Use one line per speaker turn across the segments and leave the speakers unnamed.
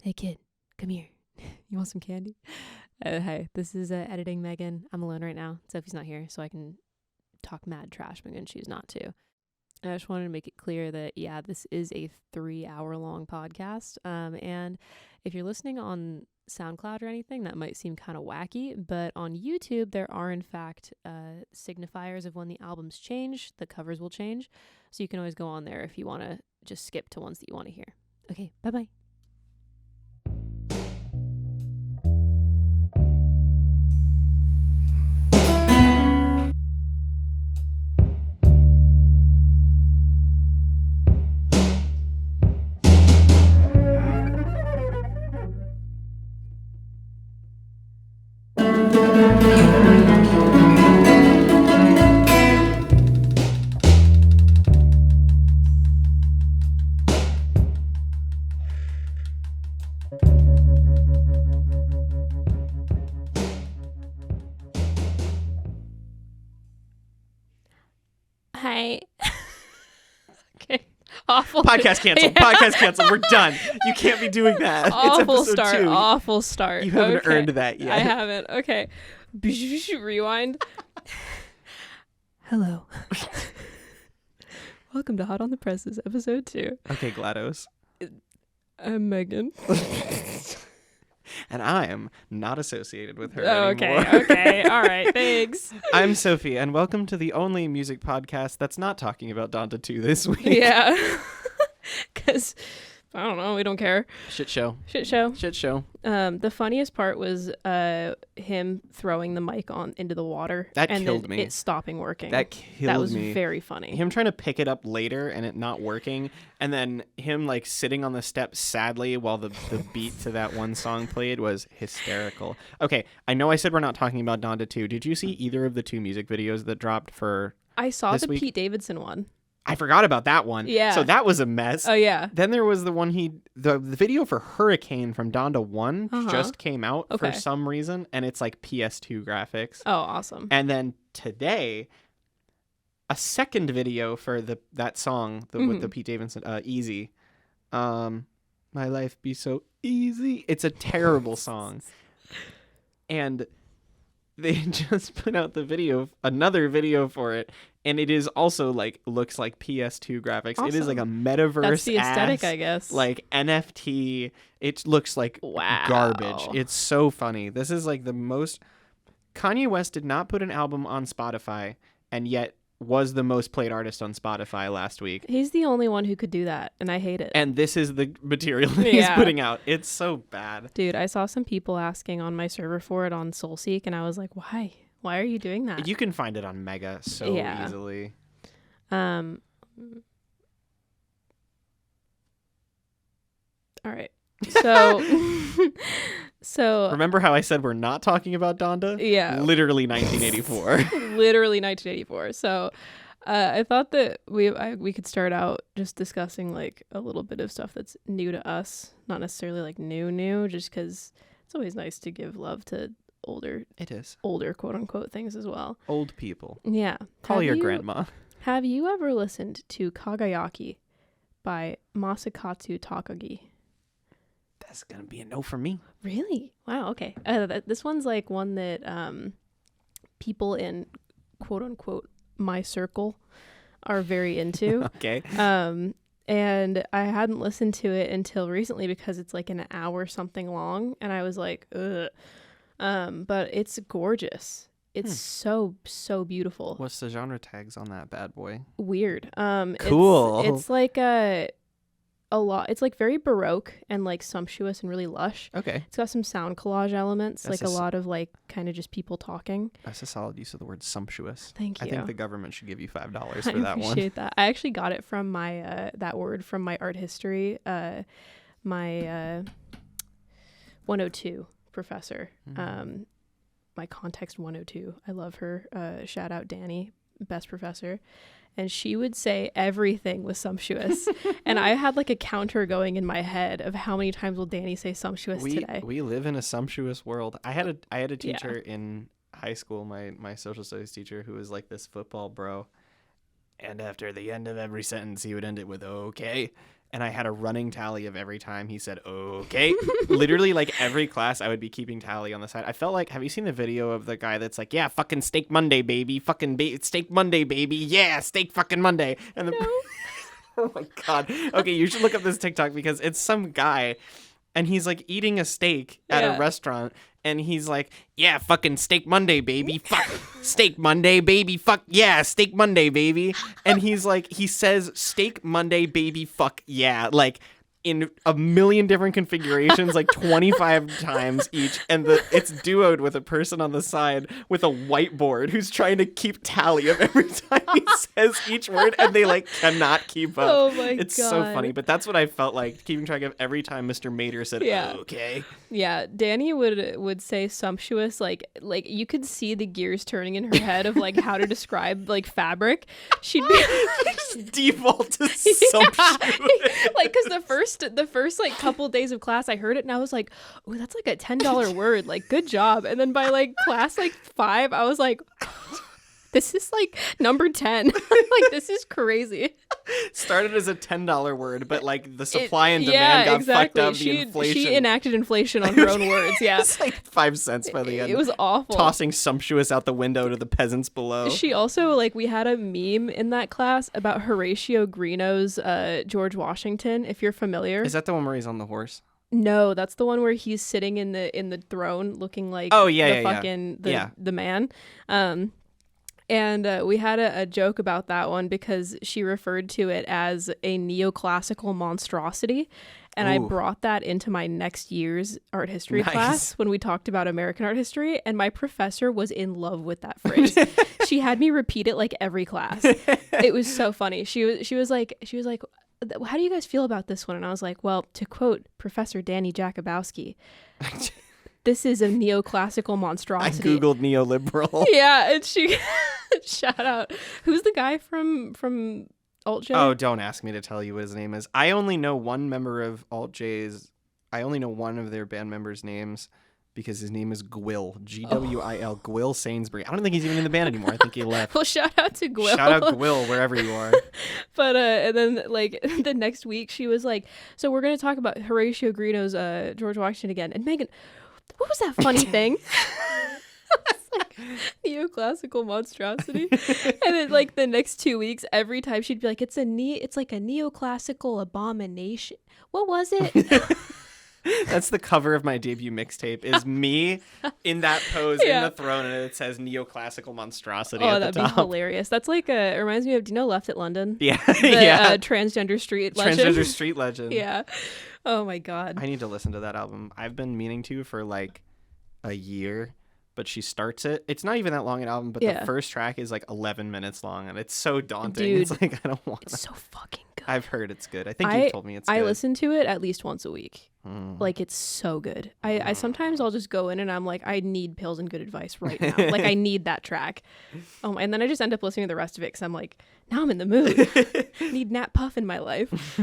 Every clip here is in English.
Hey kid, come here. You want some candy? Hi, this is editing Megan. I'm alone right now. Sophie's not here, so I can talk mad trash when she's not to. I just wanted to make it clear that, yeah, this is a 3-hour-long podcast. And if you're listening on SoundCloud or anything, that might seem kind of wacky. But on YouTube, there are, in fact, signifiers of when the albums change. The covers will change. So you can always go on there if you want to just skip to ones that you want to hear. Okay, bye-bye. Hi. Okay. Awful.
Podcast canceled.
Yeah.
Podcast canceled. We're done. You can't be doing that.
Awful
it's
start.
2.
Awful start.
You haven't
Okay.
earned that yet.
I haven't. Okay. Rewind. Hello. Welcome to Hot on the Presses, episode 2.
Okay, GLaDOS.
I'm Megan.
And I am not associated with her
Okay.
anymore.
Okay. All right. Thanks.
I'm Sophie, and welcome to the only music podcast that's not talking about Donda 2 this week.
Yeah. Because, I don't know. We don't care.
Shit show.
Shit show.
Shit show.
The funniest part was him throwing the mic into the water.
That
and
killed
then
me.
it stopping working.
That killed me.
That was very funny.
Him trying to pick it up later and it not working, and then him like sitting on the steps sadly while the beat to that one song played was hysterical. Okay, I know I said we're not talking about Donda 2. Did you see either of the 2 music videos that dropped for
I saw
this
the
week?
Pete Davidson one.
I forgot about that one.
Yeah.
So that was a mess.
Oh, yeah.
Then there was the one the video for Hurricane from Donda 1 just came out for some reason, and it's like PS2 graphics.
Oh, awesome.
And then today, a second video for that song with the Pete Davidson, Easy. My life be so easy. It's a terrible song. And they just put out another video for it, and it is also like looks like PS2 graphics. Awesome. It is like a metaverse.
That's the aesthetic, I guess.
Like NFT. It looks like garbage. It's so funny. This is like the most. Kanye West did not put an album on Spotify, and yet was the most played artist on Spotify last week.
He's the only one who could do that, and I hate it.
And this is the material that he's putting out. It's so bad.
Dude, I saw some people asking on my server for it on SoulSeek, and I was like, why? Why are you doing that?
You can find it on Mega so easily.
All right. So
remember how I said we're not talking about Donda?
Yeah.
Literally 1984.
Literally 1984. So I thought that we could start out just discussing like a little bit of stuff that's new to us, not necessarily like new, just because it's always nice to give love to older quote unquote things as well.
Old people.
Yeah.
Call your grandma.
Have you ever listened to Kagayaki by Masakatsu Takagi?
That's gonna be a no for me.
Really? Wow. Okay. This one's like one that people in quote unquote my circle are very into.
Okay.
And I hadn't listened to it until recently because it's like an hour something long, and I was like, ugh. But it's gorgeous. It's so beautiful.
What's the genre tags on that bad boy?
Weird.
Cool.
It's like a lot. It's like very baroque and like sumptuous and really lush.
Okay.
It's got some sound collage elements, like a lot of like kind of just people talking.
That's a solid use of the word sumptuous.
Thank you.
I think the government should give you $5 for
I
that one.
I appreciate that. I actually got it from my that word from my art history, my 102 professor. My context 102. I love her. Shout out Danny, best professor. And she would say everything was sumptuous. And I had like a counter going in my head of how many times will Danny say sumptuous today.
We live in a sumptuous world. I had a teacher in high school, my social studies teacher, who was like this football bro. And after the end of every sentence, he would end it with okay. And I had a running tally of every time he said, okay. Literally, like, every class I would be keeping tally on the side. I felt like, have you seen the video of the guy that's like, yeah, fucking Steak Monday, baby. Fucking Steak Monday, baby. Yeah, Steak fucking Monday. And the...
No.
Oh, my God. Okay, you should look up this TikTok because it's some guy, and he's, like, eating a steak at a restaurant. And he's like, yeah, fucking Steak Monday, baby. Fuck, Steak Monday, baby. Fuck, yeah, Steak Monday, baby. And he's like, he says Steak Monday, baby. Fuck, yeah. Like, in a million different configurations, like 25 times each. And it's duoed with a person on the side with a whiteboard who's trying to keep tally of every time he says each word. And they, like, cannot keep up.
Oh, my God.
It's so funny. But that's what I felt like, keeping track of every time Mr. Mater said, okay.
Yeah, Danny would say sumptuous, like you could see the gears turning in her head of like how to describe like fabric. She'd be
just default to sumptuous.
Like, because the first like couple days of class, I heard it and I was like, oh, that's like a $10 word. Like, good job. And then by like class like 5, I was like, this is like number 10. Like, this is crazy.
Started as a $10 word, but like the supply and demand got fucked up. The inflation.
She enacted inflation on her own words. Yeah,
it's like 5 cents by the end.
It was awful.
Tossing sumptuous out the window to the peasants below.
She also, like, we had a meme in that class about Horatio Greeno's George Washington. If you're familiar,
is that the one where he's on the horse?
No, that's the one where he's sitting in the throne, looking like the man. And we had a joke about that one because she referred to it as a neoclassical monstrosity. And I brought that into my next year's art history class when we talked about American art history. And my professor was in love with that phrase. She had me repeat it like every class. It was so funny. She was like, how do you guys feel about this one? And I was like, well, to quote Professor Danny Jakubowski, this is a neoclassical monstrosity.
I Googled neoliberal.
Yeah, and she shout out. Who's the guy from Alt J?
Oh, don't ask me to tell you what his name is. I only know one member of Alt J's. I only know one of their band members' names because his name is Gwil. Gwil. Gwil Sainsbury. I don't think he's even in the band anymore. I think he left.
Well, shout out to Gwil.
Shout out Gwil wherever you are.
But and then like the next week she was like, so we're gonna talk about Horatio Greeno's George Washington again. And Megan, what was that funny thing? It's like neoclassical monstrosity. And then like the next 2 weeks, every time she'd be like, it's like a neoclassical abomination. What was it?
That's the cover of my debut mixtape, is me in that pose in the throne, and it says neoclassical monstrosity at the top.
That'd be hilarious. That's like it reminds me of, do you know Left at London?
Yeah.
Transgender street legend.
Transgender street legend.
Yeah. Oh my God.
I need to listen to that album. I've been meaning to for like a year, but she starts it. It's not even that long an album, but the first track is like 11 minutes long, and it's so daunting.
Dude,
it's like, I don't want
It's so fucking good.
I've heard it's good. I think you've told me it's good.
I listen to it at least once a week. Like, it's so good. I sometimes I'll just go in and I'm like, I need Pills and Good Advice right now. Like, I need that track. And then I just end up listening to the rest of it because I'm like, now I'm in the mood. I need Nat Puff in my life.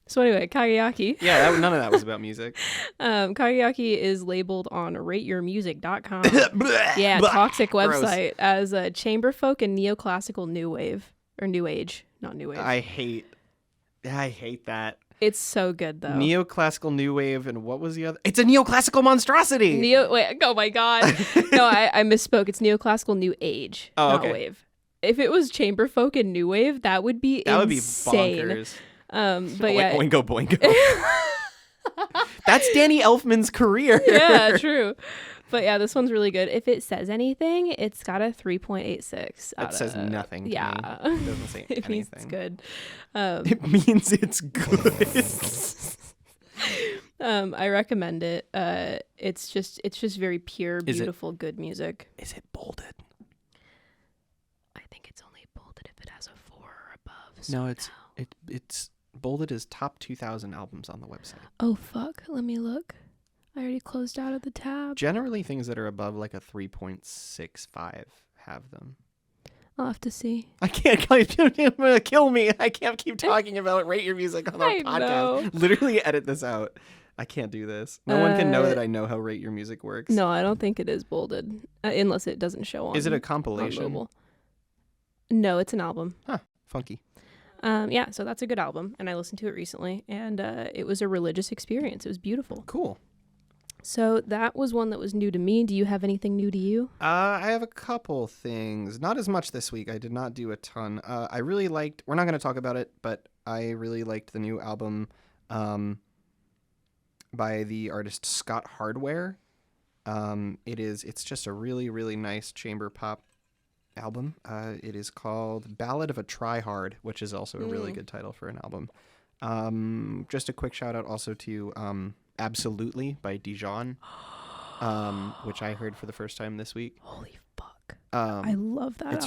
So anyway, Kageyaki.
Yeah, none of that was about music.
Kageyaki is labeled on rateyourmusic.com. Yeah, toxic website as a chamber folk and neoclassical new wave. Or new age, not new wave.
I hate that.
It's so good though.
Neoclassical new wave, and what was the other? It's a neoclassical monstrosity.
Oh my God. No, I misspoke. It's neoclassical new age, not wave. If it was chamber folk and new wave, that would be insane.
Would be bonkers.
But yeah,
boingo boingo. That's Danny Elfman's career.
Yeah, true. But yeah, this one's really good. If it says anything, it's got a 3.86.
That says nothing.
Yeah,
to me. It doesn't say
it
anything.
Means it's good.
It means it's good.
I recommend it. It's just very pure, beautiful, good music.
Is it bolded?
I think it's only bolded if it has a 4 or above.
No, it's bolded as top 2,000 albums on the website.
Oh fuck! Let me look. I already closed out of the tab.
Generally, things that are above like a 3.65 have them.
I'll have to see.
I can't. You're gonna kill me. I can't keep talking about Rate Your Music on our podcast.
Know.
Literally edit this out. I can't do this. No one can know that I know how Rate Your Music works.
No, I don't think it is bolded, unless it doesn't show on.
Is it a compilation?
No, it's an album.
Huh. Funky.
Yeah, so that's a good album, and I listened to it recently, and it was a religious experience. It was beautiful.
Cool.
So that was one that was new to me. Do you have anything new to you?
I have a couple things. Not as much this week. I did not do a ton. I really liked, we're not going to talk about it, but I really liked the new album by the artist Scott Hardware. It's just a really, really nice chamber pop album. It is called Ballad of a Tryhard, which is also a really good title for an album. Just a quick shout out also to Absolutely by Dijon, which I heard for the first time this week.
Holy fuck. I love that album.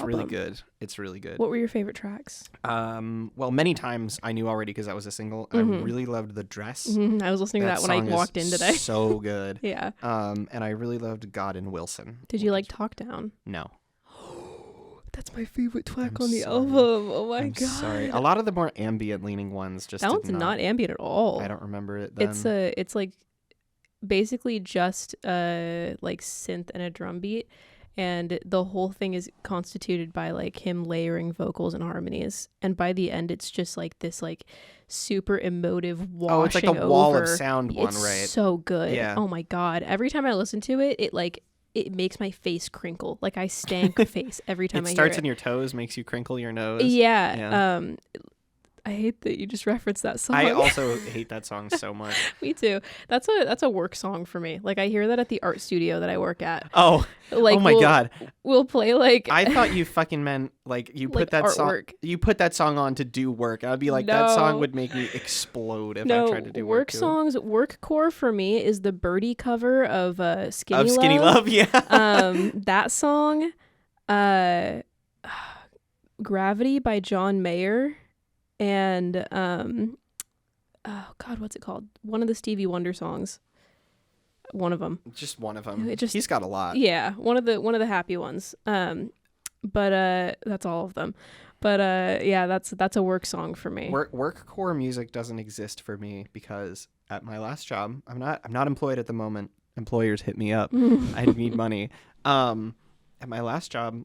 It's really good.
What were your favorite tracks?
Well, many times I knew already because that was a single. I really loved The Dress.
I was listening to that when I walked in today.
So good.
Yeah.
And I really loved God and Wilson.
Did you like Talk Down?
No.
That's my favorite track on the album. Oh my god.
Sorry. A lot of the more ambient leaning ones just
that one's not ambient at all.
I don't remember it then.
It's like basically just like synth and a drum beat, and the whole thing is constituted by like him layering vocals and harmonies, and by the end it's just like this like super emotive washing
it's like a wall of sound one,
it's
right?
So good.
Yeah.
Oh my god. Every time I listen to it, it makes my face crinkle. Like I stank face every time I hear it. It
starts in your toes, makes you crinkle your nose.
Yeah. I hate that you just referenced that song.
I also hate that song so much.
Me too. That's a work song for me. Like I hear that at the art studio that I work at.
Oh.
Like
oh my god.
We'll play like
I thought you fucking meant like you put
like
that
artwork.
song you put that song on to do work. I'd be like that song would make me explode if I tried to do work.
Songs, workcore for me is the Birdie cover of Skinny Love.
Skinny Love, yeah.
That song Gravity by John Mayer. And oh god, what's it called? One of the Stevie Wonder songs. One of them.
Just one of them. He's got a lot.
Yeah, one of the happy ones. But that's all of them. But yeah, that's a work song for me.
Workcore music doesn't exist for me because at my last job, I'm not employed at the moment. Employers hit me up. I need money. At my last job,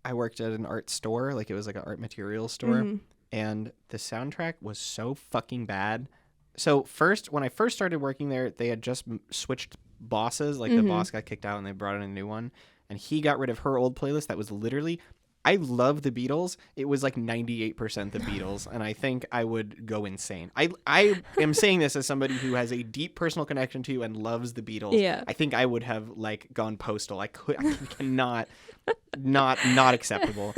I worked at an art store, like it was like an art materials store. And the soundtrack was so fucking bad. So when I first started working there, they had just switched bosses. Like the boss got kicked out and they brought in a new one. And he got rid of her old playlist that was literally, I love the Beatles. It was like 98% the Beatles. And I think I would go insane. I am saying this as somebody who has a deep personal connection to and loves the Beatles.
Yeah.
I think I would have like gone postal. I cannot, not acceptable.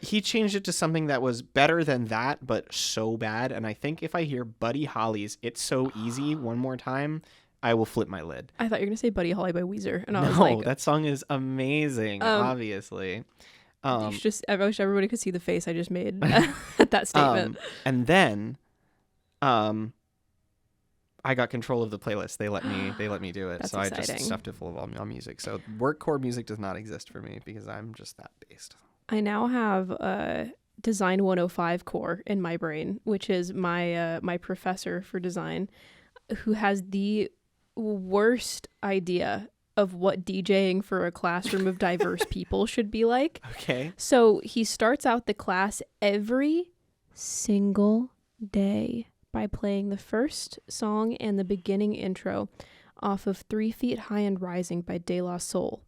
He changed it to something that was better than that, but so bad. And I think if I hear Buddy Holly's "It's So Easy" one more time, I will flip my lid.
I thought you were gonna say "Buddy Holly" by Weezer, and I was like,
that song is amazing. Obviously,
I wish everybody could see the face I just made at that statement.
And then, I got control of the playlist. They let me do it.
That's
so
exciting.
I just stuffed it full of all music. So workcore music does not exist for me because I'm just that based.
I now have Design 105 core in my brain, which is my my professor for design, who has the worst idea of what DJing for a classroom of diverse people should be like.
Okay.
So he starts out the class every single day by playing the first song and the beginning intro off of 3 Feet High and Rising by De La Soul.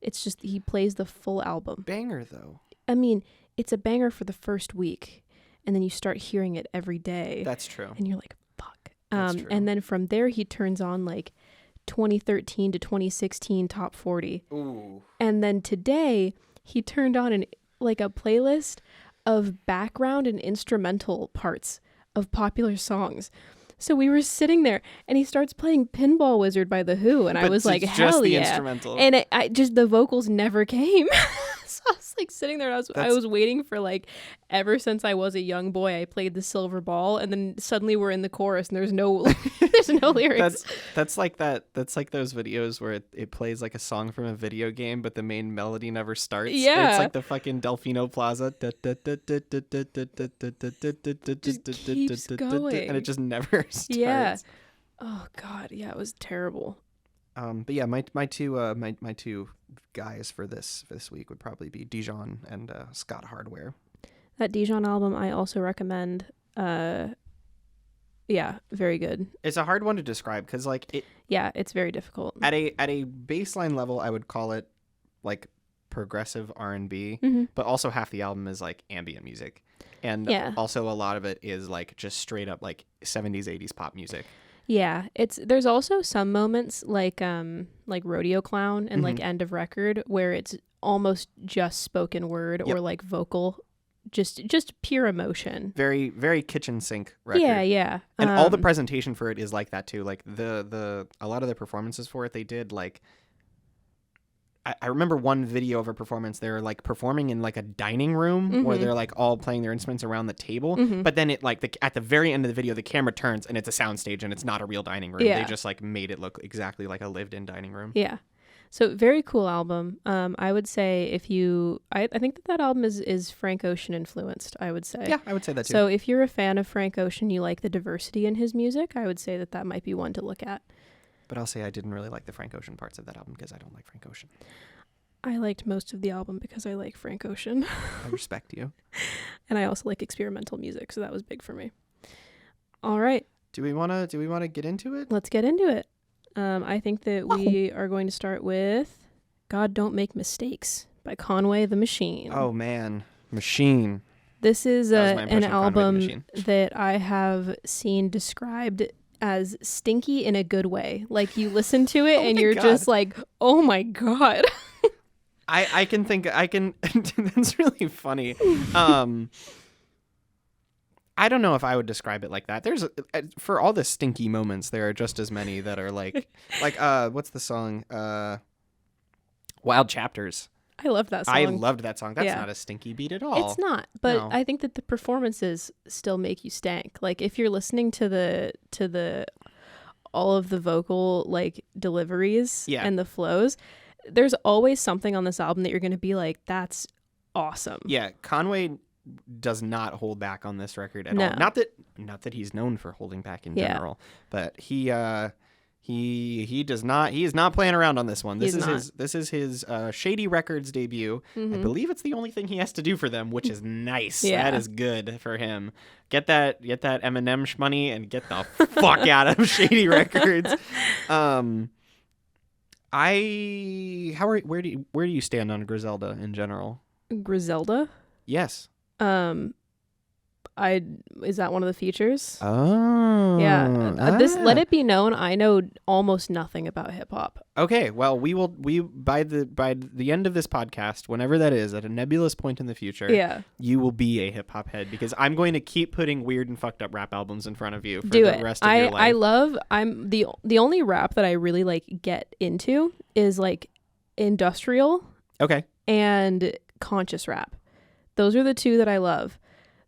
It's just, he plays the full album.
Banger, though.
I mean, it's a banger for the first week, and then you start hearing it every day.
That's true.
And you're like, fuck.
That's true.
And then from there, he turns on like 2013 to 2016 top 40.
Ooh.
And then today, he turned on a playlist of background and instrumental parts of popular songs. So we were sitting there, and he starts playing Pinball Wizard by The Who, and I was like, hell yeah.
Instrumental.
And I just, the vocals never came. So I was like sitting there, and I was waiting for like, ever since I was a young boy, I played the silver ball, and then suddenly we're in the chorus, and there's no lyrics.
That's like those videos where it plays like a song from a video game, but the main melody never starts.
Yeah.
It's like the fucking Delfino Plaza.
Just keeps going.
And it just never starts.
Yeah. Oh God. Yeah, it was terrible.
But yeah, my two guys for this week would probably be Dijon and Scott Hardware.
That Dijon album I also recommend. Yeah, very good.
It's a hard one to describe because
it's very difficult.
At a baseline level, I would call it like progressive R&B, but also half the album is like ambient music, and also a lot of it is like just straight up like 70s 80s pop music.
Yeah, there's also some moments like Rodeo Clown and like End of Record where it's almost just spoken word or like vocal. Just pure emotion. Very, very kitchen sink record. Yeah.
And all the presentation for it is like that too. Like a lot of the performances for it, they did like. I remember one video of a performance. They're like performing in like a dining room where they're like all playing their instruments around the table. But then it like at the very end of the video, the camera turns and it's a soundstage and it's not a real dining room.
Yeah.
They just like made it look exactly like a lived-in dining room.
Yeah. So very cool album. I would say I think that album is Frank Ocean influenced, I would say.
Yeah, I would say that too.
So if you're a fan of Frank Ocean, you like the diversity in his music, I would say that might be one to look at.
But I'll say I didn't really like the Frank Ocean parts of that album because I don't like Frank Ocean.
I liked most of the album because I like Frank Ocean.
I respect you.
And I also like experimental music, so that was big for me. All right.
Do we wanna get into it?
Let's get into it. I think that we are going to start with God Don't Make Mistakes by Conway the Machine.
Oh, man. Machine.
This is an album that I have seen described as stinky in a good way. Like you listen to it and you're just like, oh my God.
I can that's really funny. I don't know if I would describe it like that. There's for all the stinky moments, there are just as many that are like what's the song? Wild Chapters.
I love that song.
I loved that song. That's not a stinky beat at all.
It's not, but no. I think that the performances still make you stank. Like if you're listening to the all of the vocal like deliveries and the flows, there's always something on this album that you're going to be like, that's awesome. Yeah,
Conway does not hold back on this record at all. Not that he's known for holding back in general, but he does not. He is not playing around on this one. This is his Shady Records debut. I believe it's the only thing he has to do for them, which is nice. That is good for him. Get that Eminem shmoney and get the fuck out of Shady Records. Where do you stand on Griselda in general?
Griselda?
Yes.
Is that one of the features?
Oh.
Yeah. Let it be known, I know almost nothing about hip hop.
Okay, well, we by the end of this podcast, whenever that is, at a nebulous point in the future, you will be a hip hop head because I'm going to keep putting weird and fucked up rap albums in front of you for the rest of your life. I'm the only rap that I really like get into is like industrial. Okay.
And conscious rap. Those are the two that I love.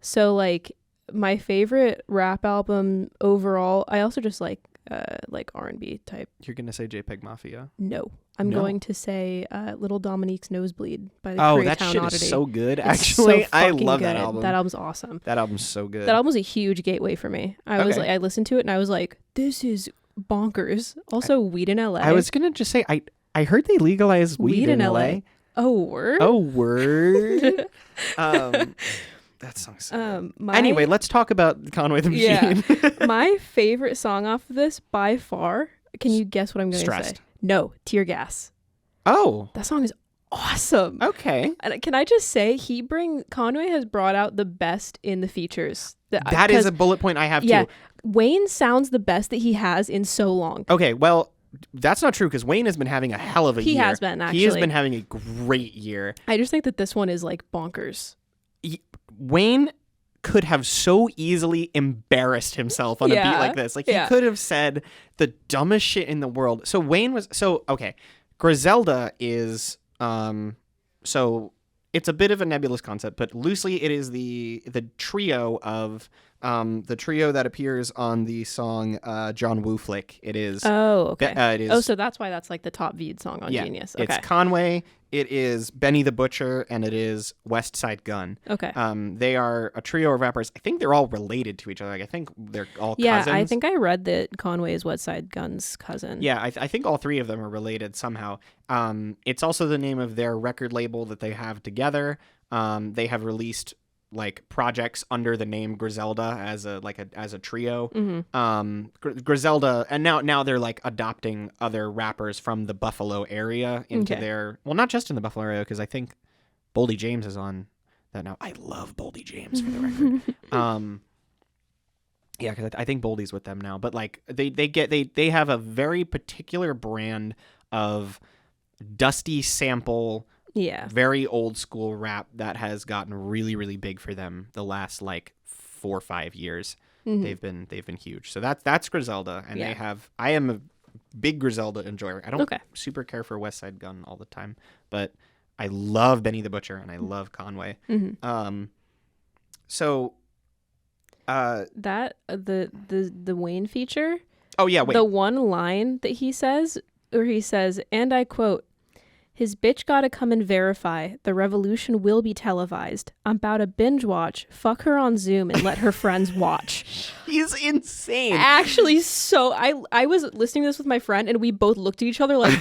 So like my favorite rap album overall, I also just like R&B type.
You're going to say JPEG Mafia?
No. I'm going to say Little Dominique's Nosebleed by the Koreatown
that shit
Oddity.
Is so good, actually.
So
I love
good.
that album.
That album's awesome.
That album's so good.
That album was a huge gateway for me. I listened to it and I was like, this is bonkers. Also, Weed in LA.
I was going to just say, I heard they legalized weed in LA.
Oh, word?
Oh, word. That song's so good. Anyway, let's talk about Conway the Machine.
Yeah. My favorite song off of this, by far, can you guess what I'm going to say? No, Tear Gas.
Oh.
That song is awesome.
Okay.
And can I just say, Conway has brought out the best in the features.
That is a bullet point I have too.
Wayne sounds the best that he has in so long.
Okay, well, that's not true because Wayne has been having a hell of a year.
He has been, actually.
He has been having a great year.
I just think that this one is like bonkers.
Wayne could have so easily embarrassed himself on a beat like this. Like he could have said the dumbest shit in the world. So Wayne was okay. Griselda is so it's a bit of a nebulous concept, but loosely it is the trio of the trio that appears on the song John Woo Flick. It is it is
so that's why that's like the top viewed song on Genius. Okay.
It's Conway, it is Benny the Butcher, and it is West Side Gun.
Okay.
They are a trio of rappers. I think they're all related to each other. Like I think they're all cousins.
Yeah, I think I read that Conway is West Side Gun's cousin.
Yeah, I think all three of them are related somehow. It's also the name of their record label that they have together. They have released like projects under the name Griselda as a trio.
Mm-hmm.
Griselda, and now they're like adopting other rappers from the Buffalo area into their, well, not just in the Buffalo area, because I think Boldy James is on that now. I love Boldy James, for the record. Yeah, because I think Boldy's with them now, but like they have a very particular brand of dusty sample, very old school rap that has gotten really, really big for them the last like 4 or 5 years. Mm-hmm. They've been huge. So that's Griselda, and I am a big Griselda enjoyer. I don't super care for West Side Gun all the time, but I love Benny the Butcher and I love Conway.
Mm-hmm.
So
that the Wayne feature.
Oh yeah, wait.
The one line that he says, where he says, and I quote, "His bitch gotta come and verify. The revolution will be televised. I'm about to binge watch. Fuck her on Zoom and let her friends watch."
He's insane.
Actually, so I was listening to this with my friend and we both looked at each other like,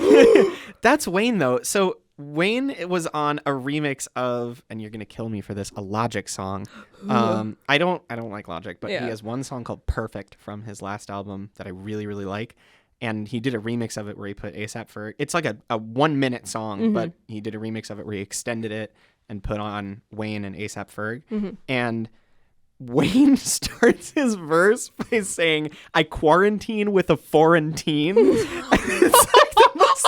That's Wayne though. So Wayne was on a remix of, and you're gonna kill me for this, a Logic song. I don't like Logic, but he has one song called "Perfect" from his last album that I really, really like. And he did a remix of it where he put A$AP Ferg. It's like a 1 minute song, but he did a remix of it where he extended it and put on Wayne and A$AP Ferg. And Wayne starts his verse by saying, "I quarantine with a foreign teen." It's like the most...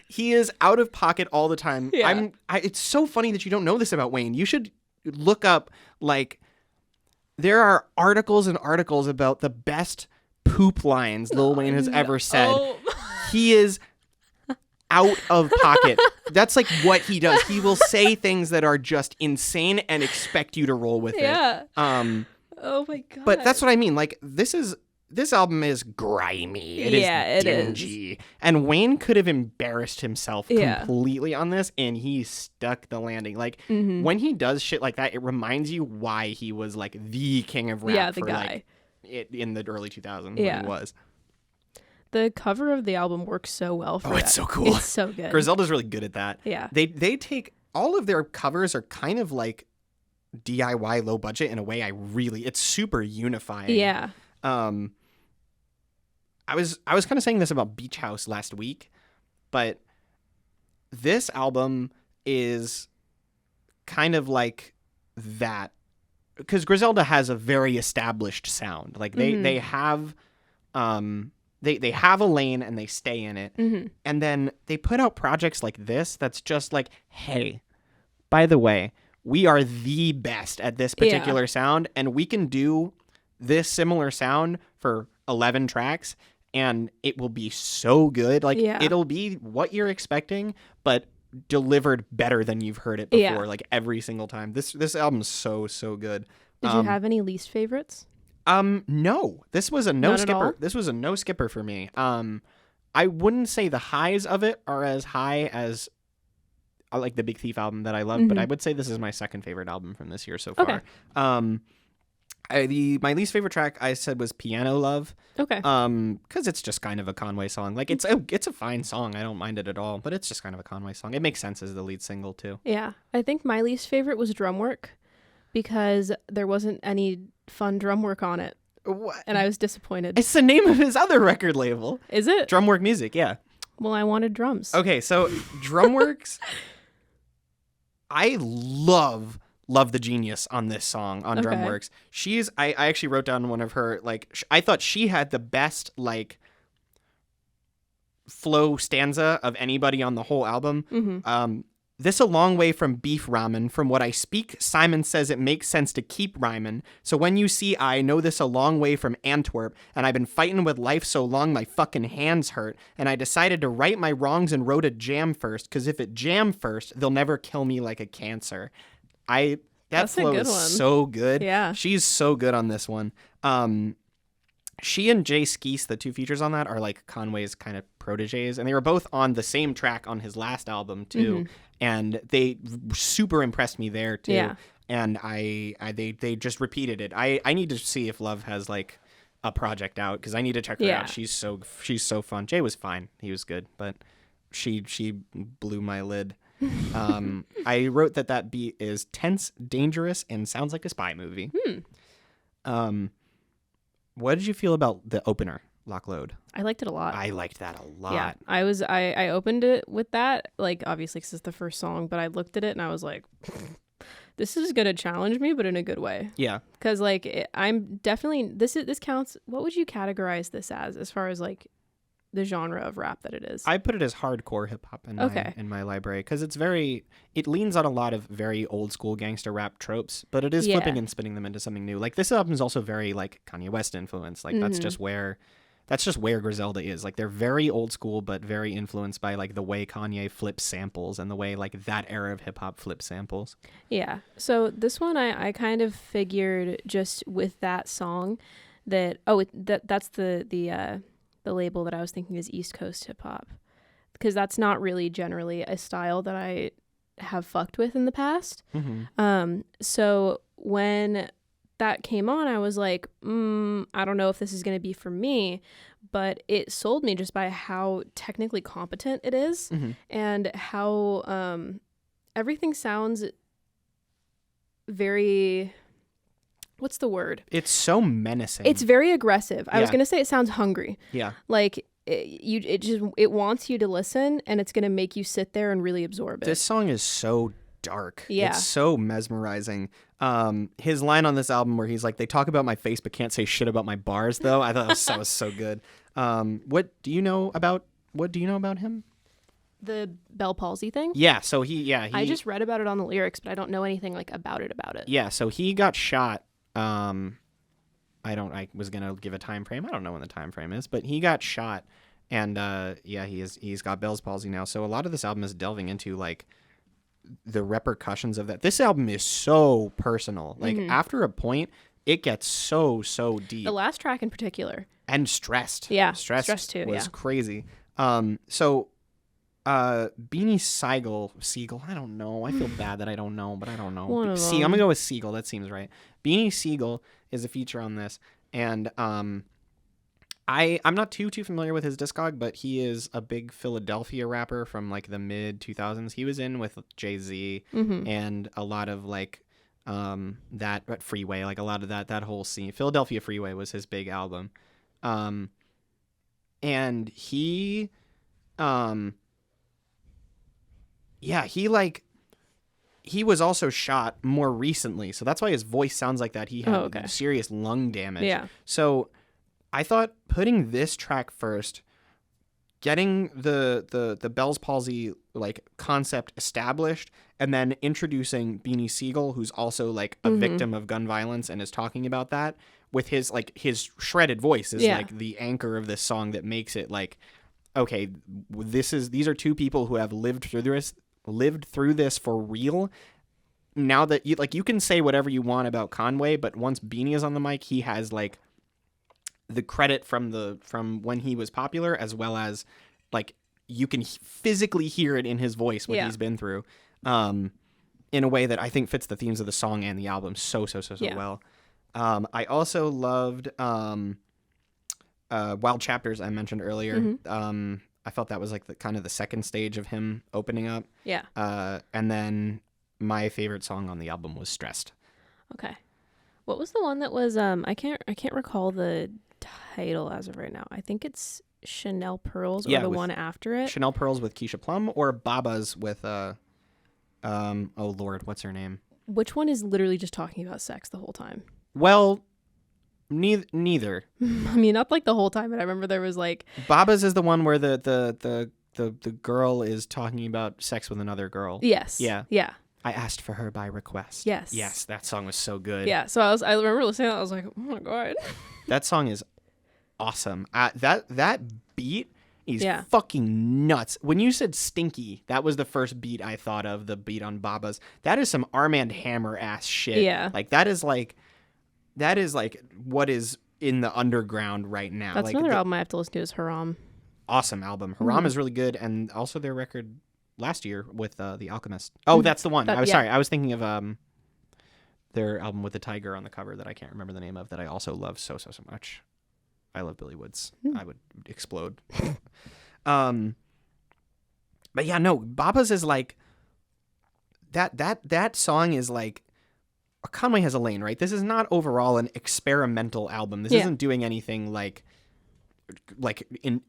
He is out of pocket all the time.
Yeah.
It's so funny that you don't know this about Wayne. You should look up, like, there are articles and articles about the best poop lines Lil Wayne has ever said. He is out of pocket. That's like what he does. He will say things that are just insane and expect you to roll with it.
Oh my god.
But that's what I mean. Like, this album is grimy. It is dingy. It is. And Wayne could have embarrassed himself completely on this, and he stuck the landing. Like, when he does shit like that, it reminds you why he was like the king of rap
the
for
guy.
Like in the early 2000s when he was.
The cover of the album works so well for that.
It's so cool.
It's so good.
Griselda's really good at that.
Yeah.
They take all of their covers are kind of like DIY low budget in a way it's super unifying.
Yeah.
I was kind of saying this about Beach House last week, but this album is kind of like that, because Griselda has a very established sound. Like they have they have a lane and they stay in it. And then they put out projects like this that's just like, hey, by the way, we are the best at this particular sound, and we can do this similar sound for 11 tracks and it will be so good. Like it'll be what you're expecting, but delivered better than you've heard it before, like every single time. This album's so good.
Did you have any least favorites?
No. This was a no
Not
skipper. This was a no skipper for me. I wouldn't say the highs of it are as high as I like the Big Thief album that I love, but I would say this is my second favorite album from this year so far. Okay. My least favorite track I said was Piano Love.
Okay.
Because it's just kind of a Conway song. Like it's a fine song. I don't mind it at all, but it's just kind of a Conway song. It makes sense as the lead single too.
Yeah. I think my least favorite was Drum Work because there wasn't any fun drum work on it.
What?
And I was disappointed.
It's the name of his other record label.
Is it?
Drumwork Music, yeah.
Well, I wanted drums.
Okay, so Drumworks, I love the genius on this song, on Drumworks. I actually wrote down one of her, like, I thought she had the best, like, flow stanza of anybody on the whole album. This a long way from beef ramen. From what I speak, Simon says it makes sense to keep rhyming. So when you see I know this a long way from Antwerp, and I've been fighting with life so long my fucking hands hurt, and I decided to right my wrongs and wrote a jam first, because if it jam first, they'll never kill me like a cancer. That flow is so good.
Yeah.
She's so good on this one. She and Jay Skeese, the two features on that, are like Conway's kind of proteges, and they were both on the same track on his last album too. And they super impressed me there too.
Yeah.
And they just repeated it. I need to see if Love has like a project out, because I need to check her out. She's so fun. Jay was fine. He was good, but she blew my lid. I wrote that beat is tense, dangerous, and sounds like a spy movie. What did you feel about the opener, Lock Load?
I liked it a lot.
I liked that a lot.
Yeah, I opened it with that, like, obviously because it's the first song, but I looked at it and I was like, this is gonna challenge me, but in a good way.
Yeah,
because like I'm definitely this counts. What would you categorize this as far as like the genre of rap that it is?
I put it as hardcore hip hop in my library because it leans on a lot of very old school gangster rap tropes, but it is flipping and spinning them into something new. Like this album is also very like Kanye West influenced. Like that's just where Griselda is. Like they're very old school, but very influenced by like the way Kanye flips samples and the way like that era of hip hop flips samples.
Yeah. So this one I kind of figured just with that song that that's the label that I was thinking is East Coast hip hop, because that's not really generally a style that I have fucked with in the past. So when that came on, I was like, I don't know if this is going to be for me, but it sold me just by how technically competent it is and how everything sounds very, what's the word?
It's so menacing.
It's very aggressive. I was going to say it sounds hungry.
Yeah.
Like it wants you to listen, and it's going to make you sit there and really absorb it.
This song is so dark.
Yeah.
It's so mesmerizing. His line on this album where he's like, they talk about my face but can't say shit about my bars, though. I thought that was so good. What do you know about him?
The Bell palsy thing?
Yeah, so he
I just read about it on the lyrics, but I don't know anything like about it.
Yeah, so he got shot. I was gonna give a time frame. I don't know when the time frame is, but he got shot, and he's got Bell's palsy now. So a lot of this album is delving into like the repercussions of that. This album is so personal. Like after a point, it gets so deep.
The last track in particular.
And stressed.
Yeah,
stressed
too.
Was crazy. Beanie Siegel. I don't know. I feel bad that I don't know, but I don't know. I'm gonna go with Siegel. That seems right. Beanie Siegel is a feature on this, and I'm not too familiar with his discog, but he is a big Philadelphia rapper from like the mid 2000s. He was in with Jay-Z and a lot of like that Freeway, like a lot of that whole scene. Philadelphia Freeway was his big album, and he he was also shot more recently, so that's why his voice sounds like that. He had serious lung damage.
Yeah.
So I thought putting this track first, getting the Bell's palsy like concept established, and then introducing Beanie Siegel, who's also like a victim of gun violence and is talking about that with his shredded voice is like the anchor of this song that makes it like, okay, these are two people who have lived through this for real. Now that you can say whatever you want about Conway, but once Beanie is on the mic, he has like the credit from when he was popular, as well as like you can physically hear it in his voice what he's been through, in a way that I think fits the themes of the song and the album so well. I also loved Wild Chapters, I mentioned earlier. I felt that was like the kind of the second stage of him opening up.
Yeah.
And then my favorite song on the album was Stressed.
Okay. What was the one that was I can't recall the title as of right now. I think it's Chanel Pearls or the one after it.
Chanel Pearls with Keisha Plum or Baba's with oh Lord, what's her name?
Which one is literally just talking about sex the whole time?
Well, neither.
I mean, not like the whole time, but I remember there was like
Baba's is the one where the girl is talking about sex with another girl.
Yes.
Yeah.
Yeah.
I asked for her by request.
Yes.
Yes, that song was so good.
Yeah. So I remember listening to that, I was like, oh my God.
That song is awesome. That beat is fucking nuts. When you said Stinky, that was the first beat I thought of, the beat on Baba's. That is some Armand Hammer ass shit.
Yeah.
Like that is like what is in the underground right now.
That's
like
another album I have to listen to is Haram.
Awesome album. Haram is really good, and also their record last year with The Alchemist. Oh, that's the one. Sorry. I was thinking of their album with the tiger on the cover that I can't remember the name of, that I also love so much. I love Billy Woods. I would explode. But yeah, no, Baba's is like that song is like, Conway has a lane, right? This is not overall an experimental album. This isn't doing anything like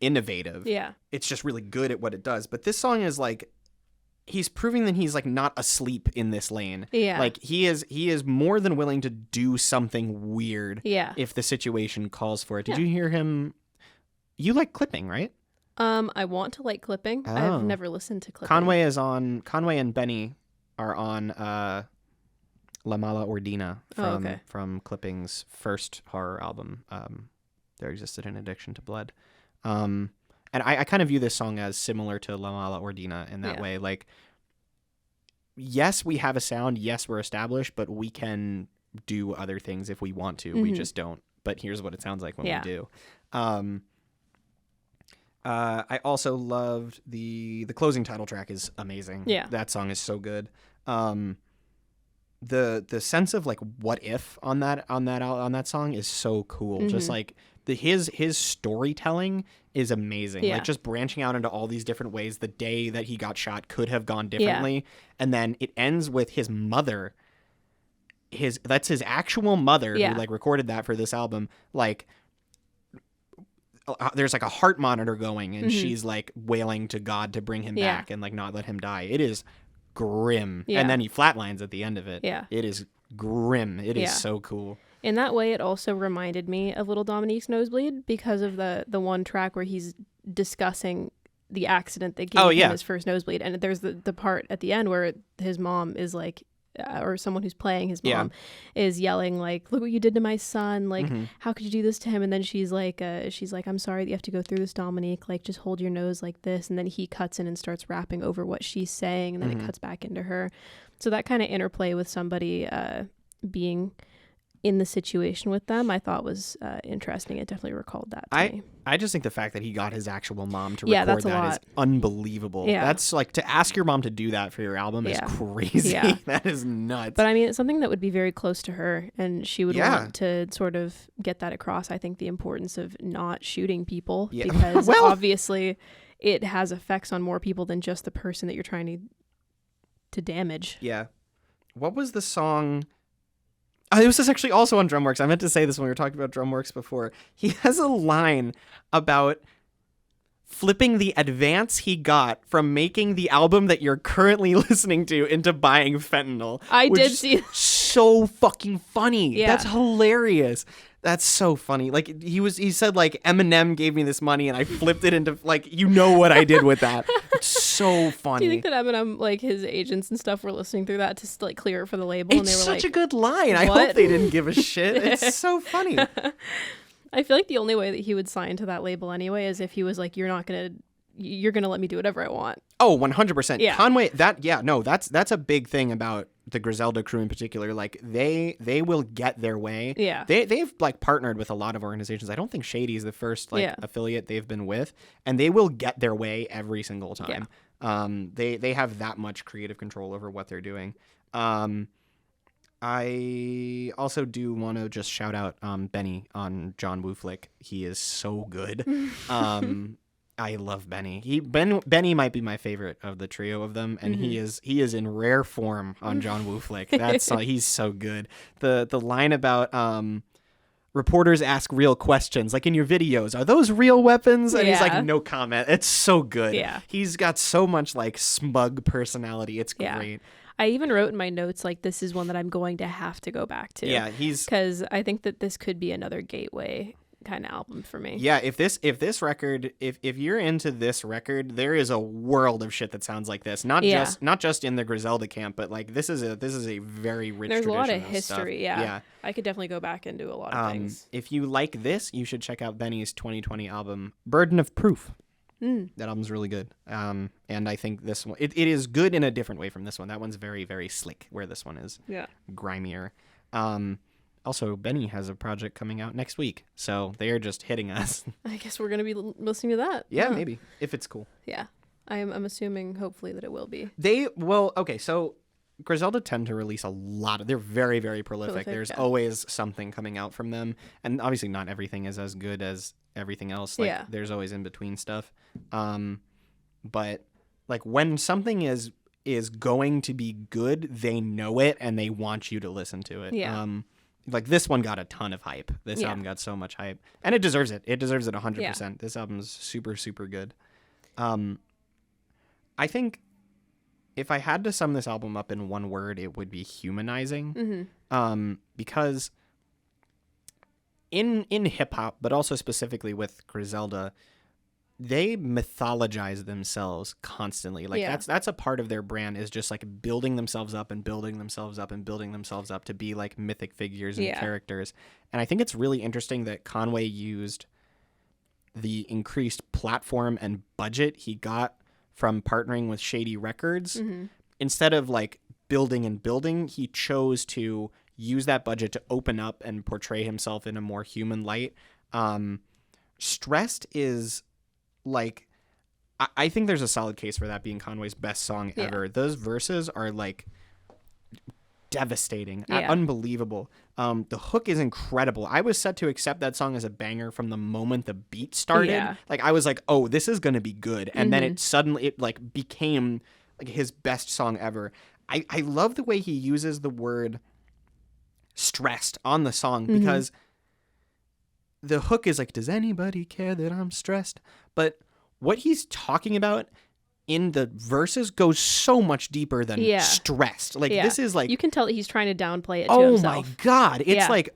innovative.
Yeah.
It's just really good at what it does. But this song is like, he's proving that he's like not asleep in this lane.
Yeah.
Like he is more than willing to do something weird.
Yeah.
If the situation calls for it. Did you hear him? You like clipping, right?
I want to like clipping.
Oh.
I've never listened to clipping.
Conway and Benny are on La Mala Ordina from Clipping's first horror album. There Existed an Addiction to Blood. And I kind of view this song as similar to La Mala Ordina in that way. Like, yes, we have a sound. Yes, we're established, but we can do other things if we want to. We just don't. But here's what it sounds like when we do. I also loved the closing title track is amazing. Yeah, that song is so good. The sense of like what if on that song is so cool. Just like his storytelling is amazing. Like just branching out into all these different ways. The day that he got shot could have gone differently, and then it ends with his mother. That's his actual mother who like recorded that for this album. Like, there's like a heart monitor going, and she's like wailing to God to bring him back and like not let him die. It is grim. And then he flatlines at the end of it. It is grim. It is so cool.
In that way, it also reminded me of Little Dominique's Nosebleed because of the one track where he's discussing the accident that gave him his first nosebleed. And there's the part at the end where his mom is like, or someone who's playing his mom is yelling like, look what you did to my son. Like, how could you do this to him? And then she's like, I'm sorry that you have to go through this, Dominique. Like, just hold your nose like this. And then he cuts in and starts rapping over what she's saying. And then it cuts back into her. So that kind of interplay with somebody being in the situation with them, I thought was interesting. It definitely recalled that to me.
I just think the fact that he got his actual mom to record that is unbelievable. Yeah. That's like, to ask your mom to do that for your album is crazy. Yeah. That is nuts.
But I mean, it's something that would be very close to her, and she would want to sort of get that across. I think the importance of not shooting people because obviously it has effects on more people than just the person that you're trying to damage.
Yeah. What was the song? It was actually also on Drumworks. I meant to say this when we were talking about Drumworks before. He has a line about flipping the advance he got from making the album that you're currently listening to into buying fentanyl.
I did see.
So fucking funny. Yeah. That's hilarious. That's so funny. Like, he said like, Eminem gave me this money and I flipped it into, like, you know what I did with that. It's so funny.
Do you think that Eminem, like, his agents and stuff were listening through that to like clear it for the label?
It's
and they were
such
like,
a good line. What? I hope they didn't give a shit. It's so funny.
I feel like the only way that he would sign to that label anyway is if he was like, you're gonna let me do whatever I want.
Oh, 100%. Yeah. Conway, that's a big thing about the Griselda crew in particular. Like, they will get their way. Yeah. They've like partnered with a lot of organizations. I don't think Shady is the first affiliate they've been with, and they will get their way every single time. Yeah. They have that much creative control over what they're doing. I also do want to just shout out Benny on John Woo Flick. He is so good. I love Benny. Benny might be my favorite of the trio of them, and he is in rare form on John Woo Flick. He's so good. The line about reporters ask real questions, like in your videos, are those real weapons? And he's like, no comment. It's so good. Yeah. He's got so much like smug personality. It's great.
I even wrote in my notes, like, this is one that I'm going to have to go back to. Yeah, because I think that this could be another gateway kind of album for me.
Yeah, if you're into this record, there is a world of shit that sounds like this. Not just in the Griselda camp, but like this is a very rich.
There's a lot of
history.
Yeah. I could definitely go back and do a lot of things.
If you like this, you should check out Benny's 2020 album, Burden of Proof. That album's really good. And I think this one, it is good in a different way from this one. That one's very, very slick, where this one is grimier. Also, Benny has a project coming out next week, so they are just hitting us.
I guess we're going to be listening to that.
Yeah, maybe, if it's cool.
Yeah. I'm assuming, hopefully, that it will be.
So Griselda tend to release a lot. They're very, very prolific. There's always something coming out from them. And obviously not everything is as good as everything else. Like, there's always in-between stuff. But like when something is is going to be good, they know it and they want you to listen to it.
Yeah.
Like this one got a ton of hype. This album got so much hype, and it deserves it. It deserves it 100%.
Yeah.
This album's super, super good. I think if I had to sum this album up in one word, it would be humanizing. Because in hip hop, but also specifically with Griselda, they mythologize themselves constantly. Like that's a part of their brand, is just like building themselves up and building themselves up and building themselves up to be like mythic figures and characters. And I think it's really interesting that Conway used the increased platform and budget he got from partnering with Shady Records. Instead of like building and building, he chose to use that budget to open up and portray himself in a more human light. Stressed is like, I think there's a solid case for that being Conway's best song ever. Those verses are like devastating, unbelievable. The hook is incredible. I was set to accept that song as a banger from the moment the beat started. Like I was like, oh, this is gonna be good, and then it like became like his best song ever. I love the way he uses the word stressed on the song, because the hook is like, does anybody care that I'm stressed? But what he's talking about in the verses goes so much deeper than stressed. Like this is like,
you can tell that he's trying to downplay it to
oh
himself.
my God. It's like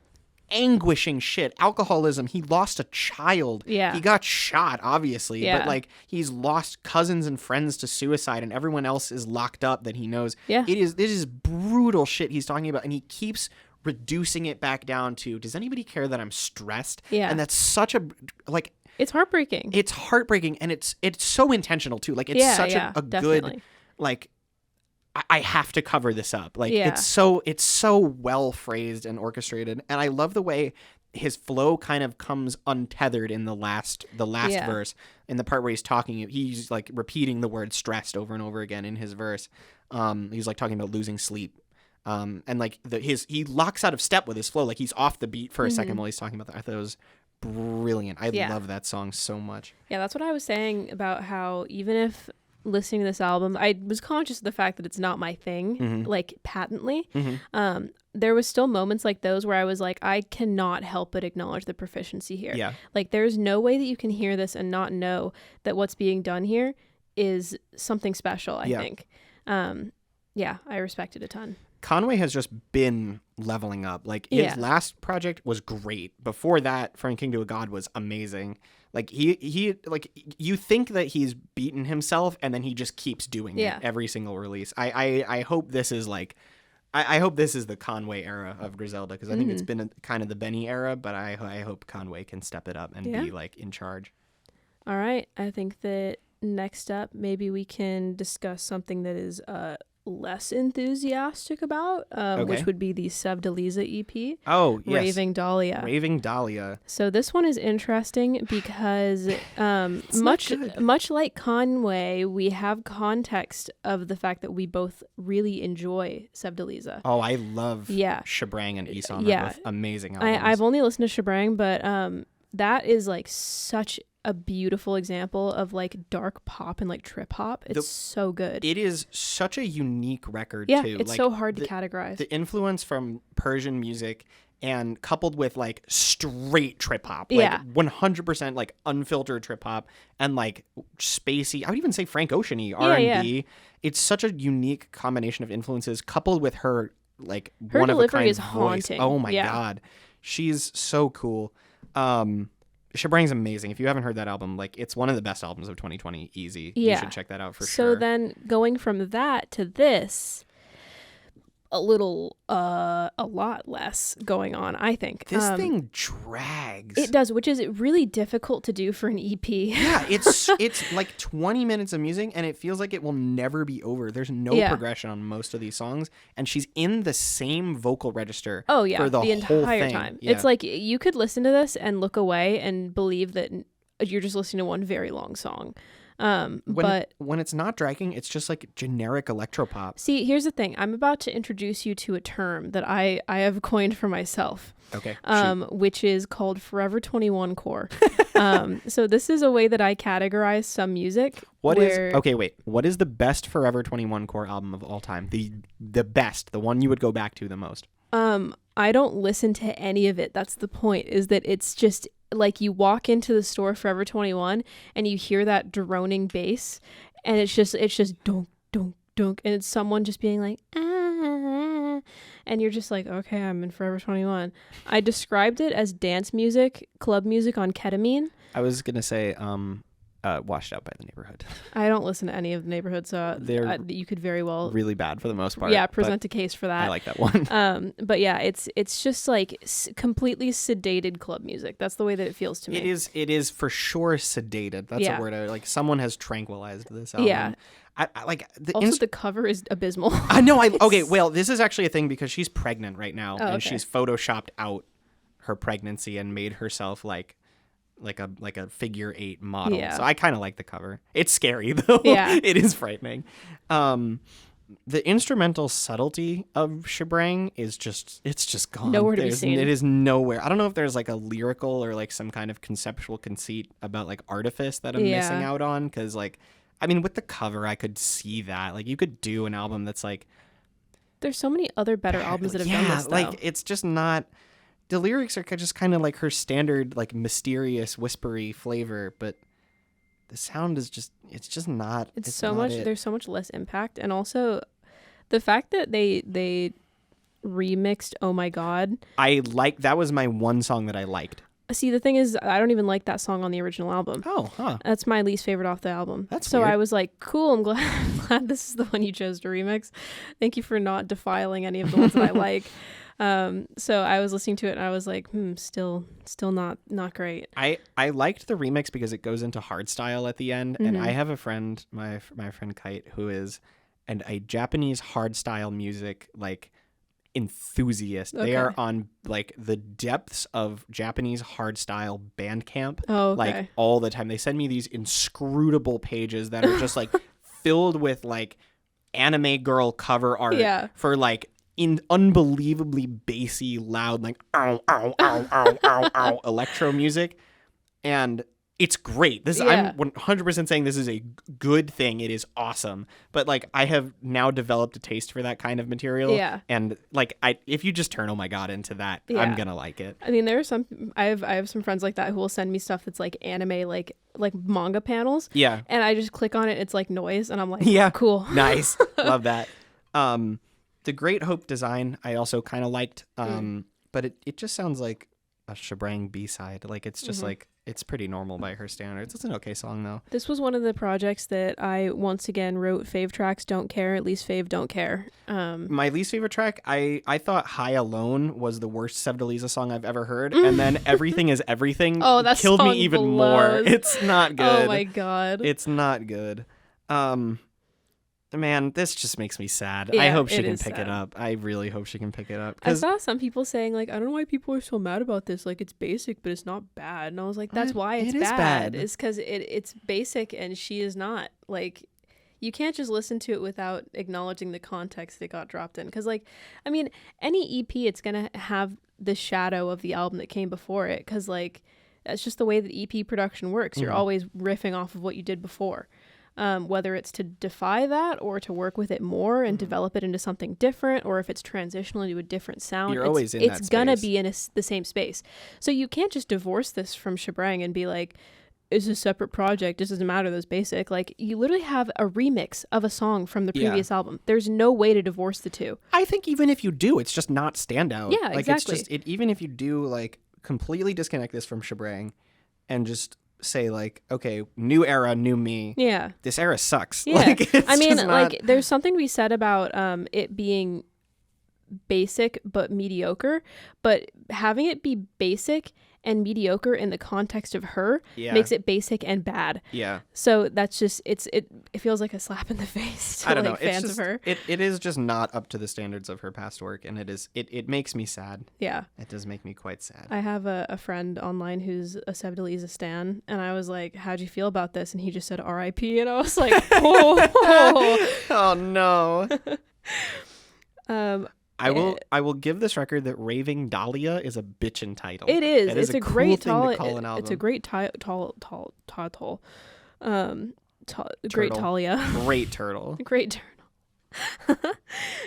anguishing shit. Alcoholism. He lost a child. He got shot, obviously, but like he's lost cousins and friends to suicide, and everyone else is locked up that he knows. It is brutal shit he's talking about, and he keeps reducing it back down to, does anybody care that I'm stressed? And that's such a, like,
it's heartbreaking.
It's heartbreaking, and it's so intentional too. Like it's such a good, like, I have to cover this up. Like it's so well phrased and orchestrated, and I love the way his flow kind of comes untethered in the last verse, in the part where he's talking. He's like repeating the word stressed over and over again in his verse. He's like talking about losing sleep. And like he locks out of step with his flow, like he's off the beat for a second while he's talking about that. I thought it was brilliant. I love that song so much. Yeah,
that's what I was saying about how even if listening to this album, I was conscious of the fact that it's not my thing, like patently. There was still moments like those where I was like, I cannot help but acknowledge the proficiency here.
Yeah.
Like there's no way that you can hear this and not know that what's being done here is something special, I think. I respect it a ton.
Conway has just been leveling up. Like his last project was great. Before that, From King to a God was amazing. Like he like, you think that he's beaten himself, and then he just keeps doing it every single release. I hope this is like, I hope this is the Conway era of Griselda, because I think it's been kind of the Benny era, but I hope Conway can step it up and be like in charge.
All right. I think that next up, maybe we can discuss something that is less enthusiastic about, which would be the Sevdaliza EP.
Oh, yes.
Raving Dahlia.
Raving Dahlia.
So this one is interesting because much like Conway, we have context of the fact that we both really enjoy Sevdaliza.
Oh, I love Shabrang and Isan. Are both amazing albums.
I've only listened to Shabrang, but that is like such a beautiful example of like dark pop and like trip hop. It's so good.
It is such a unique record too.
It's like, so hard to categorize.
The influence from Persian music and coupled with like straight trip hop, like 100% like unfiltered trip hop and like spacey, I would even say Frank Ocean-y R&B. It's such a unique combination of influences coupled with her like
her
one of a kind
is
voice.
Haunting.
Oh my God. She's so cool. Shabrang's amazing. If you haven't heard that album, like it's one of the best albums of 2020. Easy. You should check that out for sure.
So then going from that to this, a lot less going on, I think.
This thing drags.
It does, which is really difficult to do for an EP.
Yeah, it's like 20 minutes of music, and it feels like it will never be over. There's no progression on most of these songs, and she's in the same vocal register for the whole
entire
thing.
time.
Yeah.
It's like you could listen to this and look away and believe that you're just listening to one very long song. But
when it's not dragging, it's just like generic electropop.
see, here's the thing. I'm about to introduce you to a term that I have coined for myself.
Okay.
Which is called Forever 21 core. So this is a way that I categorize some music.
What is the best Forever 21 core album of all time? The best, the one you would go back to the most.
I don't listen to any of it. That's the point, is that it's just like you walk into the store Forever 21 and you hear that droning bass and it's just dunk, dunk, dunk. And it's someone just being like, ah, and you're just like, okay, I'm in Forever 21. I described it as dance music, club music on ketamine.
I was going to say, Washed Out by the Neighborhood.
I don't listen to any of the Neighborhood, so you could very well
really bad for the most part.
Yeah, present a case for that.
I like that one.
But yeah, it's just like completely sedated club music. That's the way that it feels to me.
It is for sure sedated. That's a word. Like someone has tranquilized this album.
Yeah.
I like
the cover is abysmal.
I know. Okay. Well, this is actually a thing because she's pregnant right now, and she's photoshopped out her pregnancy and made herself like a figure 8 model.
Yeah.
So I kind of like the cover. It's scary though.
Yeah.
It is frightening. The instrumental subtlety of Shebrang is just gone.
Nowhere to be seen.
It is nowhere. I don't know if there's like a lyrical or like some kind of conceptual conceit about like artifice that I'm missing out on. Cause like, I mean, with the cover, I could see that. Like you could do an album that's like,
there's so many other better albums that have done this though.
Like it's just not. The lyrics are just kind of like her standard, like mysterious, whispery flavor, but the sound is it's just not.
It's so much. There's so much less impact, and also the fact that they remixed "Oh My God."
That was my one song that I liked.
See, the thing is, I don't even like that song on the original album.
Oh, huh.
That's my least favorite off the album.
That's
so
weird.
I was like, cool. I'm glad this is the one you chose to remix. Thank you for not defiling any of the ones that I like. So I was listening to it and I was like, still not great.
I liked the remix because it goes into hardstyle at the end.
Mm-hmm.
And I have a friend, my friend Kite, who is a Japanese hardstyle music like enthusiast.
Okay.
They are on like the depths of Japanese hardstyle Bandcamp.
Oh, okay.
Like all the time. They send me these inscrutable pages that are just like filled with like anime girl cover art for like in unbelievably bassy, loud, like ow, ow, ow, ow, ow, ow, electro music. And it's great. I'm 100% saying this is a good thing. It is awesome. But like I have now developed a taste for that kind of material.
Yeah.
And like if you just turn Oh My God into that, I'm gonna like it.
I mean, there are some I have some friends like that who will send me stuff that's like anime, like manga panels.
Yeah.
And I just click on it, it's like noise, and I'm like, cool.
Nice. Love that. The Great Hope design I also kind of liked. But it just sounds like a Shebrang B-side. Like it's just like it's pretty normal by her standards. It's an okay song though.
This was one of the projects that I once again wrote fave tracks don't care, at least fave don't care.
My least favorite track, I thought High Alone was the worst Sevdaliza song I've ever heard, and then Everything is Everything killed me even more. It's not good.
Oh my God.
It's not good. Man, this just makes me sad.
Yeah,
I hope she can pick
sad.
it up. I really hope she can pick it up.
I saw some people saying like, I don't know why people are so mad about this. Like it's basic, but it's not bad. And I was like, that's why it's bad. It's because it's basic and she is not. Like you can't just listen to it without acknowledging the context that got dropped in. Because like, I mean, any EP, it's going to have the shadow of the album that came before it. Because like, that's just the way that EP production works. You're always riffing off of what you did before. Whether it's to defy that or to work with it more and develop it into something different, or if it's transitional into a different sound,
You're always in that space.
It's gonna be in the same space. So you can't just divorce this from Shebrang and be like, it's a separate project. This doesn't matter. That's basic. Like you literally have a remix of a song from the previous album. There's no way to divorce the two.
I think even if you do, it's just not standout.
Yeah,
like
exactly.
It's just even if you do like completely disconnect this from Shebrang and just say like, okay, new era, new me.
Yeah.
This era sucks.
Yeah.
Like,
I mean, like there's something to be said about it being basic but mediocre, but having it be basic and mediocre in the context of her
Yeah.
makes it basic and bad.
Yeah.
So that's just it feels like a slap in the face to
I don't know.
fans
It's just,
of her.
It is just not up to the standards of her past work, and it makes me sad.
Yeah.
It does make me quite sad.
I have a friend online who's a Sevdaliza stan, and I was like, how'd you feel about this? And he just said R.I.P. And I was like, oh.
Oh no. I
it-
will give this record that Raving Dahlia is a bitchin' title.
It is.
It is
It's a
cool
great
thing to call an album.
It's a great title. Great
Turtle.
Talia.
Great turtle.
Great turtle.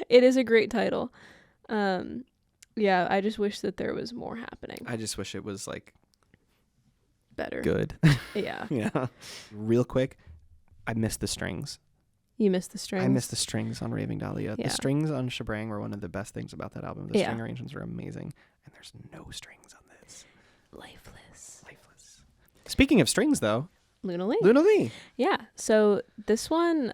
It is a great title. Yeah, I just wish that there was more happening.
I just wish it was like
Better.
good.
Yeah.
Yeah. Real quick, I missed the strings.
You missed the strings.
I missed the strings on Raving Dahlia.
Yeah.
The strings on Shebrang were one of the best things about that album. The
Yeah.
string arrangements were amazing, and there's no strings on this.
Lifeless.
Speaking of strings, though,
Luna Lee.
Luna Lee.
Yeah. So this one,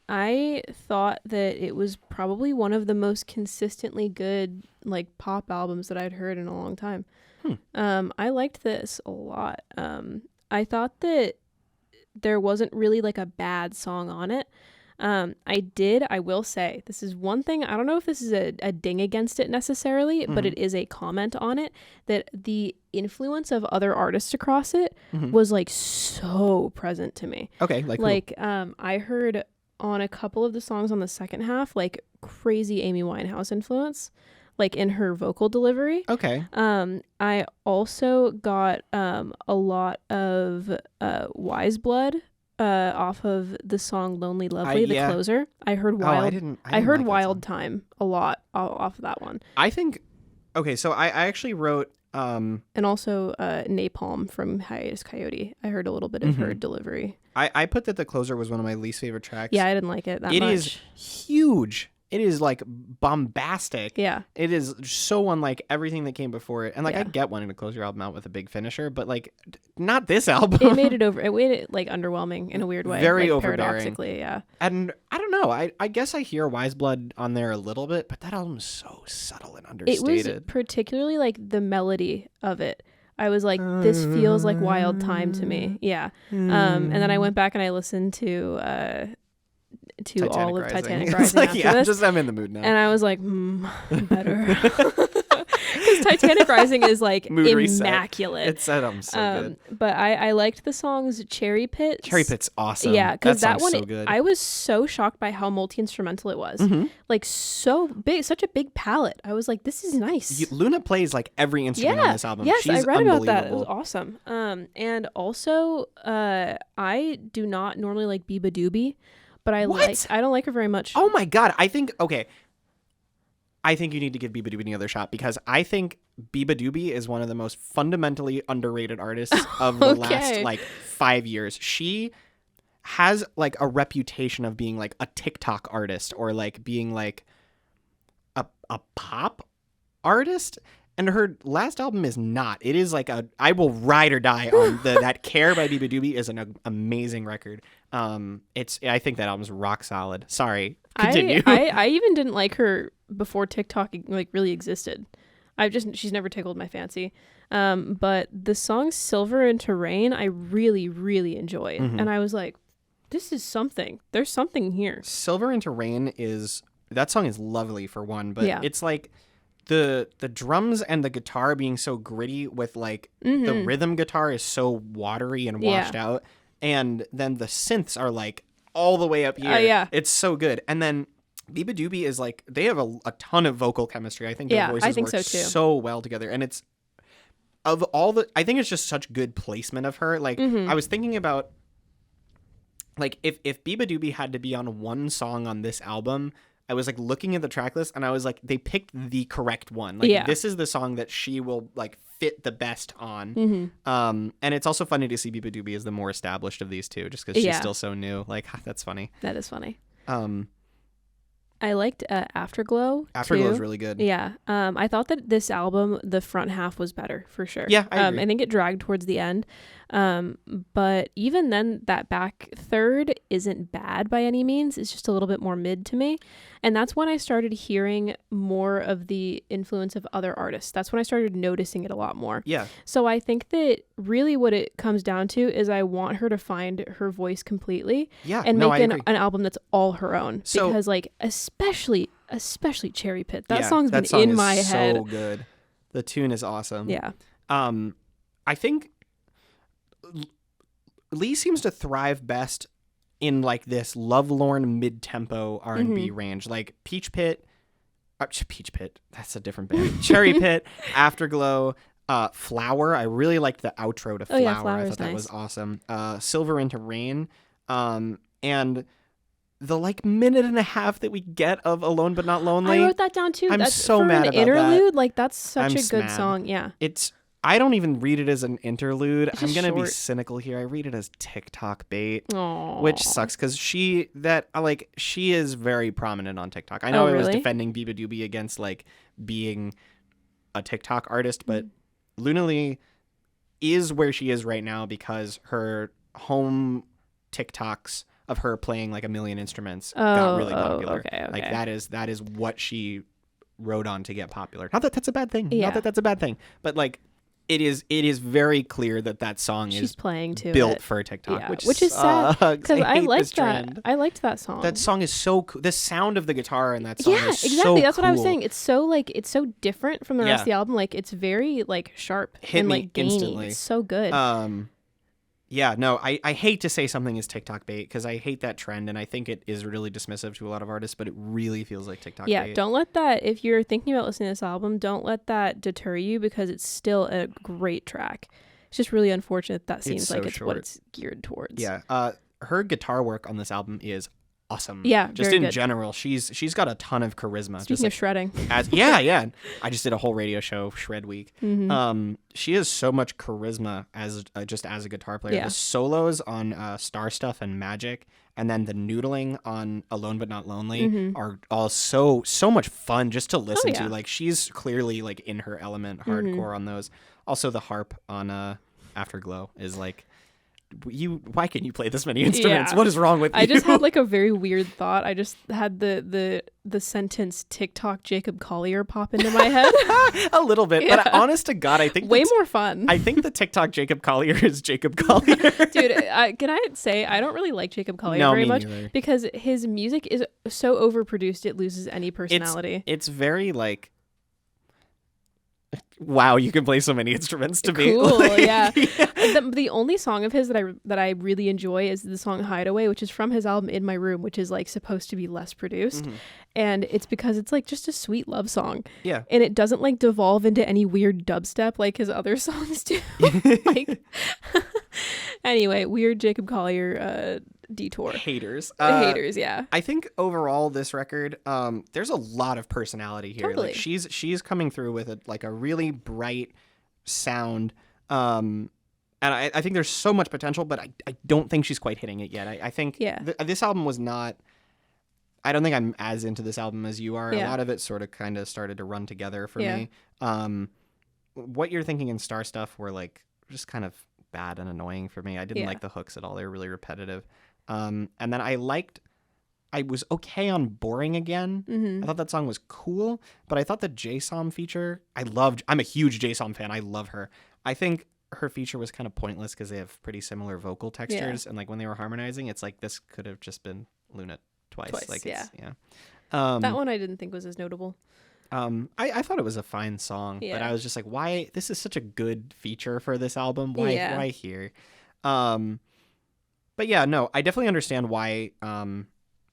I thought that it was probably one of the most consistently good like pop albums that I'd heard in a long time. I liked this a lot. I thought that there wasn't really like a bad song on it. I will say, this is one thing, I don't know if this is a ding against it necessarily, but it is a comment on it, that the influence of other artists across it was like so present to me.
Okay, like
I heard on a couple of the songs on the second half, like crazy Amy Winehouse influence, like in her vocal delivery.
okay.
I also got a lot of Wise Blood off of the song Lonely Lovely, the closer. I heard Wild. I heard
like that
Wild
song.
Time a lot off of that one.
I think. Okay, so I actually wrote.
And also Napalm from Hiatus Coyote. I heard a little bit of her delivery.
I put that the closer was one of my least favorite tracks.
Yeah, I didn't like it that much.
It is huge. It is like bombastic.
Yeah.
It is so unlike everything that came before it. And like
Yeah.
I get wanting to close your album out with a big finisher, but like not this album.
It made it like underwhelming in a weird way.
Very
like,
overbearing.
paradoxically, yeah.
And I don't know. I guess I hear Wise Blood on there a little bit, but that album is so subtle and understated.
It was particularly like the melody of it. I was like, this feels like Wild Time to me. Yeah. And then I went back and I listened to all of Titanic Rising
like,
after
yeah,
this.
I'm in the mood now.
And I was like, better. Because Titanic Rising is like
Mood reset.
immaculate.
It's that album's so good.
But I liked the songs Cherry Pits.
Cherry Pit's awesome.
Yeah, because that
song's
one,
so good.
I was so shocked by how multi-instrumental it was. Like so big, such a big palette. I was like, this is nice.
Luna plays like every instrument on this album.
Yes,
She's
I read about that. It was
unbelievable.
awesome. And also, I do not normally like Biba Doobie, but I don't like her very much.
Oh my god, I think you need to give Biba Doobie another shot, because I think Biba Doobie is one of the most fundamentally underrated artists of the last like 5 years. She has like a reputation of being like a TikTok artist, or like being like a pop artist, and her last album is not. It is like I will ride or die on that Care by Biba Doobie is an amazing record. I think that album's rock solid. Sorry, continue.
I even didn't like her before TikTok like really existed. She's never tickled my fancy. But the song Silver into Rain I really, really enjoyed. And I was like, this is something. There's something here.
Silver into Rain that song is lovely for one, but it's like the drums and the guitar being so gritty with like the rhythm guitar is so watery and washed out, and then the synths are like all the way up here.
Yeah.
It's so good. And then Biba Doobie is like, they have a ton of vocal chemistry. I think their voices work so well together. And it's I think it's just such good placement of her. Like I was thinking about like if Biba Doobie had to be on one song on this album, I was like looking at the track list and I was like, they picked the correct one. Like this is the song that she will like fit the best on. And it's also funny to see Biba Doobie as the more established of these two, just because she's still so new. Like that's funny.
That is funny. I liked Afterglow.
Afterglow is really good.
Yeah. I thought that this album, the front half was better for sure.
Yeah, I agree.
I think it dragged towards the end. But even then, that back third isn't bad by any means. It's just a little bit more mid to me. And that's when I started hearing more of the influence of other artists. That's when I started noticing it a lot more.
Yeah.
So I think that really what it comes down to is I want her to find her voice completely.
Yeah.
And
no,
make
I agree.
an album that's all her own.
So,
because like especially Cherry Pit. That
yeah,
song's
that
been
song
in
is
my head.
so good. The tune is awesome.
Yeah.
I think Lee seems to thrive best in like this lovelorn mid-tempo R&B range, like Peach Pit, that's a different band. Cherry Pit, Afterglow, Flower. I really liked the outro to Flower.
Yeah, Flower
I thought
is
that
nice.
was awesome. Silver into Rain, and the like minute and a half that we get of Alone But Not Lonely.
I wrote that down too.
I'm
That's
so
for
mad
an
about
interlude.
that.
Like that's such
I'm
a good
mad.
song. Yeah.
I don't even read it as an interlude.
It's
I'm
just
gonna be
short.
cynical here. I read it as TikTok bait,
Aww.
which sucks because she is very prominent on TikTok. I know I was
really?
defending Biba Doobie against like being a TikTok artist, but Luna Lee is where she is right now because her home TikToks of her playing like a million instruments got really popular.
Okay.
Like that is what she rode on to get popular. Not that that's a bad thing.
Yeah.
Not that that's a bad thing. But like it is very clear that song
She's
is
playing to
built
it.
for TikTok,
Yeah,
which
is sad because I
hate
liked
this
that.
trend.
I liked that song.
That song is so cool. The sound of the guitar in that song
yeah,
is
exactly.
so
That's what I was
cool.
saying. It's so different from the rest
Yeah.
of the album. Like it's very like sharp
Hit
and
me
like gainy.
instantly.
It's so good.
Yeah, no, I hate to say something is TikTok bait because I hate that trend and I think it is really dismissive to a lot of artists, but it really feels like TikTok
yeah,
bait.
don't let that, if you're thinking about listening to this album, don't let that deter you because it's still a great track. It's just really unfortunate that seems
so
like it's
short.
what it's geared towards.
Yeah, her guitar work on this album is awesome.
Yeah,
just
very
in
good.
general, she's got a ton of charisma.
Speaking
just
of
like,
shredding.
yeah. I just did a whole radio show, Shred Week.
Mm-hmm.
She has so much charisma as just as a guitar player.
Yeah.
The solos on Star Stuff and Magic, and then the noodling on Alone But Not Lonely are all so much fun just to listen
yeah.
to. Like she's clearly like in her element, hardcore on those. Also, the harp on Afterglow is like. Why can't you play this many instruments?
Yeah.
What is wrong with you?
I just had like a very weird thought. I just had the sentence TikTok Jacob Collier pop into my head.
a little bit,
Yeah.
but honest to God, I think
Way more fun.
I think the TikTok Jacob Collier is Jacob Collier.
Dude, can I say I don't really like Jacob Collier
No,
very
me
much
neither.
because his music is so overproduced it loses any personality.
It's very like, wow, you can play so many instruments to be
Cool,
like,
yeah. The only song of his that I really enjoy is the song Hideaway, which is from his album In My Room, which is like supposed to be less produced. And it's because it's like just a sweet love song.
Yeah.
And it doesn't like devolve into any weird dubstep like his other songs do. Like anyway, weird Jacob Collier detour.
Haters.
Haters, yeah.
I think overall this record, there's a lot of personality here.
Totally.
Like she's coming through with a really bright sound. And I think there's so much potential, but I don't think she's quite hitting it yet. I think this album was not. I don't think I'm as into this album as you are.
Yeah.
A lot of it sort of kind of started to run together for
Yeah.
me. What you're thinking in Star Stuff were like just kind of bad and annoying for me. I didn't like the hooks at all. They were really repetitive. And then I was okay on Boring Again. I thought that song was cool, but I thought the J-Som feature, I'm a huge J-Som fan. I love her. I think her feature was kind of pointless because they have pretty similar vocal textures. And like when they were harmonizing, it's like this could have just been Luna twice. Like
yeah.
That
one I didn't think was as notable.
I thought it was a fine song, but I was just like, why? This is such a good feature for this album. Why here? But yeah, no, I definitely understand why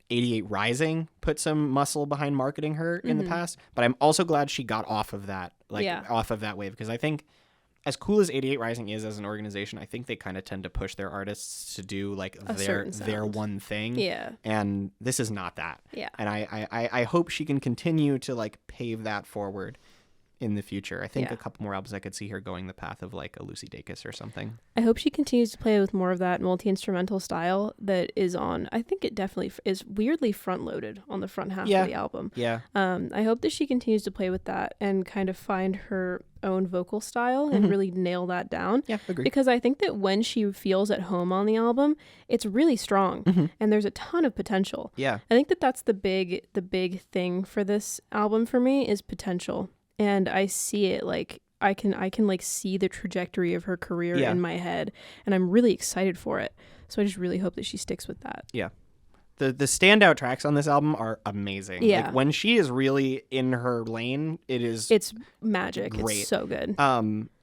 88 Rising put some muscle behind marketing her in the past, but I'm also glad she got off of that, off of that wave, because I think as cool as 88 Rising is as an organization, I think they kind of tend to push their artists to do like their one thing.
Yeah.
And this is not that.
Yeah.
And I hope she can continue to like pave that forward. in the future. I think
Yeah.
a couple more albums I could see her going the path of like a Lucy Dacus or something.
I hope she continues to play with more of that multi-instrumental style that is on. I think it definitely is weirdly front-loaded on the front half of the album.
Yeah.
I hope that she continues to play with that and kind of find her own vocal style and really nail that down.
Yeah, agree.
Because I think that when she feels at home on the album, it's really strong and there's a ton of potential.
Yeah.
I think that that's the big thing for this album for me is potential. And I see it like I can like see the trajectory of her career in my head, and I'm really excited for it. So I just really hope that she sticks with that.
Yeah. The standout tracks on this album are amazing.
Yeah.
Like when she is really in her lane, it's
magic.
Great.
It's so good.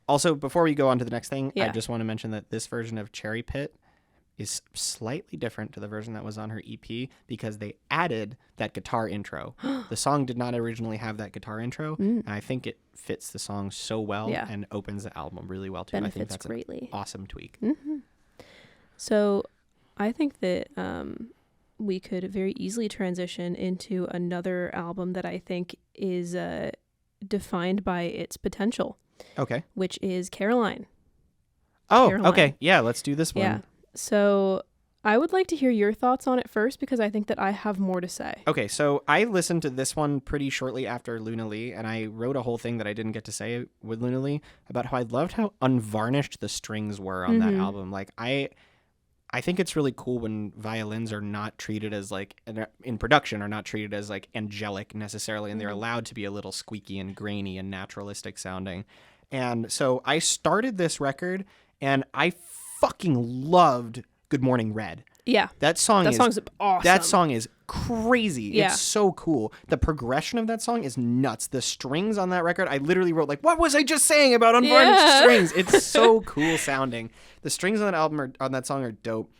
Also, before we go on to the next thing,
Yeah.
I just want to mention that this version of Cherry Pit is slightly different to the version that was on her EP because they added that guitar intro. The song did not originally have that guitar intro, and I think it fits the song so well and opens the album really well too.
Benefits
I think that's
greatly.
an awesome tweak.
So I think that we could very easily transition into another album that I think is defined by its potential,
Okay.
which is Caroline.
Oh,
Caroline.
okay. Yeah, let's do this one.
Yeah. So I would like to hear your thoughts on it first because I think that I have more to say.
Okay, so I listened to this one pretty shortly after Luna Lee, and I wrote a whole thing that I didn't get to say with Luna Lee about how I loved how unvarnished the strings were on that album. Like, I think it's really cool when violins are not treated as, like, in production, are not treated as, like, angelic necessarily, and they're allowed to be a little squeaky and grainy and naturalistic sounding. And so I started this record, and I fucking loved Good Morning Red.
Yeah.
That song's
awesome.
That song is crazy.
Yeah.
It's so cool. The progression of that song is nuts. The strings on that record, I literally wrote like, what was I just saying about unvarnished strings? It's so cool sounding. The strings on that album on that song are dope.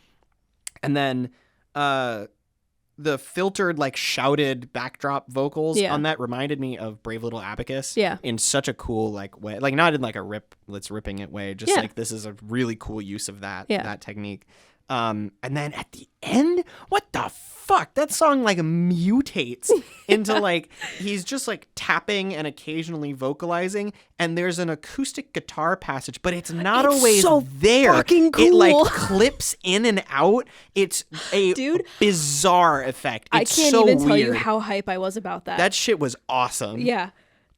And then the filtered, like, shouted backdrop vocals on that reminded me of Brave Little Abacus in such a cool, like, way. Like, not in, like, a let's ripping it way. Just, like, this is a really cool use of that technique. And then at the end, what the fuck? That song, like, mutates into, like, he's just, like, tapping and occasionally vocalizing, and there's an acoustic guitar passage, but it's not always
so
there.
Fucking cool.
It, like, clips in and out. It's a bizarre effect. It's
I can't
so
even tell you
weird.
how hype I was about that.
That shit was awesome.
Yeah.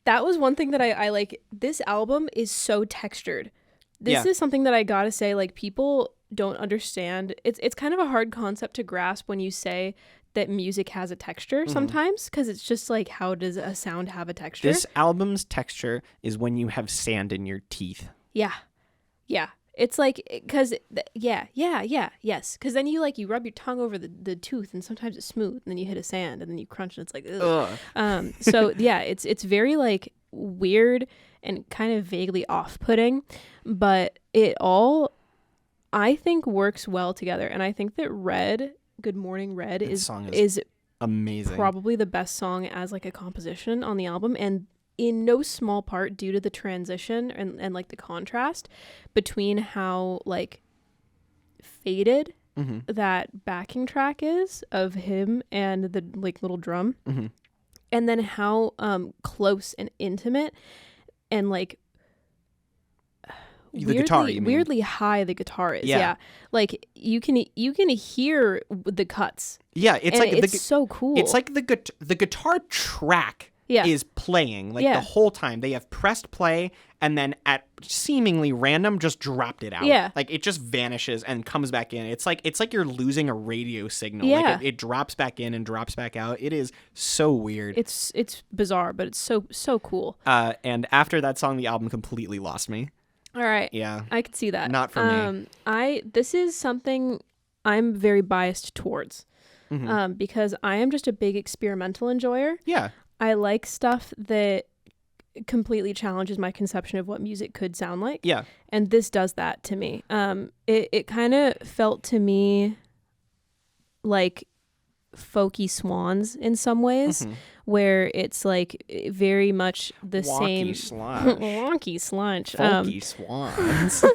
That was one thing that I like. This album is so textured. This is something that I gotta say, like, people don't understand. It's kind of a hard concept to grasp when you say that music has a texture sometimes, because it's just like, how does a sound have a texture?
This album's texture is when you have sand in your teeth.
Yeah. It's like, because, yes. Because then you rub your tongue over the tooth, and sometimes it's smooth, and then you hit a sand, and then you crunch, and it's like, ugh. So, yeah, it's very, like, weird and kind of vaguely off-putting, but it all, I think, works well together. And I think that Good Morning Red is
amazing.
Probably the best song as, like, a composition on the album, and in no small part due to the transition and like the contrast between how, like, faded that backing track is of him and the, like, little drum, and then how close and intimate and, like, weirdly high the guitar is. Yeah. Like, you can hear the cuts.
Yeah, it's
so cool.
It's like the guitar track is playing, like, the whole time. They have pressed play and then at seemingly random just dropped it out.
Yeah.
Like, it just vanishes and comes back in. It's like you're losing a radio signal.
Yeah.
Like, it drops back in and drops back out. It is so weird.
It's bizarre, but it's so cool.
And after that song, the album completely lost me.
All right.
Yeah.
I could see that.
Not for me.
This is something I'm very biased towards. Because I am just a big experimental enjoyer.
Yeah.
I like stuff that completely challenges my conception of what music could sound like.
Yeah.
And this does that to me. It kind of felt to me like folky swans in some ways, where it's, like, very much the same. Wonky slunch.
Folky swans.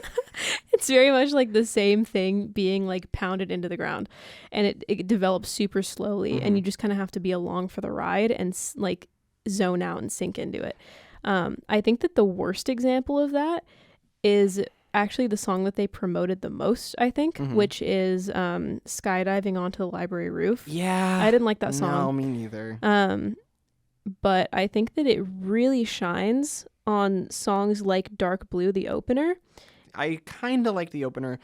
It's very much like the same thing being, like, pounded into the ground, and it develops super slowly, and you just kind of have to be along for the ride and, like, zone out and sink into it. I think that the worst example of that is actually the song that they promoted the most, I think, which is Skydiving Onto the Library Roof.
Yeah.
I didn't like that song.
No, me neither.
But I think that it really shines on songs like Dark Blue, the opener.
I kind of like the opener.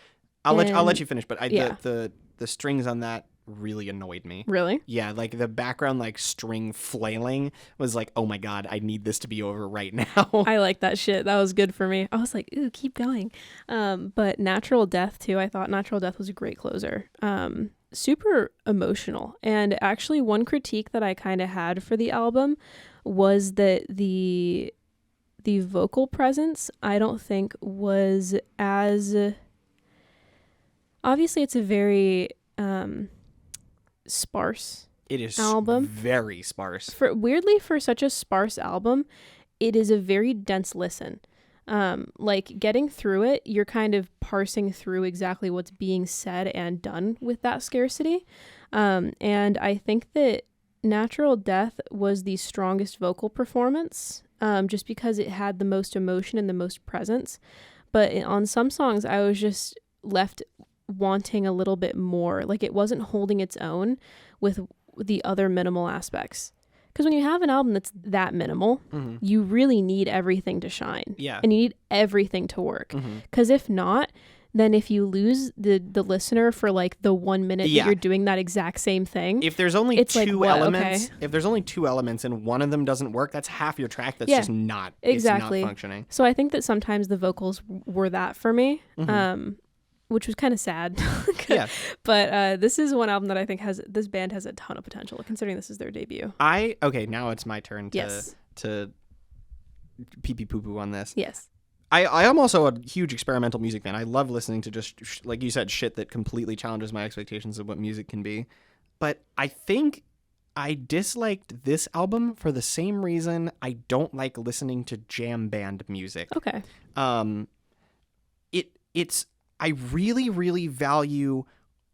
I'll let you finish, but the strings on that really annoyed me.
Really?
Yeah, like the background like string flailing was like, oh my god, I need this to be over right now.
I like that shit. That was good for me. I was like, ooh, keep going. But Natural Death too. I thought Natural Death was a great closer. Super emotional. And actually one critique that I kind of had for the album was that the vocal presence I don't think was as obviously it's a very sparse
it is
album.
Very sparse.
Weirdly, for such a sparse album, it is a very dense listen. Like getting through it, you're kind of parsing through exactly what's being said and done with that scarcity. And I think that Natural Death was the strongest vocal performance, just because it had the most emotion and the most presence. But on some songs, I was just left wanting a little bit more. Like it wasn't holding its own with the other minimal aspects. Because when you have an album that's that minimal, you really need everything to shine.
Yeah.
And you need everything to work. Because if not, then if you lose the listener for like the 1 minute that you're doing that exact same thing.
If there's only
elements,
if there's only two elements and one of them doesn't work, that's half your track that's just not
exactly
it's not functioning.
So I think that sometimes the vocals were that for me. Which was kind of sad.
Yeah.
But this is one album that I think this band has a ton of potential, considering this is their debut.
Now it's my turn to pee pee poo poo on this.
Yes.
I am also a huge experimental music fan. I love listening to just, like you said, shit that completely challenges my expectations of what music can be. But I think I disliked this album for the same reason I don't like listening to jam band music.
Okay.
I really, really value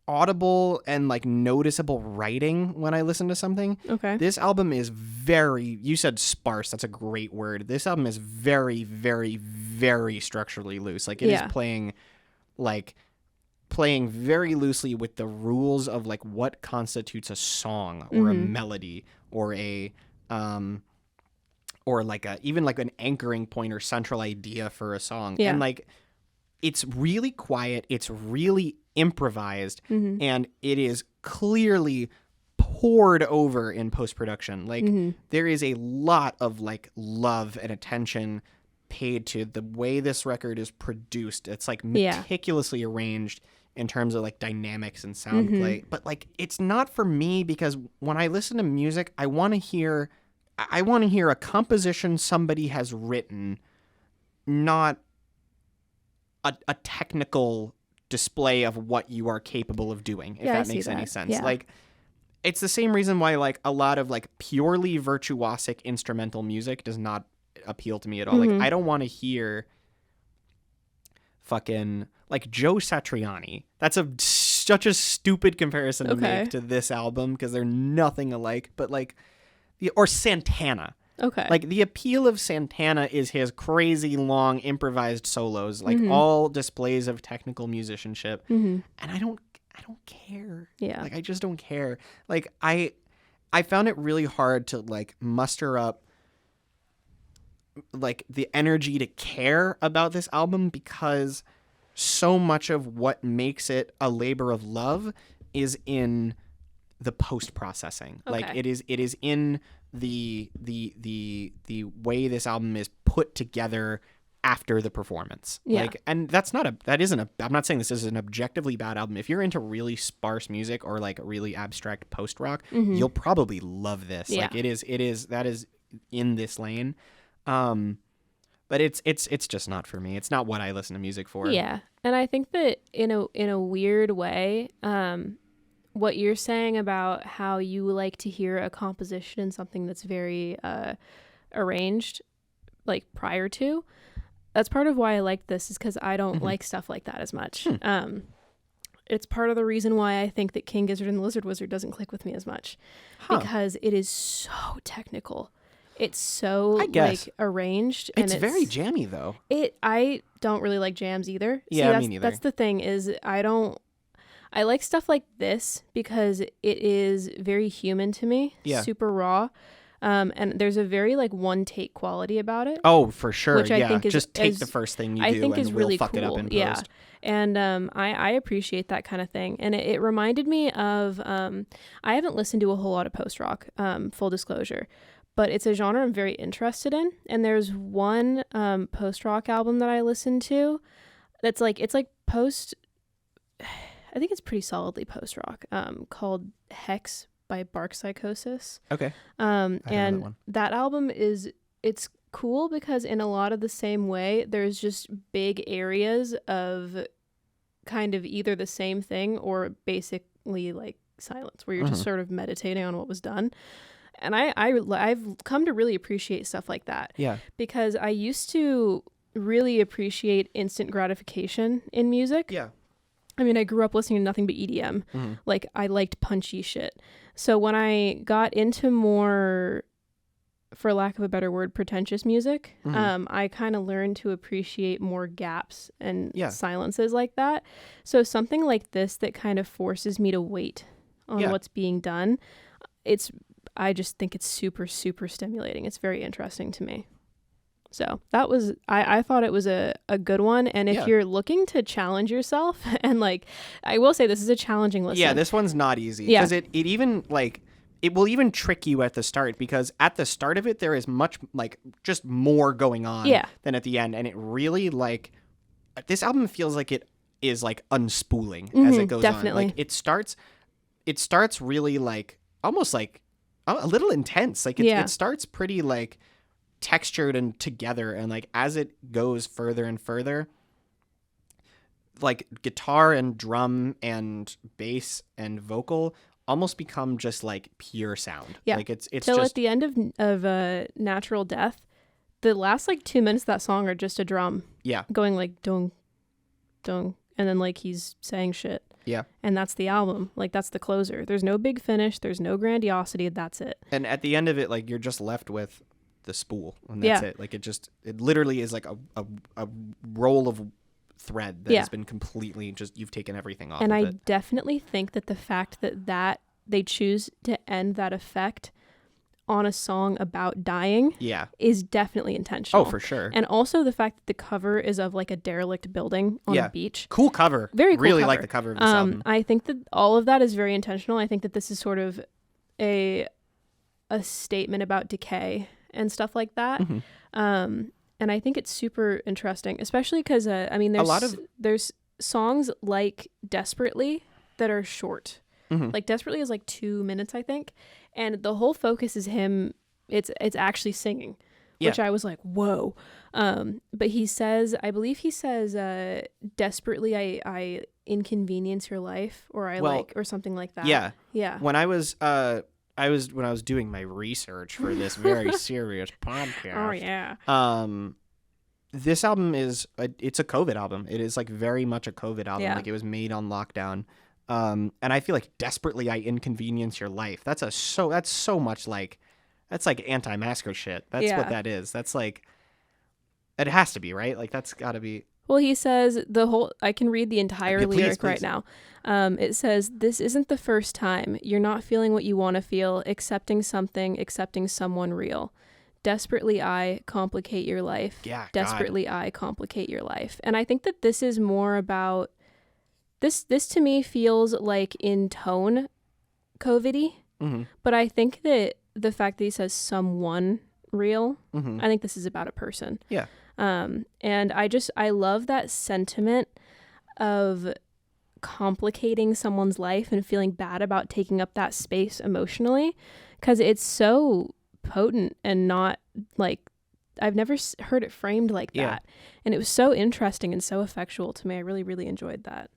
audible and like noticeable writing when I listen to something.
Okay.
This album is you said sparse. That's a great word. This album is very, very, very structurally loose. Like it is playing very loosely with the rules of like what constitutes a song or a melody or a or like even like an anchoring point or central idea for a song.
Yeah.
And like it's really quiet, it's really improvised, and it is clearly poured over in post-production. Like there is a lot of like love and attention paid to the way this record is produced. It's like meticulously arranged in terms of like dynamics and sound play. But like it's not for me, because when I listen to music, I want to hear a composition somebody has written, not a technical display of what you are capable of doing, if that makes any sense.
Yeah.
Like it's the same reason why like a lot of like purely virtuosic instrumental music does not appeal to me at all. Like I don't want to hear fucking like Joe Satriani. That's such a stupid comparison to make to this album, because they're nothing alike. But like or Santana.
Okay.
Like the appeal of Santana is his crazy long improvised solos, like all displays of technical musicianship. And I don't care.
Yeah.
Like I just don't care. Like I found it really hard to like muster up like the energy to care about this album, because so much of what makes it a labor of love is in the post processing.
Okay.
Like it is in the way this album is put together after the performance.
Yeah.
Like, and I'm not saying this is an objectively bad album. If you're into really sparse music or like really abstract post rock, you'll probably love this.
Yeah.
Like that is in this lane. But it's just not for me. It's not what I listen to music for.
Yeah. And I think that in a weird way, what you're saying about how you like to hear a composition in something that's very arranged, like prior to, that's part of why I like this, is because I don't like stuff like that as much. It's part of the reason why I think that King Gizzard and the Lizard Wizard doesn't click with me as much, because it is so technical. it's so
I guess.
like arranged. And
It's very jammy though.
I don't really like jams either.
Yeah,
See,
me neither.
That's the thing is I like stuff like this because it is very human to me.
Yeah.
Super raw. And there's a very like one take quality about it.
Oh, for sure.
Which I think is
just take the first thing you do
think
and
is
we'll
really
fuck it up
cool.
in post.
Yeah. And I appreciate that kind of thing. And it reminded me of I haven't listened to a whole lot of post rock, full disclosure. But it's a genre I'm very interested in. And there's one post rock album that I listened to that's like it's like post I think it's pretty solidly post rock, called Hex by Bark Psychosis.
Okay.
And that album it's cool because in a lot of the same way, there's just big areas of kind of either the same thing or basically like silence where you're just sort of meditating on what was done. And I've come to really appreciate stuff like that.
Yeah.
Because I used to really appreciate instant gratification in music.
Yeah.
I mean, I grew up listening to nothing but EDM. Like, I liked punchy shit. So when I got into more, for lack of a better word, pretentious music, I kind of learned to appreciate more gaps and silences like that. So something like this that kind of forces me to wait on what's being done, I just think it's super, super stimulating. It's very interesting to me. So that was, I thought it was a good one. And if you're looking to challenge yourself, and like, I will say this is a challenging listen.
Yeah, this one's not easy. Because it even, like, it will even trick you at the start, because at the start of it, there is much, like, just more going on than at the end. And it really, like, this album feels like it is, like, unspooling as it goes on. Like, it starts really, like, almost, like, a little intense. Like, it starts pretty, like, textured and together, and like as it goes further and further, like guitar and drum and bass and vocal almost become just like pure sound. Like it's
till
just
at the end of Natural Death, the last like 2 minutes of that song are just a drum going like dong dong, and then like he's saying shit, and that's the album. Like that's the closer. There's no big finish, there's no grandiosity, that's it.
And at the end of it, like you're just left with the spool, and that's it. Like it literally is like a roll of thread that has been completely just, you've taken everything off
and
of it.
I definitely think that the fact that they choose to end that effect on a song about dying is definitely intentional.
Oh, for sure.
And also the fact that the cover is of like a derelict building on a beach.
Cool cover.
Very cool
really
cover.
like the cover of this album.
I think that all of that is very intentional. I think that this is sort of a statement about decay and stuff like that. And I think it's super interesting, especially because I mean there's songs like Desperately that are short. Like Desperately is like 2 minutes, I think, and the whole focus is him. It's actually singing, which I was like, whoa. But I believe he says desperately I inconvenience your life, or or something like that. Yeah.
When I was doing my research for this very serious podcast. This album it's a COVID album. It is like very much a COVID album. Like it was made on lockdown. And I feel like Desperately I Inconvenience Your Life. That's so much like, that's like anti-masker shit. That's what that is. That's like, it has to be, right? Like that's gotta be.
Well, he says I can read the entire lyric right now. It says, "This isn't the first time. You're not feeling what you want to feel, accepting something, accepting someone real. Desperately I complicate your life.
Yeah,
Desperately I complicate your life." And I think that this is more about, this to me feels like in tone COVID-y, but I think that the fact that he says someone real, I think this is about a person.
Yeah.
And I love that sentiment of complicating someone's life and feeling bad about taking up that space emotionally, because it's so potent and not like, I've never heard it framed like that. And it was so interesting and so effectual to me. I really, really enjoyed that.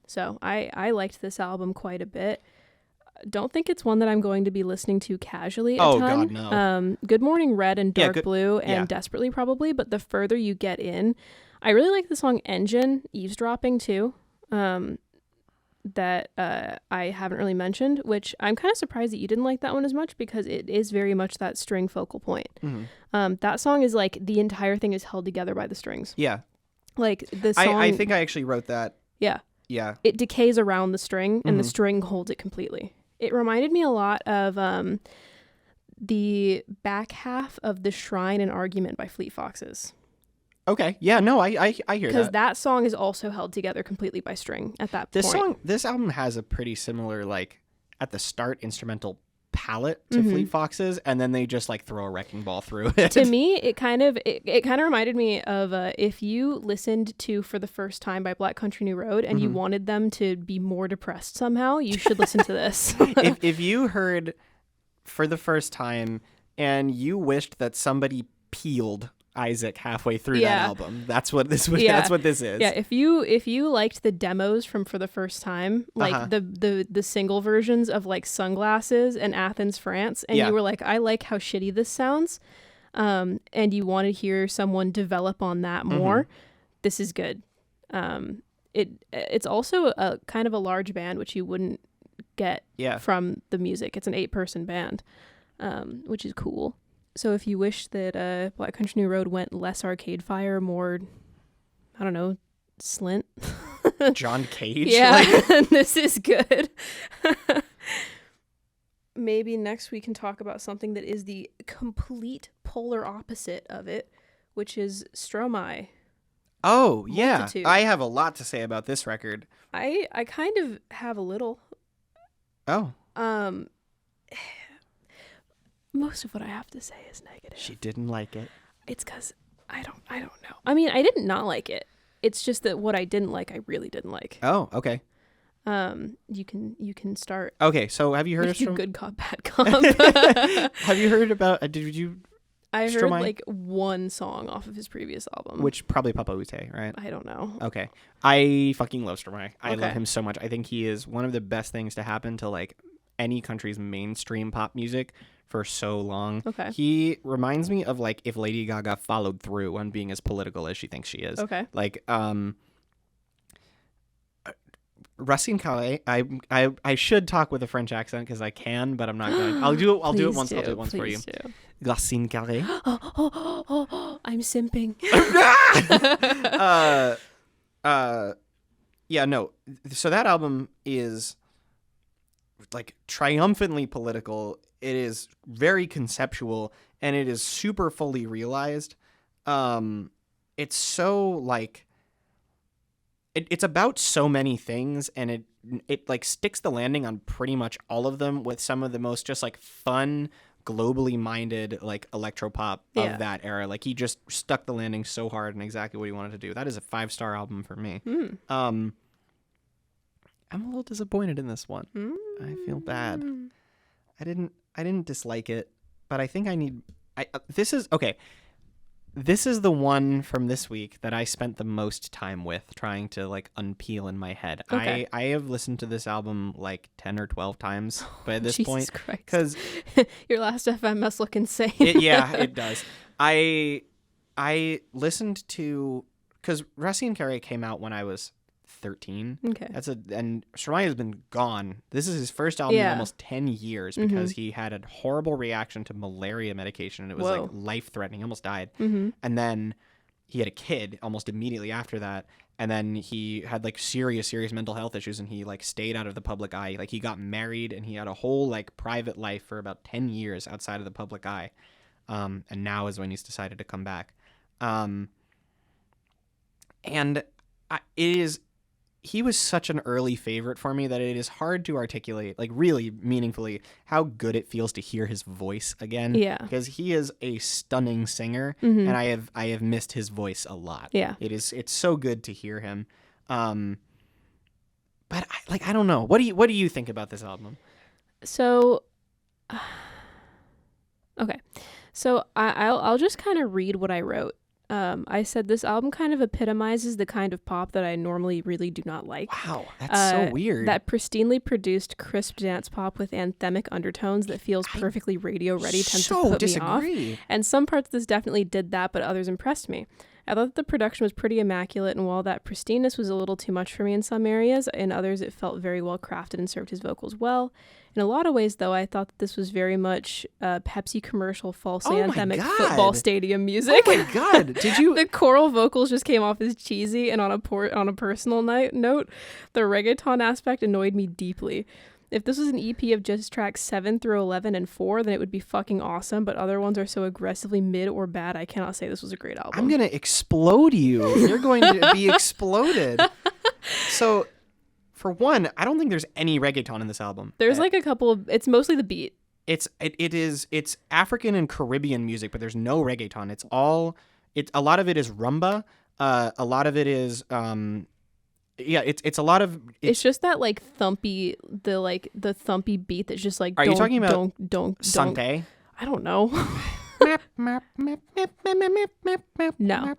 So I liked this album quite a bit. Don't think it's one that I'm going to be listening to casually a ton.
God, no.
Good Morning Red and Dark Blue and Desperately probably, but the further you get in, I really like the song Engine, Eavesdropping too. that I haven't really mentioned, which I'm kind of surprised that you didn't like that one as much, because it is very much that string focal point. That song is like the entire thing is held together by the strings.
Yeah.
Like the song,
I think I actually wrote that.
Yeah.
Yeah.
It decays around the string, and the string holds it completely. It reminded me a lot of the back half of The Shrine and Argument by Fleet Foxes.
Okay. Yeah, no, I hear that.
Because that song is also held together completely by string at that point.
This album has a pretty similar, like, at the start, instrumental palette to Fleet Foxes, and then they just, like, throw a wrecking ball through it.
To me, it kind of reminded me of if you listened to For the First Time by Black Country New Road and you wanted them to be more depressed somehow, you should listen to this.
If you heard For the First Time and you wished that somebody peeled Isaac halfway through that album, that's what this was. That's what this is.
Yeah, if you liked the demos from For the First Time, like the single versions of like Sunglasses and Athens, France, and you were like, I like how shitty this sounds, and you want to hear someone develop on that more, this is good. It's also a kind of a large band, which you wouldn't get from the music. It's an 8-person band, which is cool. So if you wish that Black Country New Road went less Arcade Fire, more, I don't know, Slint.
John Cage?
Yeah, this is good. Maybe next we can talk about something that is the complete polar opposite of it, which is Stromae.
Oh, yeah.
Multitude.
I have a lot to say about this record.
I kind of have a little.
Oh.
Most of what I have to say is negative.
She didn't like it.
It's because I don't know. I mean, I didn't not like it. It's just that what I didn't like, I really didn't like.
Oh, okay.
You can start.
Okay, so have you heard of
Stromae? Good cop, bad cop.
Have you heard about? Did you?
I heard
Stromae?
like one song off of his previous album.
Which probably Papa Ute, right?
I don't know.
Okay, I fucking love Stromae. I love him so much. I think he is one of the best things to happen to like any country's mainstream pop music for so long.
Okay.
He reminds me of like if Lady Gaga followed through on being as political as she thinks she is.
Okay.
Like Rossen Calais. I should talk with a French accent because I can, but I'm not going. I'll do it once. I'll do it once for you. Rossen Calais.
I'm simping.
Yeah, no. So that album is like triumphantly political. It is very conceptual, and it is super fully realized. It's so like it's about so many things, and it like sticks the landing on pretty much all of them with some of the most just like fun, globally minded like electropop of that era. Like he just stuck the landing so hard and exactly what he wanted to do. That is a 5-star album for me. I'm a little disappointed in this one. I feel bad. I didn't dislike it, but I think this is the one from this week that I spent the most time with trying to like unpeel in my head.
Okay.
I have listened to this album like 10 or 12 times by this point.
Because your last FM must look insane.
It does. I listened to, because Rossen Calais came out when I was 13.
Okay.
And Stromae has been gone. This is his first album in almost 10 years because he had a horrible reaction to malaria medication, and it was like life-threatening. He almost died. And then he had a kid almost immediately after that, and then he had like serious mental health issues, and he like stayed out of the public eye. Like he got married, and he had a whole like private life for about 10 years outside of the public eye. And now is when he's decided to come back. He was such an early favorite for me that it is hard to articulate, like really meaningfully, how good it feels to hear his voice again.
Yeah.
Because he is a stunning singer, and I have missed his voice a lot.
Yeah.
It's so good to hear him. But I don't know. What do you think about this album?
So, okay. So I'll just kind of read what I wrote. I said this album kind of epitomizes the kind of pop that I normally really do not like.
Wow, that's so weird.
That pristinely produced, crisp dance pop with anthemic undertones that feels perfectly radio ready tends to put me off. And some parts of this definitely did that, but others impressed me. I thought the production was pretty immaculate, and while that pristineness was a little too much for me in some areas, in others it felt very well crafted and served his vocals well. In a lot of ways, though, I thought that this was very much Pepsi commercial false anthemic football stadium music.
Oh my god! Did you?
The choral vocals just came off as cheesy, and on a personal note, the reggaeton aspect annoyed me deeply. If this was an EP of just tracks 7 through 11 and 4, then it would be fucking awesome, but other ones are so aggressively mid or bad, I cannot say this was a great album.
I'm going to explode you. You're going to be exploded. So, for one, I don't think there's any reggaeton in this album.
There's like a couple of, it's mostly the beat.
It's African and Caribbean music, but there's no reggaeton. A lot of it is rumba. A lot of it is, it's a lot of...
It's just that like thumpy, the thumpy beat that's just like...
Are you talking about
Sante? I don't know. No.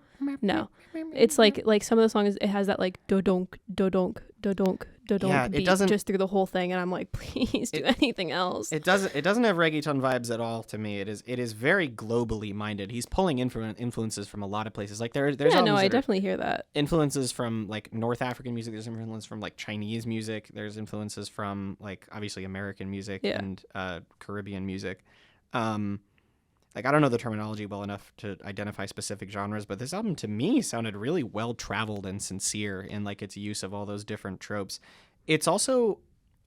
It's like some of the songs, it has that like do-donk, do-donk, do-donk, do-donk beat just through the whole thing, and I'm like, please do anything else.
It doesn't have reggaeton vibes at all to me. It is very globally minded. He's pulling influences from a lot of places. Like there's
I definitely hear that.
Influences from like North African music. There's influence from like Chinese music. There's influences from like obviously American music and Caribbean music. Like, I don't know the terminology well enough to identify specific genres, but this album to me sounded really well traveled and sincere in like its use of all those different tropes. It's also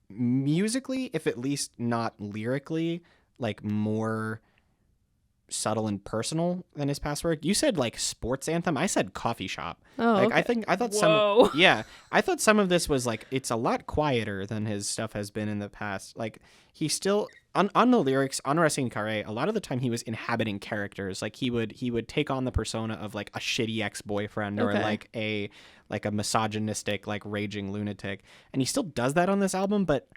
musically, if at least not lyrically, like more subtle and personal than his past work. You said like sports anthem. I said coffee shop.
Oh,
like
okay.
I thought some of this was like, it's a lot quieter than his stuff has been in the past. Like he still on the lyrics on Racine Carré, a lot of the time he was inhabiting characters. Like he would take on the persona of like a shitty ex-boyfriend or like a misogynistic, like raging lunatic. And he still does that on this album, but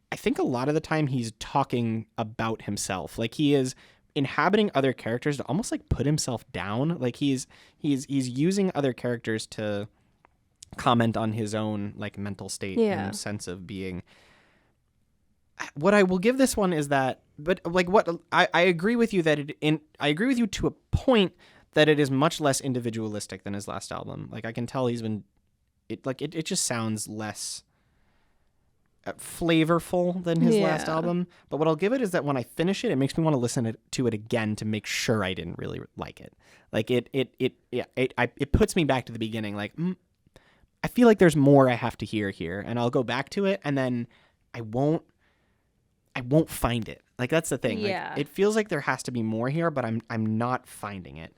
I think a lot of the time he's talking about himself. Like he is inhabiting other characters to almost like put himself down. Like he's using other characters to comment on his own like mental state and sense of being. What I will give this one is that, but like what I agree with you that I agree with you to a point that it is much less individualistic than his last album. Like I can tell he's been, it just sounds less flavorful than his last album. But what I'll give it is that when I finish it, it makes me want to listen to it again to make sure I didn't really like it. Like it puts me back to the beginning. Like I feel like there's more I have to hear here, and I'll go back to it, and then I won't find it. Like that's the thing.
Yeah.
Like, it feels like there has to be more here, but I'm not finding it.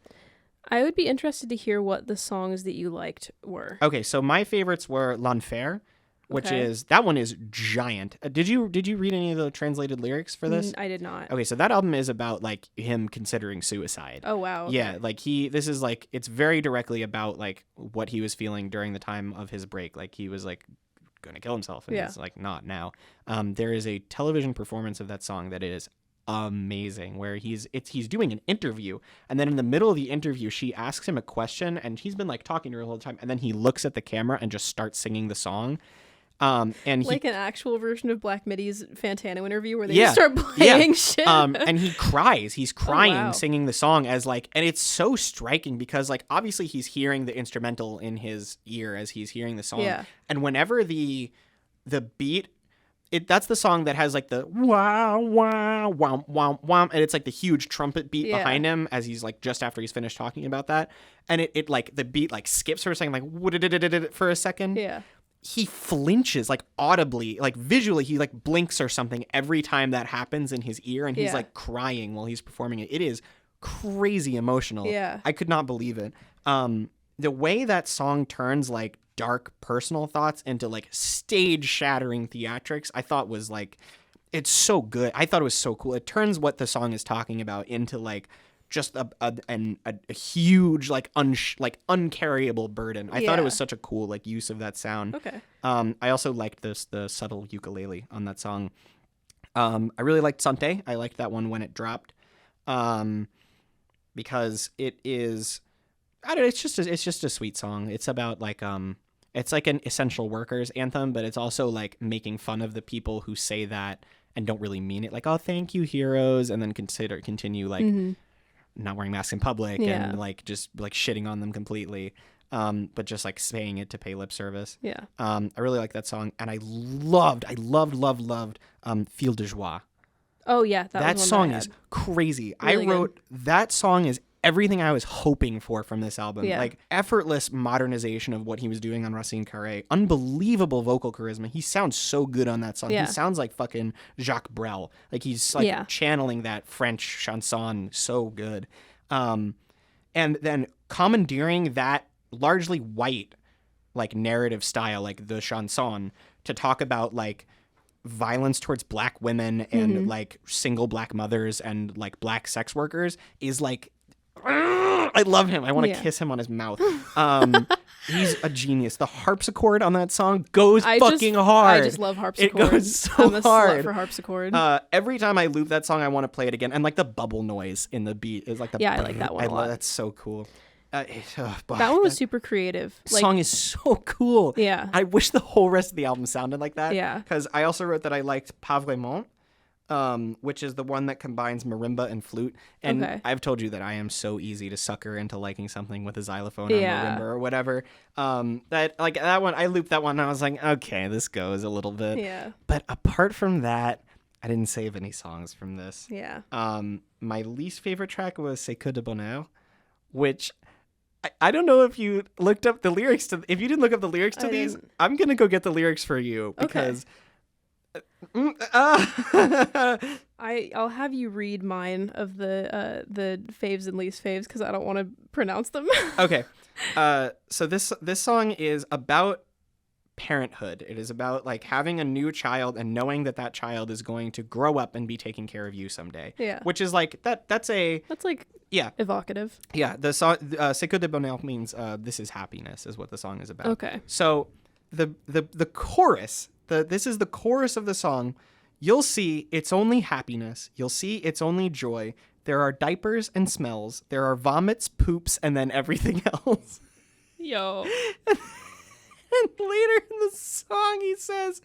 I would be interested to hear what the songs that you liked were.
Okay, so my favorites were L'Enfer, which is, that one is giant. Did you read any of the translated lyrics for this?
I did not.
Okay, so that album is about like him considering suicide.
Oh wow. Okay.
Yeah, like this is like, it's very directly about like what he was feeling during the time of his break. Like he was like gonna kill himself, and it's like not now. There is a television performance of that song that is amazing, where he's doing an interview, and then in the middle of the interview she asks him a question, and he's been like talking to her the whole time, and then he looks at the camera and just starts singing the song. And
like an actual version of Black Midi's Fantano interview where they just start playing shit.
And he cries. He's crying, singing the song as like, and it's so striking because like obviously he's hearing the instrumental in his ear as he's hearing the song. Yeah. And whenever the beat, that's the song that has like the wow wow wow wow wow, and it's like the huge trumpet beat behind him as he's like just after he's finished talking about that, and it like the beat like skips for a second, like for a second.
Yeah.
He flinches like audibly, like visually, he like blinks or something every time that happens in his ear, and he's like crying while he's performing it. It is crazy emotional.
Yeah.
I could not believe it. The way that song turns like dark personal thoughts into like stage shattering theatrics, I thought was like, it's so good. I thought it was so cool. It turns what the song is talking about into like just a huge like uncarryable burden. I thought it was such a cool like use of that sound.
Okay.
I also liked the subtle ukulele on that song. I really liked Sante. I liked that one when it dropped, because it is, I don't know, it's just a sweet song. It's about like it's like an essential workers anthem, but it's also like making fun of the people who say that and don't really mean it. Like, oh, thank you, heroes, and then continue like. Mm-hmm. not wearing masks in public
Yeah.
and like just like shitting on them completely. But just like saying it to pay lip service.
Yeah.
I really like that song, and I loved Fil de Joie.
Oh yeah,
That
was
song
one
is crazy.
Really
I wrote that song is everything I was hoping for from this album.
Yeah.
Like effortless modernization of what he was doing on Rossen Carré. Unbelievable vocal charisma. He sounds so good on that song.
Yeah.
He sounds like fucking Jacques Brel. Like he's like
Yeah.
channeling that French chanson so good. And then commandeering that largely white like narrative style, like the chanson, to talk about like violence towards black women and like single black mothers and like black sex workers is like I love him. I want to kiss him on his mouth. He's a genius. The harpsichord on that song goes fucking hard.
I just love harpsichord.
It goes so
I'm a
hard
slut for harpsichord.
Every time I loop that song, I want to play it again. And like the bubble noise in the beat is like the
I like that one a lot.
That's so cool.
That one was super creative. Like,
song is so cool.
Yeah.
I wish the whole rest of the album sounded like that.
Yeah.
Because I also wrote that I liked Pas Vraiment, which is the one that combines marimba and flute. And I've told you that I am so easy to sucker into liking something with a xylophone or marimba or whatever. That like that one, I looped that one and I was like, okay, this goes a little bit.
Yeah.
But apart from that, I didn't save any songs from this.
Yeah.
My least favorite track was C'est que de bonheur, which I don't know if you looked up the lyrics to. If you didn't look up the lyrics to these, I'm gonna go get the lyrics for you because.
I'll have you read mine of the faves and least faves because I don't want to pronounce them.
Okay, so this song is about parenthood. It is about like having a new child and knowing that child is going to grow up and be taking care of you someday.
Yeah,
which is like that's like
evocative.
Yeah, the song C'est que de bonheur means this is happiness is what the song is about.
Okay,
so the chorus. This is the chorus of the song. You'll see it's only happiness. You'll see it's only joy. There are diapers and smells. There are vomits, poops, and then everything else.
Yo.
And later in the song, he says,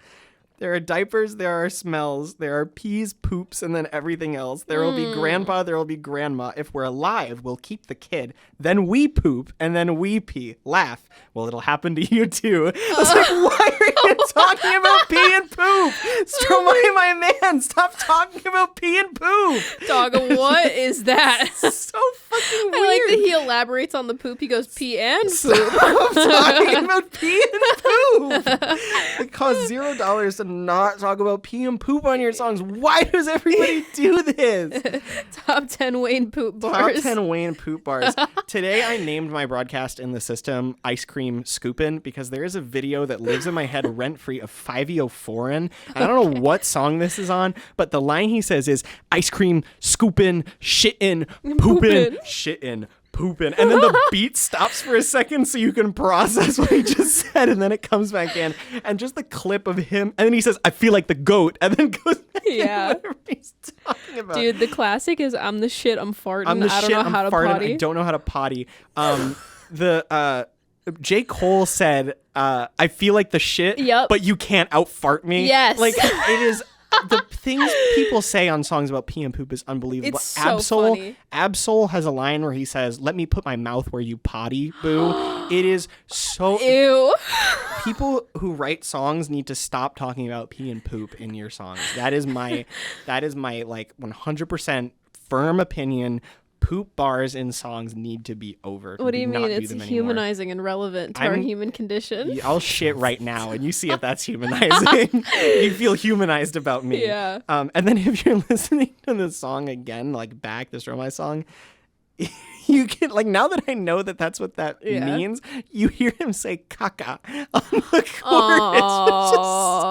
there are diapers, there are smells, there are peas, poops, and then everything else. There will be grandpa, there will be grandma. If we're alive, we'll keep the kid. Then we poop, and then we pee. Laugh. Well, it'll happen to you too. I was like, why are you talking about pee and poop? Stromae, my man, stop talking about pee and poop.
Dog, what is that?
So fucking weird.
I like that he elaborates on the poop. He goes, pee and poop.
Stop talking about pee and poop. It costs $0 to not talk about pee and poop on your songs. Why does everybody do this?
Top 10 Wayne poop bars.
Top 10 Wayne poop bars. Today I named my broadcast in the system Ice Cream Scoopin' because there is a video that lives in my head rent-free of 5EO Foreign. I don't know what song this is on, but the line he says is ice cream, scoopin', shittin', poopin', shittin', pooping, and then the beat stops for a second so you can process what he just said, and then it comes back in, and just the clip of him, and then he says, I feel like the goat, and then goes back into whatever he's talking about.
Dude, the classic is I'm the shit, I'm farting,
I don't know how to potty.
I
don't know how to potty. J. Cole said, I feel like the shit, but you can't out fart me.
Yes.
Like, it is... The things people say on songs about pee and poop is unbelievable.
It's so funny.
Absol has a line where he says, let me put my mouth where you potty, boo. It is so...
Ew.
People who write songs need to stop talking about pee and poop in your songs. That is my like 100% firm opinion. Poop bars in songs need to be over.
What do you mean? It's humanizing and relevant to our human condition.
I'll shit right now and you see if that's humanizing. You feel humanized about me.
Yeah.
And then if you're listening to the song again, like back, the Stromae song, you can, like, now that I know that that's what that means, you hear him say caca on the chorus, which is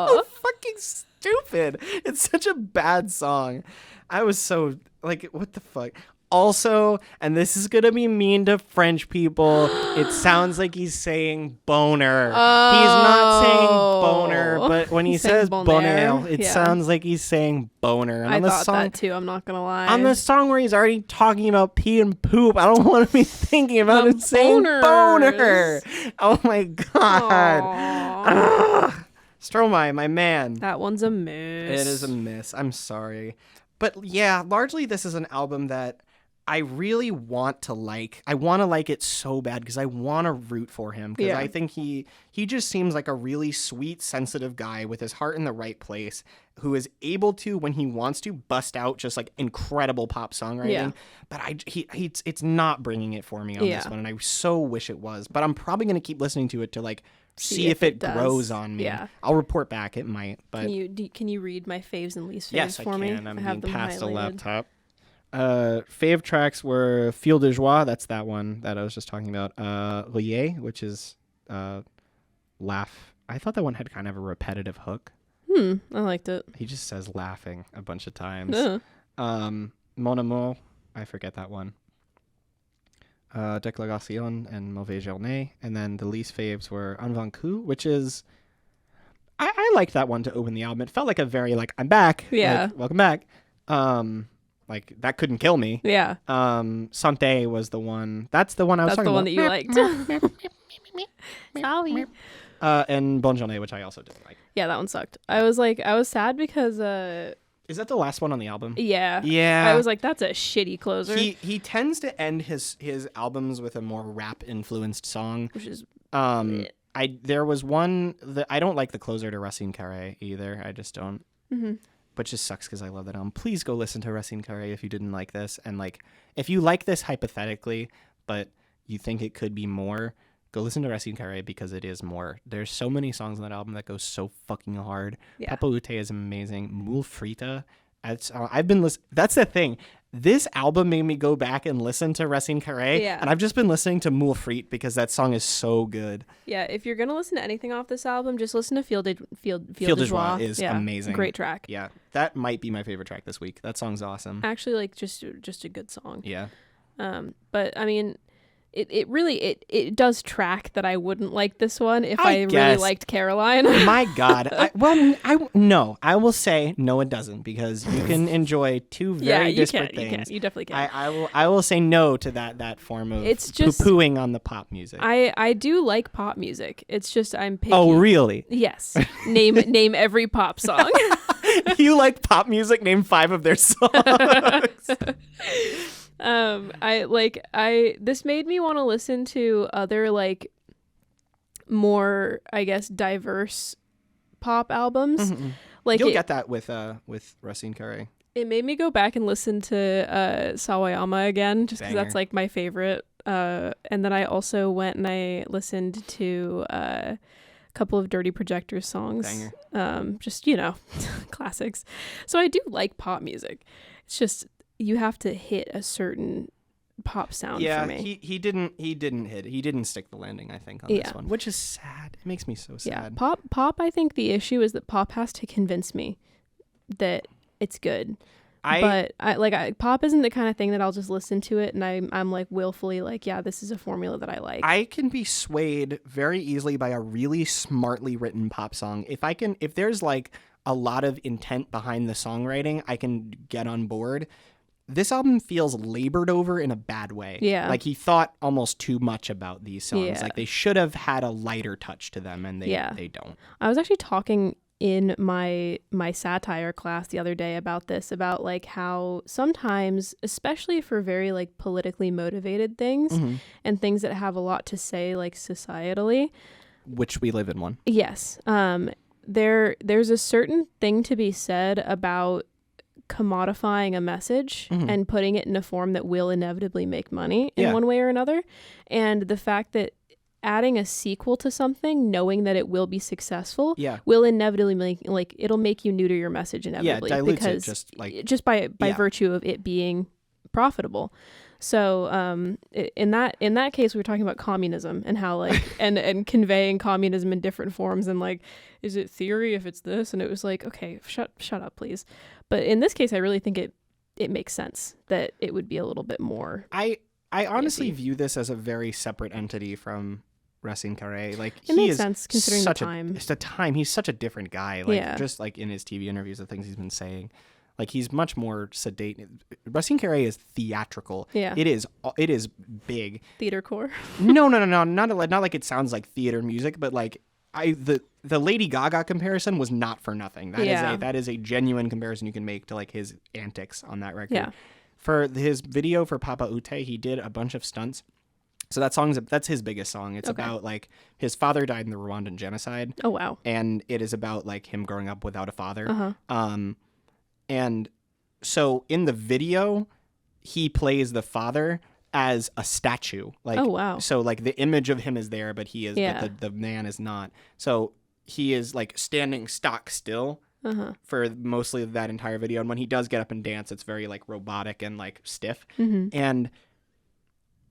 so fucking stupid. It's such a bad song. I was so, like, what the fuck? Also, and this is going to be mean to French people, it sounds like he's saying boner. He's not saying boner, but when he says boner, it sounds like he's saying boner. And
I thought that too, I'm not going to lie.
On the song where he's already talking about pee and poop, I don't want to be thinking about him saying boner. Oh my God. Stromae, my man.
That one's a miss.
It is a miss. I'm sorry. But yeah, largely this is an album that I really want to like it so bad because I want to root for him because I think he just seems like a really sweet, sensitive guy with his heart in the right place who is able to, when he wants to, bust out just like incredible pop songwriting.
Yeah.
But it's not bringing it for me on this one, and I so wish it was. But I'm probably going to keep listening to it to like see if it grows on me.
Yeah.
I'll report back. It might. But
can you read my faves and least faves
yes,
for me?
I can. I'm
I have
being
them
passed a
highlighted.
laptop. Fave tracks were Fil de Joie, that's that one that I was just talking about. Rire, which is laugh. I thought that one had kind of a repetitive hook.
I liked it.
He just says laughing a bunch of times. Mon Amour, I forget that one. Déclaration and Mauvaise Journée. And then the least faves were Invaincu, which is... I liked that one to open the album. It felt like a very, like, I'm back.
Yeah.
Like, welcome back. Like, that couldn't kill me.
Yeah.
Santé was the one. That's the one I was talking about.
That's the one that you liked. Sorry.
And Bonne Journée, which I also didn't like.
Yeah, that one sucked. I was sad because
is that the last one on the album?
Yeah.
Yeah.
I was like, that's a shitty closer.
He tends to end his albums with a more rap influenced song.
Which is
there was one that I don't like the closer to Racine Carré either. I just don't.
Mm-hmm.
But just sucks because I love that album. Please go listen to Racine Carré if you didn't like this. And like, if you like this hypothetically, but you think it could be more, go listen to Racine Carré because it is more. There's so many songs on that album that go so fucking hard.
Yeah.
Papa Ute is amazing. Moule Frita. I've been listening. That's the thing. This album made me go back and listen to Racine Carré.
Yeah.
And I've just been listening to Moule Frite because that song is so good.
Yeah, if you're gonna listen to anything off this album, just listen to Fil de
Joie is amazing.
Great track.
Yeah, that might be my favorite track this week. That song's awesome.
Actually, like just a good song.
Yeah.
But I mean, it really does track that I wouldn't like this one if I really
guess.
liked Caroline.
My God. I will say no, it doesn't, because you can enjoy two very disparate things.
You definitely can.
I will say no to that form of poo-pooing on the pop music.
I do like pop music. It's just I'm picky.
Oh, really?
Yes. Name every pop song.
You like pop music? Name 5 of their songs.
This made me want to listen to other like more, I guess, diverse pop albums.
Mm-hmm.
Like
you'll get that with Racine Carré.
It made me go back and listen to Sawayama again, just because that's like my favorite. And then I also went and I listened to a couple of Dirty Projectors songs. Just, classics. So I do like pop music. It's just you have to hit a certain pop sound for me.
He didn't stick the landing, I think, on this one, which is sad. It makes me so sad.
Yeah, pop. I think the issue is that pop has to convince me that it's good. Pop isn't the kind of thing that I'll just listen to it and I'm like willfully like, yeah, this is a formula that I like.
I can be swayed very easily by a really smartly written pop song. If there's like a lot of intent behind the songwriting, I can get on board. This album feels labored over in a bad way.
Yeah.
Like he thought almost too much about these songs.
Yeah.
Like they should have had a lighter touch to them, and they don't.
I was actually talking in my satire class the other day about like how sometimes, especially for very like politically motivated things and things that have a lot to say like societally,
which we live in one.
Yes. There's a certain thing to be said about commodifying a message and putting it in a form that will inevitably make money in one way or another. And the fact that adding a sequel to something, knowing that it will be successful, will inevitably it'll make you neuter your message inevitably.
Yeah, dilutes
because
it
just by virtue of it being profitable. So in that case, we were talking about communism and how like and conveying communism in different forms and like, is it theory if it's this? And it was like, okay, shut up, please. But in this case, I really think it makes sense that it would be a little bit more.
I honestly view this as a very separate entity from Racine Carré. Like
it makes sense considering the time.
It's the time. He's such a different guy. Like just like in his TV interviews, the things he's been saying. Like he's much more sedate. Racine Carré is theatrical.
Yeah,
it is big.
Theater core.
No, not like it sounds like theater music, but like the Lady Gaga comparison was not for nothing. That is a genuine comparison you can make to like his antics on that record.
Yeah.
for his video for Papa Ute, he did a bunch of stunts. So that's his biggest song. It's about like his father died in the Rwandan genocide.
Oh wow.
And it is about like him growing up without a father.
Uh-huh.
And so in the video, he plays the father as a statue. Like,
oh wow.
So like the image of him is there, but he is but the man is not. So he is like standing stock still for mostly that entire video. And when he does get up and dance, it's very like robotic and like stiff. And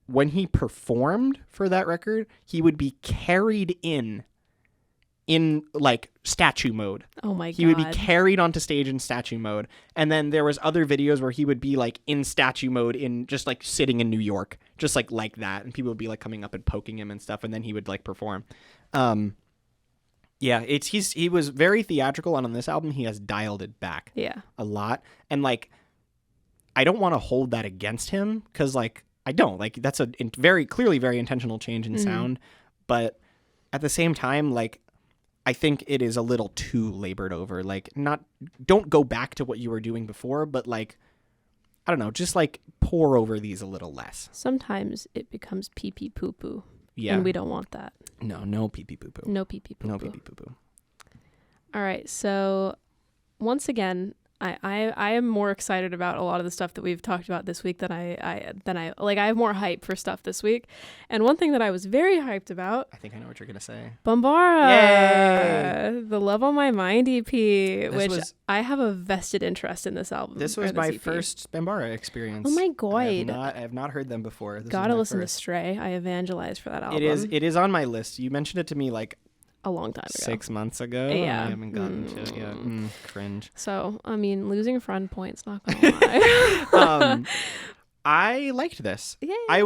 when he performed for that record, he would be carried in like statue mode.
Oh my god.
He would be carried onto stage in statue mode. And then there was other videos where he would be like in statue mode in just like sitting in New York, just like that. And people would be like coming up and poking him and stuff. And then he would like perform. Yeah, he was very theatrical. And on this album, he has dialed it back a lot. And like, I don't want to hold that against him because like, I don't like that's a very clearly very intentional change in sound, but at the same time, like I think it is a little too labored over. Like don't go back to what you were doing before, but like I don't know, just like pour over these a little less.
Sometimes it becomes pee pee poo poo.
Yeah,
and we don't want that.
No pee pee poo poo.
No pee pee poo poo.
No pee pee poo poo.
All right, so once again, I am more excited about a lot of the stuff that we've talked about this week than I like. I have more hype for stuff this week, and one thing that I was very hyped about.
I think I know what you're gonna say.
BAMBARA, the Love on My Mind EP, I have a vested interest in this album.
This was my first BAMBARA experience.
Oh my god!
I have not heard them before.
Gotta listen to Stray. I evangelized for that album.
It is on my list. You mentioned it to me like
a long time ago.
6 months ago.
Yeah.
I haven't gotten to it yet. Cringe.
So, I mean, losing a friend points, not gonna lie.
I liked this.
Yeah.
I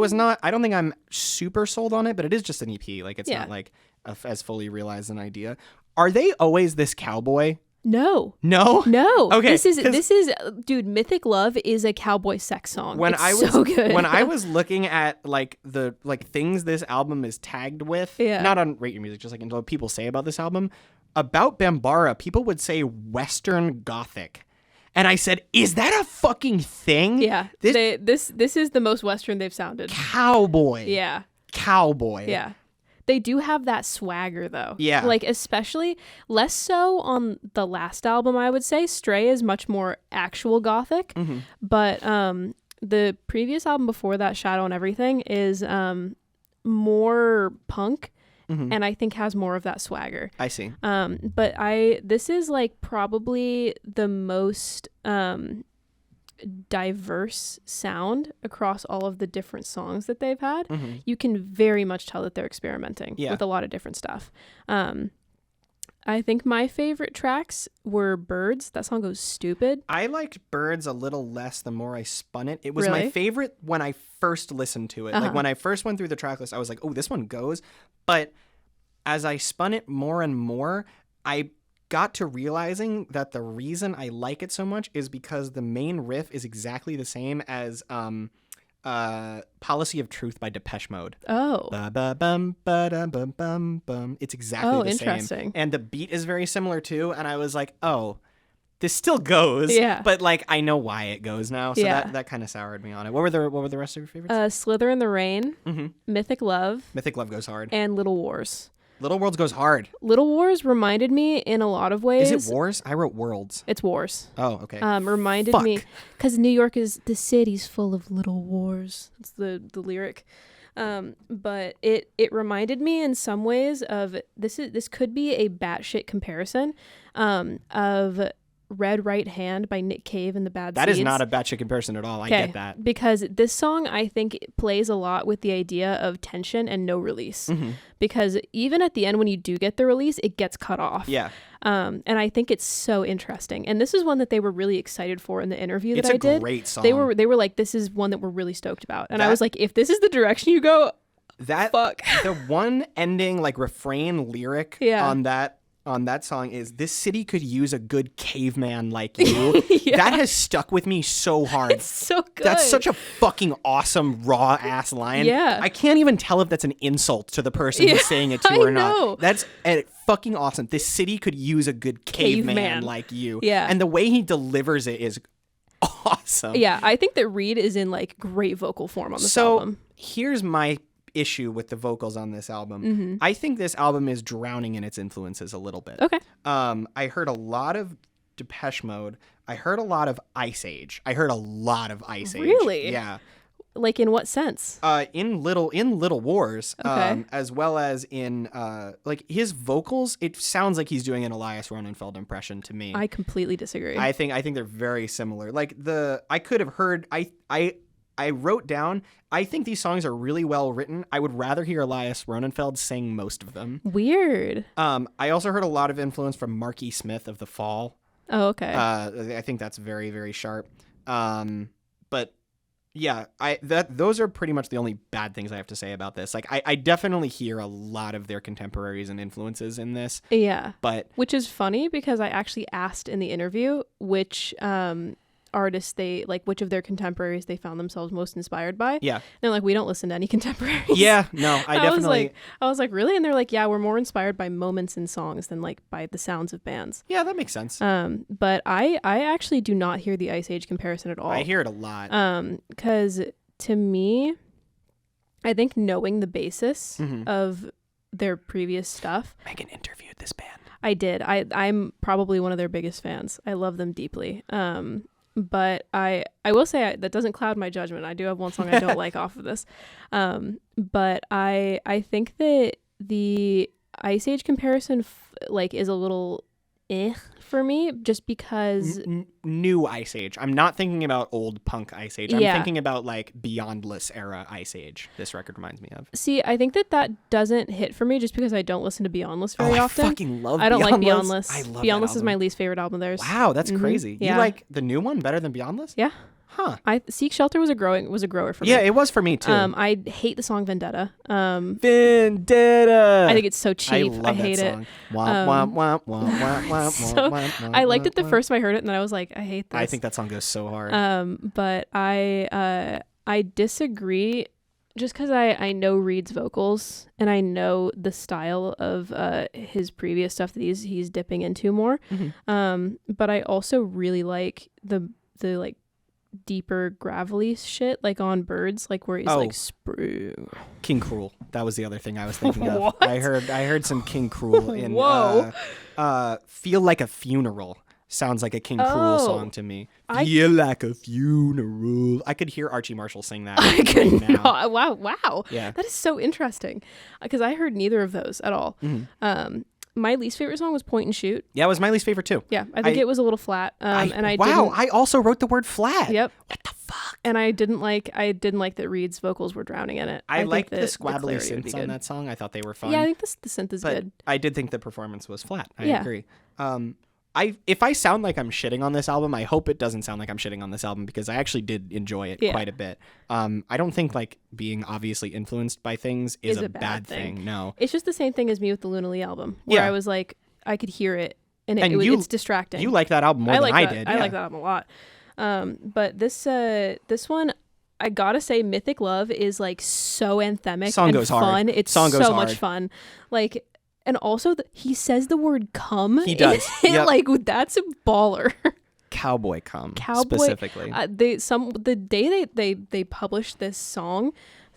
don't think I'm super sold on it, but it is just an EP. Like, it's not like as fully realized an idea. Are they always this cowboy?
No.
Okay.
This is dude, Mythic Love is a cowboy sex song. So good.
When I was looking at like the things this album is tagged with, not on Rate Your Music, just like in what people say about this album, about BAMBARA, people would say Western Gothic. And I said, is that a fucking thing?
Yeah. This is the most Western they've sounded.
Cowboy.
Yeah.
Cowboy.
Yeah. They do have that swagger, though.
Yeah.
Like, especially less so on the last album, I would say. Stray is much more actual gothic. But the previous album before that, Shadow and Everything, is more punk. And I think has more of that swagger.
I see.
But this is like probably the most diverse sound across all of the different songs that they've had. You can very much tell that they're experimenting with a lot of different stuff. I think my favorite tracks were Birds. That song goes stupid.
I liked Birds a little less the more I spun it. It was my favorite when I first listened to it. Like when I first went through the track list, I was like, oh, this one goes. But as I spun it more and more, I got to realizing that the reason I like it so much is because the main riff is exactly the same as Policy of Truth by Depeche Mode.
Oh.
Ba-ba-bum, ba-da-bum-bum-bum. It's exactly the
interesting.
same. And the beat is very similar too. And I was like, oh, this still goes.
Yeah.
But like, I know why it goes now. So that kind of soured me on it. What were the rest of your favorites?
Slither in the Rain, Mythic Love.
Mythic Love goes hard.
And Little Wars.
Little Worlds goes hard.
Little Wars reminded me in a lot of ways.
Is it Wars? I wrote Worlds.
It's Wars.
Oh, okay.
Reminded me because New York is the city's full of little wars. That's the lyric. But it reminded me in some ways of this could be a batshit comparison of Red Right Hand by Nick Cave and the Bad Seeds.
That is not a batshit comparison at all. I get that.
Because this song, I think, plays a lot with the idea of tension and no release. Because even at the end, when you do get the release, it gets cut off.
Yeah.
And I think it's so interesting. And this is one that they were really excited for in the interview that I did.
It's a great song.
They were like, this is one that we're really stoked about. And I was like, if this is the direction you go, fuck.
The one ending like refrain lyric on that song is, this city could use a good caveman like you. That has stuck with me so hard.
It's so good.
That's such a fucking awesome raw ass line.
Yeah.
I can't even tell if that's an insult to the person who's saying it to or not. That's fucking awesome. This city could use a good caveman like you.
Yeah.
And the way he delivers it is awesome.
Yeah, I think that Reed is in like great vocal form on this album.
Here's my issue with the vocals on this album. I think this album is drowning in its influences a little bit.
Okay.
I heard a lot of Depeche Mode. I heard a lot of Ice Age. Age.
Really?
Yeah.
Like in what sense?
In Little Wars,
Okay.
as well as in like his vocals, it sounds like he's doing an Elias Ronenfeld impression to me.
I completely disagree.
I think they're very similar. Like I could have heard I wrote down, I think these songs are really well written. I would rather hear Elias Ronenfeld sing most of them.
Weird.
I also heard a lot of influence from Marky Smith of The Fall.
Oh, okay.
I think that's very, very sharp. But yeah, those are pretty much the only bad things I have to say about this. Like I definitely hear a lot of their contemporaries and influences in this.
Yeah.
But
which is funny because I actually asked in the interview which artists which of their contemporaries they found themselves most inspired by.
Yeah.
And they're like, we don't listen to any contemporaries.
Yeah, no, I definitely.
I was like, really? And they're like, yeah, we're more inspired by moments in songs than like by the sounds of bands.
Yeah, that makes sense.
But I actually do not hear the Ice Age comparison at all.
I hear it a lot.
Because to me, I think knowing the basis of their previous stuff.
Megan interviewed this band.
I did. I'm probably one of their biggest fans. I love them deeply. But I will say that doesn't cloud my judgment. I do have one song I don't like off of this. But I think that the Ice Age comparison is a little for me, just because
new Ice Age. I'm not thinking about old punk Ice Age. I'm thinking about like Beyondless era Ice Age. This record reminds me of.
See, I think that doesn't hit for me just because I don't listen to Beyondless very often.
I fucking love
I don't
Beyondless.
like Beyondless.
I love
Beyondless is my least favorite album of theirs.
Wow, that's crazy.
Yeah.
You like the new one better than Beyondless?
Yeah.
Huh.
Seek Shelter was a grower for me.
Yeah, it was for me too.
I hate the song Vendetta.
Vendetta.
I think it's so cheap. I hate it. I liked it the first time I heard it, and then I was like, I hate this.
I think that song goes so hard.
But I disagree, just because I know Reed's vocals and I know the style of his previous stuff that he's dipping into more. But I also really like the like deeper gravelly shit, like on Birds, like where he's like sprue.
King Cruel. That was the other thing I was thinking of.
What?
I heard some King Cruel in
Whoa.
Feel Like a Funeral. Sounds like a King Cruel song to me. Feel like a funeral. I could hear Archie Marshall sing that.
I could
right now.
not. Wow.
Yeah.
That is so interesting, because I heard neither of those at all. My least favorite song was Point and Shoot.
Yeah, it was my least favorite too.
Yeah, I think it was a little flat. I
also wrote the word flat.
Yep.
What the fuck?
And I didn't like that Reed's vocals were drowning in it.
I liked
think
the
that
squabbly
clarity would be
synths on
good.
that song. I thought they were fun.
Yeah, I think the synth is
but
good.
I did think the performance was flat. I
Yeah.
agree. If I sound like I'm shitting on this album, I hope it doesn't sound like I'm shitting on this album, because I actually did enjoy it quite a bit. I don't think like being obviously influenced by things is a bad thing. No.
It's just the same thing as me with the Luna Lee album, where I was like, I could hear it, and it's distracting.
You like that album more than I did.
I like that album a lot. But this one, I gotta say, Mythic Love is like so anthemic
Song
and
goes
fun.
hard.
It's
Song goes
so
hard.
much fun. Like, and also he says the word "come."
He does. Yep.
Like, that's a baller.
Cowboy Come
The
specifically.
day they published this song,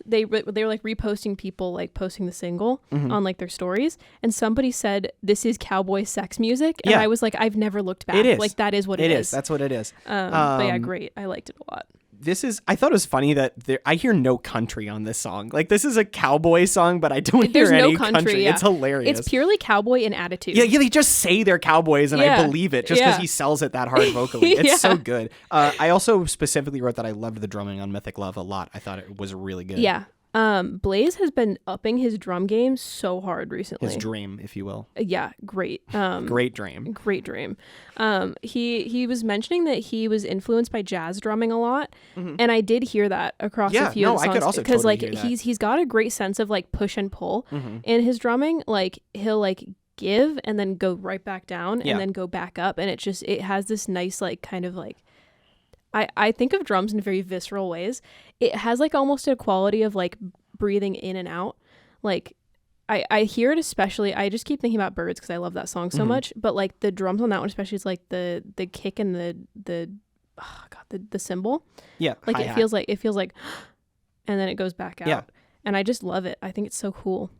they were like reposting people like posting the single on like their stories, and somebody said this is cowboy sex music, and I was like, I've never looked back.
It is.
Like, that is what it is.
That's what it is.
But yeah, great. I liked it a lot.
I thought it was funny that I hear no country on this song. Like, this is a cowboy song, but I don't hear any country.
Yeah.
It's hilarious.
It's purely cowboy and attitude.
Yeah, they just say they're cowboys, and I believe it just because he sells it that hard vocally. It's so good. I also specifically wrote that I loved the drumming on Mythic Love a lot. I thought it was really good.
Yeah. Blaze has been upping his drum game so hard recently.
His dream, if you will.
Yeah, great.
Great dream.
Great dream. He was mentioning that he was influenced by jazz drumming a lot, and I did hear that across a few of the songs.
I could also
because
totally
like
hear that.
he's got a great sense of like push and pull in his drumming. Like, he'll like give and then go right back down and then go back up, and it has this nice like kind of like, I think of drums in very visceral ways. It has like almost a quality of like breathing in and out. Like, I hear it especially. I just keep thinking about Birds because I love that song so much. But like the drums on that one especially, is like the kick and the oh God, the cymbal.
Yeah.
Like
hi-hat.
it feels like, and then it goes back out.
Yeah.
And I just love it. I think it's so cool.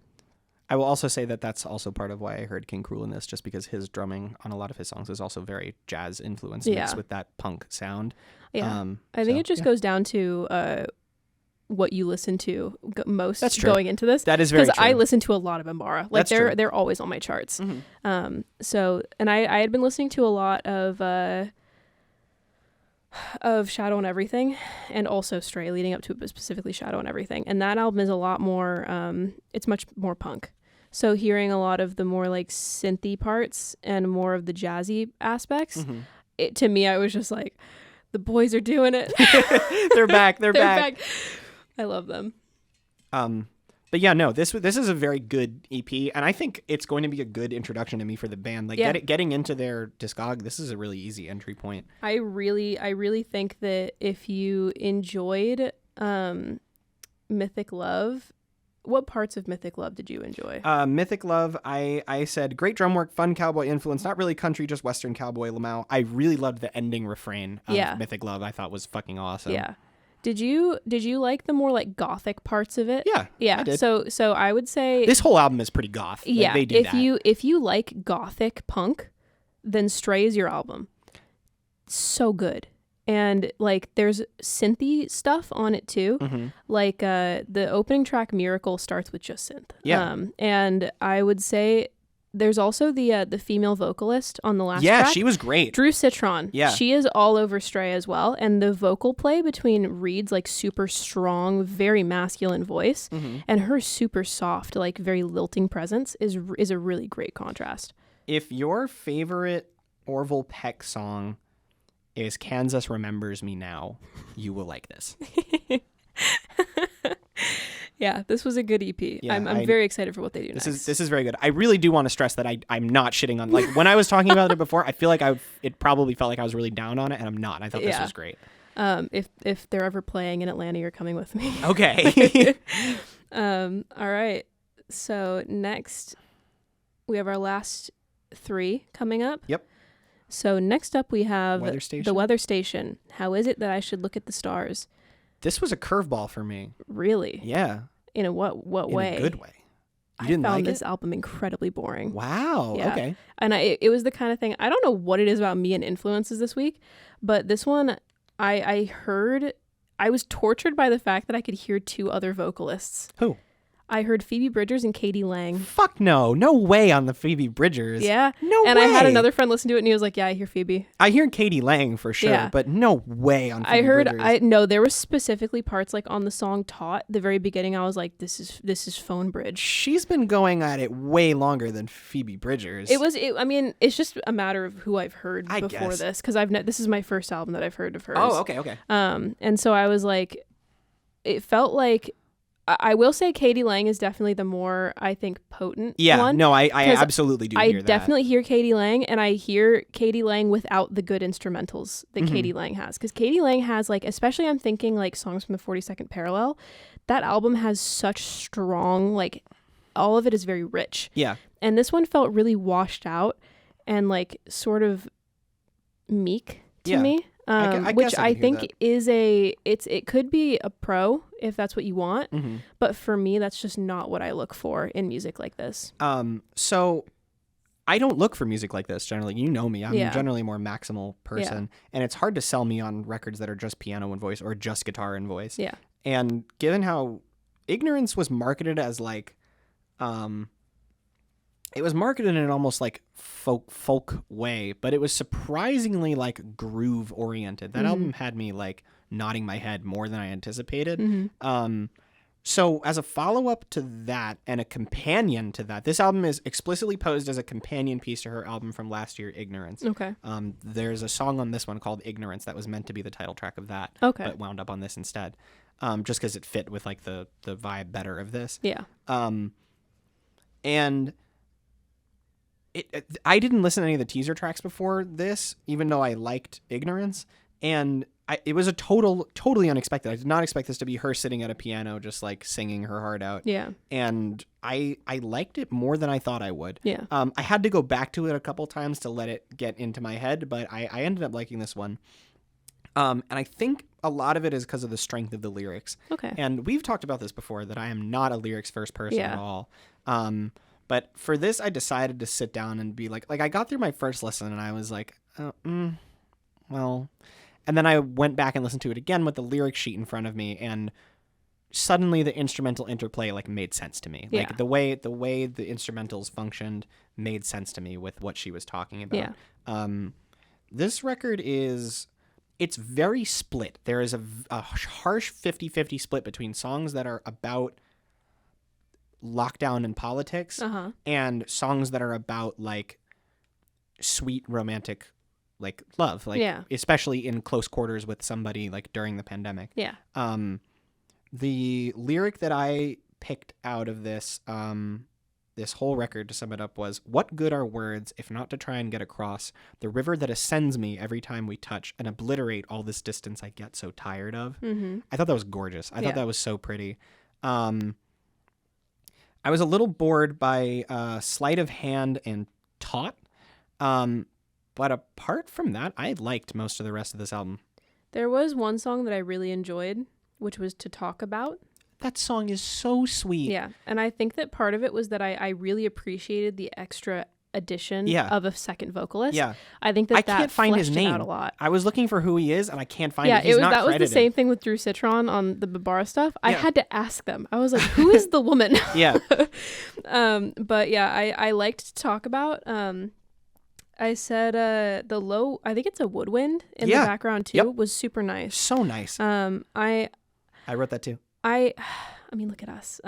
I will also say that that's also part of why I heard King Cruel in this, just because his drumming on a lot of his songs is also very jazz influenced mixed with that punk sound.
Yeah. I think it just goes down to what you listen to most.
That's true.
Going into this.
That is very true.
Because I listen to a lot of BAMBARA. Like
That's
they're always on my charts.
Mm-hmm.
So, and I had been listening to a lot of Shadow and Everything, and also Stray leading up to it, but specifically Shadow and Everything. And that album is a lot more, it's much more punk. So hearing a lot of the more like synthy parts and more of the jazzy aspects, to me, I was just like, the boys are doing it.
They're back. They're back.
I love them.
But yeah, no, this is a very good EP, and I think it's going to be a good introduction to me for the band. Like getting into their discog, this is a really easy entry point.
I really think that if you enjoyed Mythic Love, what parts of Mythic Love did you enjoy?
Mythic Love, I said great drum work, fun cowboy influence, not really country, just Western cowboy Lamau. I really loved the ending refrain of Mythic Love. I thought was fucking awesome.
Yeah. Did you like the more like gothic parts of it?
Yeah. I did.
So I would say
this whole album is pretty goth.
Yeah.
They do that.
If you like gothic punk, then Stray is your album. So good. And like there's synthy stuff on it too. Like the opening track Miracle starts with just synth.
Yeah.
And I would say there's also the female vocalist on the last track.
Yeah, she was great.
Drew Citron.
Yeah.
She is all over Stray as well. And the vocal play between Reed's like super strong, very masculine voice and her super soft, like very lilting presence is a really great contrast.
If your favorite Orville Peck song is Kansas Remembers Me Now, you will like this.
Yeah, this was a good EP. Yeah, I'm very excited for what they do next.
This is very good. I really do want to stress that I'm not shitting on, like, when I was talking about it before, I feel like it probably felt like I was really down on it, and I'm not. I thought this was great.
If they're ever playing in Atlanta, you're coming with me.
Okay.
All right. So next, we have our last 3 coming up.
Yep.
So next up we have
the
Weather Station. How is it that I should look at the stars?
This was a curveball for me.
Really?
Yeah.
In a what way?
In a good way.
I found this album incredibly boring.
Wow.
Yeah.
Okay.
And it was the kind of thing, I don't know what it is about me and influences this week, but this one I heard, I was tortured by the fact that I could hear 2 other vocalists.
Who?
I heard Phoebe Bridgers and Katie Lang.
Fuck no. No way on the Phoebe Bridgers.
Yeah.
No way.
And I had another friend listen to it and he was like, yeah, I hear Phoebe.
I hear Katie Lang for sure, but no way on Phoebe Bridgers.
No, there was specifically parts like on the song Taut, the very beginning, I was like, this is Phone Bridge.
She's been going at it way longer than Phoebe Bridgers.
I mean, it's just a matter of who I've heard before this, because this is my first album that I've heard of hers.
Oh, okay.
And so I was like, it felt like, I will say Katie Lang is definitely the more, I think, potent one.
No, I absolutely do hear that.
I definitely hear Katie Lang, and I hear Katie Lang without the good instrumentals that Katie Lang has. Because Katie Lang has, like, especially I'm thinking, like, songs from the 42nd Parallel, that album has such strong, like, all of it is very rich.
Yeah.
And this one felt really washed out and, like, sort of meek to me. Which I think is it could be a pro if that's what you want, but for me that's just not what I look for in music like this.
So I don't look for music like this generally. You know me. I'm generally a more maximal person, and it's hard to sell me on records that are just piano and voice or just guitar and voice.
Yeah.
And given how Ignorance was marketed as like it was marketed in an almost like folk way, but it was surprisingly like groove oriented. That album had me like nodding my head more than I anticipated. So as a follow-up to that and a companion to that, this album is explicitly posed as a companion piece to her album from last year, Ignorance.
Okay.
There's a song on this one called Ignorance that was meant to be the title track of that, but wound up on this instead, just because it fit with like the vibe better of this.
Yeah.
And I didn't listen to any of the teaser tracks before this, even though I liked Ignorance, and it was totally unexpected. I did not expect this to be her sitting at a piano just like singing her heart out.
Yeah.
And I liked it more than I thought I would.
Yeah.
I had to go back to it a couple times to let it get into my head, but I ended up liking this one. And I think a lot of it is because of the strength of the lyrics.
Okay.
And we've talked about this before, that I am not a lyrics first person
Yeah.
at all. But for this, I decided to sit down and be like I got through my first listen and I was like, well, and then I went back and listened to it again with the lyric sheet in front of me, and suddenly the instrumental interplay like made sense to me. Like the way the instrumentals functioned made sense to me with what she was talking about.
Yeah.
This record it's very split. There is a harsh 50-50 split between songs that are about lockdown and politics and songs that are about like sweet romantic like love, like especially in close quarters with somebody like during the pandemic.
Yeah.
The lyric that I picked out of this this whole record, to sum it up, was, "What good are words if not to try and get across the river that ascends me every time we touch and obliterate all this distance I get so tired of?"
Mm-hmm.
I thought that was gorgeous. I thought that was so pretty. I was a little bored by Sleight of Hand and Taut. But apart from that, I liked most of the rest of this album.
There was one song that I really enjoyed, which was To Talk About.
That song is so sweet.
Yeah, and I think that part of it was that I really appreciated the extra addition of a second vocalist.
Yeah.
I think that
I can't find his name.
out a lot.
I was looking for who he is, and I can't find it.
He's not
credited.
That was the same thing with Drew Citron on the BAMBARA stuff. I had to ask them. I was like, who is the woman?
Yeah.
But yeah, I liked To Talk About. I said the low, I think it's a woodwind in the background too, was super nice.
So nice.
I
wrote that too.
I mean, look at us.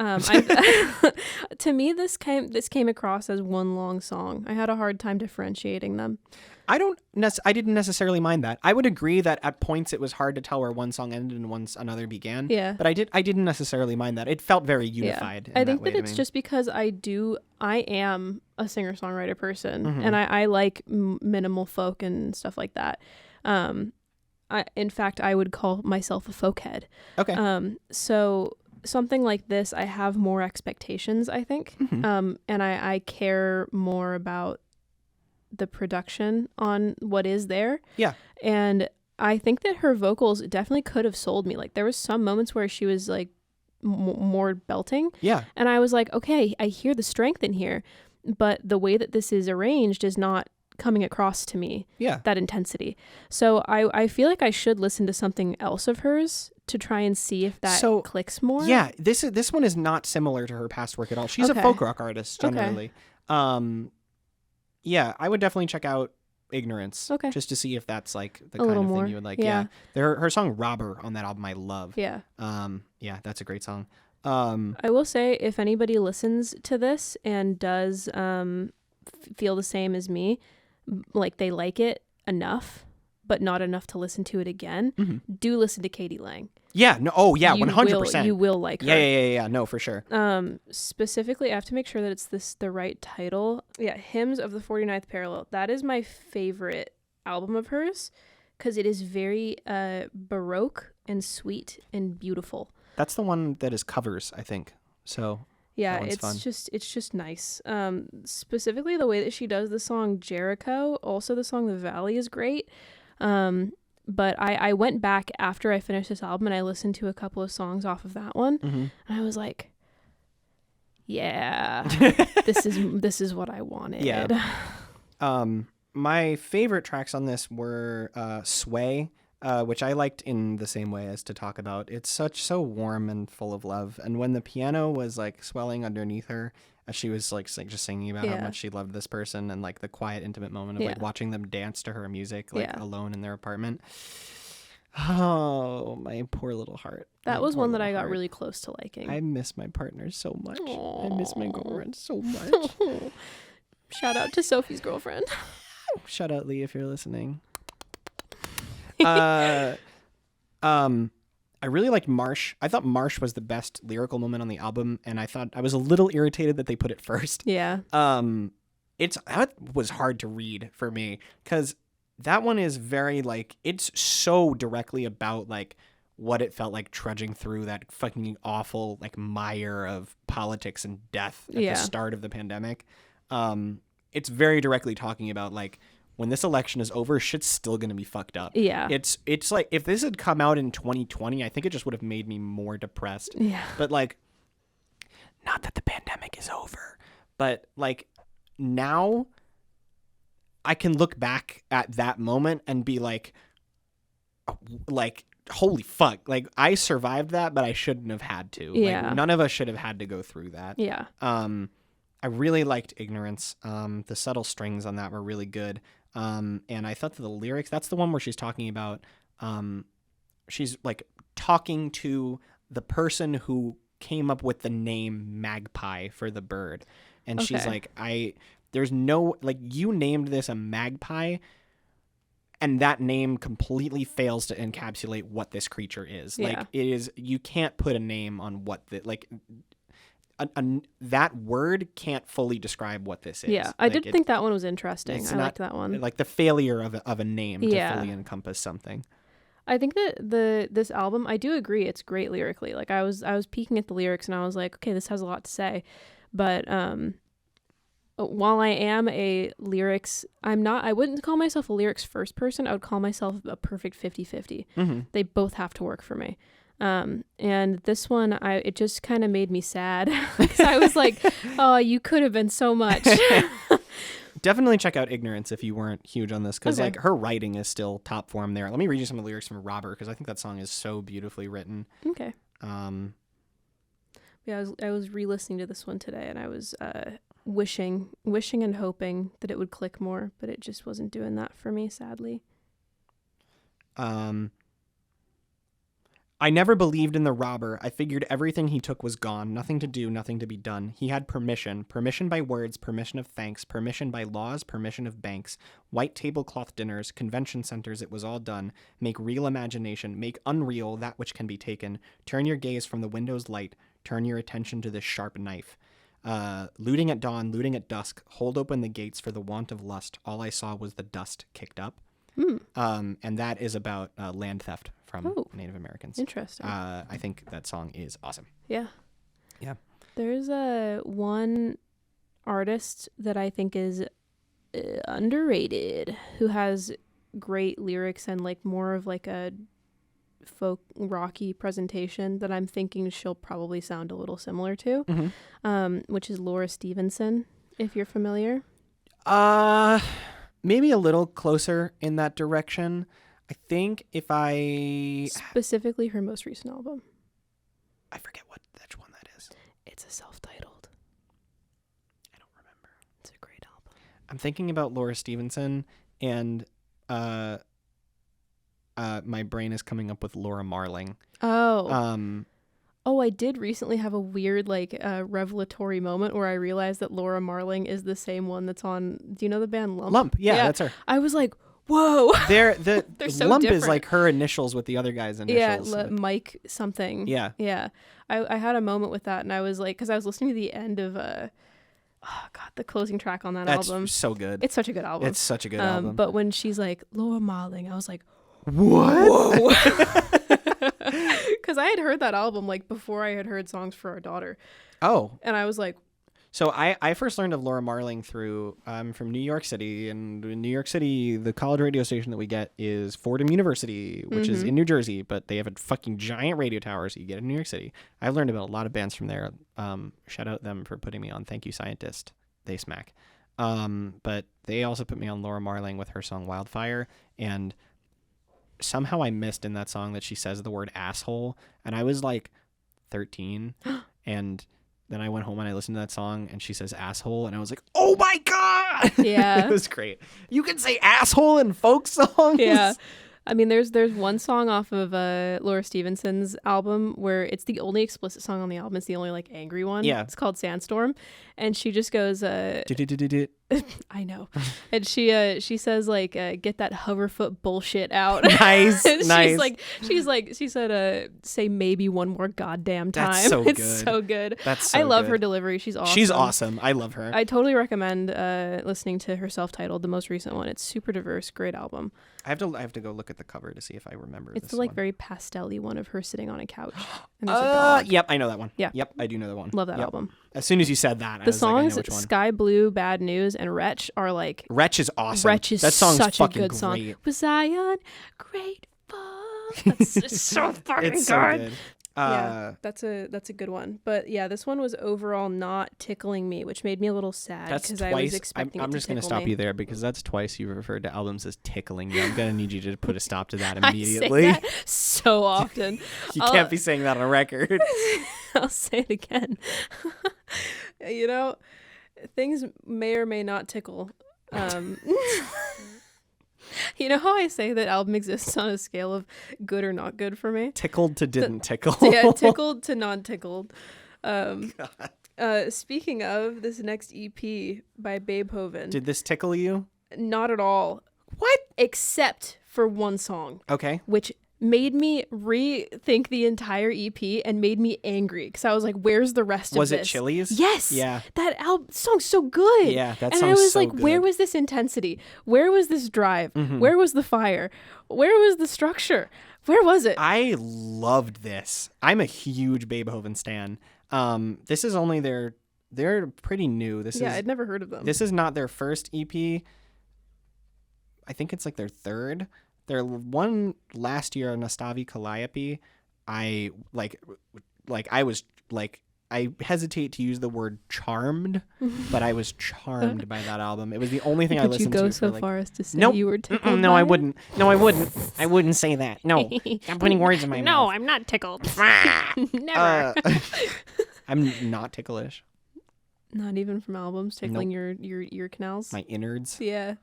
To me, this came across as one long song. I had a hard time differentiating them.
I didn't necessarily mind that. I would agree that at points it was hard to tell where one song ended and once another began. Yeah. But I didn't necessarily mind that. It felt very unified.
I think that it's just because I am a singer-songwriter person, and I like minimal folk and stuff like that. In fact, I would call myself a folk head.
Okay.
So something like this, I have more expectations, I think. And I care more about the production on what is there. Yeah. And I think that her vocals definitely could have sold me. Like, there was some moments where she was like more belting. Yeah. And I was like, okay, I hear the strength in here, but the way that this is arranged is not coming across to me, that intensity. So I feel like I should listen to something else of hers to try and see if that clicks more.
Yeah, this one is not similar to her past work at all. She's a folk rock artist generally. Yeah, I would definitely check out Ignorance just to see if that's like the kind of thing you would like. Yeah. Her song Robber on that album I love. Yeah. Yeah, that's a great song.
I will say, if anybody listens to this and does feel the same as me, like they like it enough but not enough to listen to it again, do listen to Katie Lang.
Yeah, no, 100%.
You will like her.
Yeah, no, for sure.
Specifically, I have to make sure that it's the right title. Yeah, Hymns of the 49th Parallel. That is my favorite album of hers because it is very Baroque and sweet and beautiful.
That's the one that is covers, I think. So
yeah, it's just nice. Specifically, the way that she does the song Jericho, also the song The Valley is great. But I went back after I finished this album and I listened to a couple of songs off of that one, and I was like, yeah, this is what I wanted.
Yeah. My favorite tracks on this were Sway, which I liked in the same way as To Talk About. It's so warm and full of love. And when the piano was like swelling underneath her as she was like just singing about how much she loved this person, and like the quiet, intimate moment of like watching them dance to her music, like alone in their apartment. Oh, my poor little heart.
That was one that I got really close to liking.
I miss my partner so much. Aww. I miss my girlfriend so much.
Shout out to Sophie's girlfriend.
Shout out Lee if you're listening. I really liked Marsh. I thought Marsh was the best lyrical moment on the album, and I was a little irritated that they put it first. Yeah. That was hard to read for me because that one is very like, it's so directly about like what it felt like trudging through that fucking awful like mire of politics and death at the start of the pandemic. It's very directly talking about like when this election is over, shit's still gonna be fucked up.
Yeah.
It's like if this had come out in 2020, I think it just would have made me more depressed.
Yeah.
But like, not that the pandemic is over, but like now I can look back at that moment and be like holy fuck, like I survived that, but I shouldn't have had to.
Yeah.
Like, none of us should have had to go through that.
Yeah.
I really liked Ignorance. The subtle strings on that were really good. And I thought that the lyrics, that's the one where she's talking about, she's like talking to the person who came up with the name Magpie for the bird. And she's like, there's no, like, you named this a magpie, and that name completely fails to encapsulate what this creature is.
Yeah.
Like, it is, you can't put a name on what the, like, that word can't fully describe what this is.
Yeah, I
like,
did think that one was interesting. I liked that one.
Like the failure of a name
Yeah.
to fully encompass something.
I think that this album, I do agree, it's great lyrically. Like I was peeking at the lyrics and I was like, okay, this has a lot to say. But while I am a lyrics, I wouldn't call myself a lyrics first person. I would call myself a perfect 50-50.
Mm-hmm.
They both have to work for me. And this one, it just kind of made me sad because I was like, oh, you could have been so much.
Definitely check out Ignorance if you weren't huge on this, because
Okay.
like her writing is still top form there. Let me read you some of the lyrics from Rover, because I think that song is so beautifully written.
Okay. Yeah, I was re-listening to this one today, and I was wishing and hoping that it would click more, but it just wasn't doing that for me, sadly.
I never believed in the robber. I figured everything he took was gone. Nothing to do, nothing to be done. He had permission. Permission by words, permission of thanks, permission by laws, permission of banks. White tablecloth dinners, convention centers, it was all done. Make real imagination. Make unreal that which can be taken. Turn your gaze from the window's light. Turn your attention to this sharp knife. Looting at dawn, looting at dusk. Hold open the gates for the want of lust. All I saw was the dust kicked up. And that is about land theft from Native Americans.
Interesting.
I think that song is awesome.
Yeah.
Yeah.
There's one artist that I think is underrated who has great lyrics and like more of like a folk rocky presentation that I'm thinking she'll probably sound a little similar to, which is Laura Stevenson, if you're familiar.
Maybe a little closer in that direction. I think if I...
Specifically her most recent album.
I forget which one that is.
It's a self-titled.
I don't remember.
It's a great album.
I'm thinking about Laura Stevenson, and my brain is coming up with Laura Marling.
I did recently have a weird, like, revelatory moment where I realized that Laura Marling is the same one that's on... Do you know the band Lump?
Lump, yeah, that's her.
I was like, whoa.
They're
so
Lump
different.
is like her initials with the other guy's initials.
Yeah, Mike something.
Yeah.
Yeah. I had a moment with that, and I was like... Because I was listening to the end of... the closing track on that album.
That's so good.
It's such a good album.
It's such a good album.
But when she's like, Laura Marling, I was like...
What?
Whoa. Because I had heard that album like before I had heard Songs for Our Daughter.
Oh.
And I was like...
So I first learned of Laura Marling through, I'm from New York City, and in New York City, the college radio station that we get is Fordham University, which is in New Jersey, but they have a fucking giant radio tower, so you get it in New York City. I've learned about a lot of bands from there. Shout out them for putting me on Thank You Scientist. They smack. But they also put me on Laura Marling with her song Wildfire, and somehow I missed in that song that she says the word asshole, and I was like 13, and then I went home and I listened to that song and she says asshole, and I was like, oh my god.
Yeah.
It was great. You can say asshole in folk songs.
Yeah. I mean, there's one song off of Laura Stevenson's album where it's the only explicit song on the album. It's the only like angry one.
Yeah.
It's called Sandstorm, and she just goes, I know, and she says like, get that hoverfoot bullshit out.
Nice. Nice.
She said, say maybe one more goddamn time.
That's so
it's
good.
so good.
That's so
I love
good.
her delivery. She's awesome.
She's awesome. I love her.
I totally recommend listening to her self-titled, the most recent one. It's super diverse, great album.
I have to go look at the cover to see if I remember.
It's
this
the like
one.
very pastel-y one of her sitting on a couch. And there's a dog.
Yep, I know that one.
Yeah.
Yep, I do know that one.
Love that
Yep.
album.
As soon as you said that, I
The
was like, I know
songs
which one.
Sky Blue, Bad News, and Wretch are like...
Wretch is awesome.
Wretch is
that song's
such a
fucking
good song.
great.
Was I ungrateful? That's it's so fucking
It's
good.
so good.
Yeah, that's a good one. But yeah, this one was overall not tickling me, which made me a little sad
That's
because
twice.
I was expecting
I'm
it to
just going to
tickle
stop
me.
you there because that's twice you referred to albums as tickling you. I'm going to need you to put a stop to that
I
immediately.
say that so often.
You can't be saying that on record.
I'll say it again. You know, things may or may not tickle. You know how I say that album exists on a scale of good or not good for me?
Tickled to didn't tickle.
Yeah, tickled to non-tickled.
God.
Speaking of, this next EP by Babehoven.
Did this tickle you?
Not at all.
What?
Except for one song,
Okay.
which made me rethink the entire EP and made me angry because I was like, where's the rest of
Was
this?
it Chili's?
Yes.
Yeah.
That song's so good.
Yeah, that
and
song's
I was
so
like,
good.
where was this intensity? Where was this drive?
Mm-hmm.
Where was the fire? Where was the structure? Where was it?
I loved this. I'm a huge Babehoven stan. This is only they're pretty new.
I'd never heard of them.
This is not their first EP. I think it's like their third. Their one last year, Nastavi Calliope, I hesitate to use the word charmed, but I was charmed by that album. It was the only thing I
Would
listened
you
to.
go so
for
far as to say
Nope.
you were tickled?
No,
by
I
it?
wouldn't. No, I wouldn't. I wouldn't say that. No, I'm putting words in my
No,
mouth.
I'm not tickled. Never.
I'm not ticklish.
Not even from albums tickling your ear canals.
My innards.
Yeah,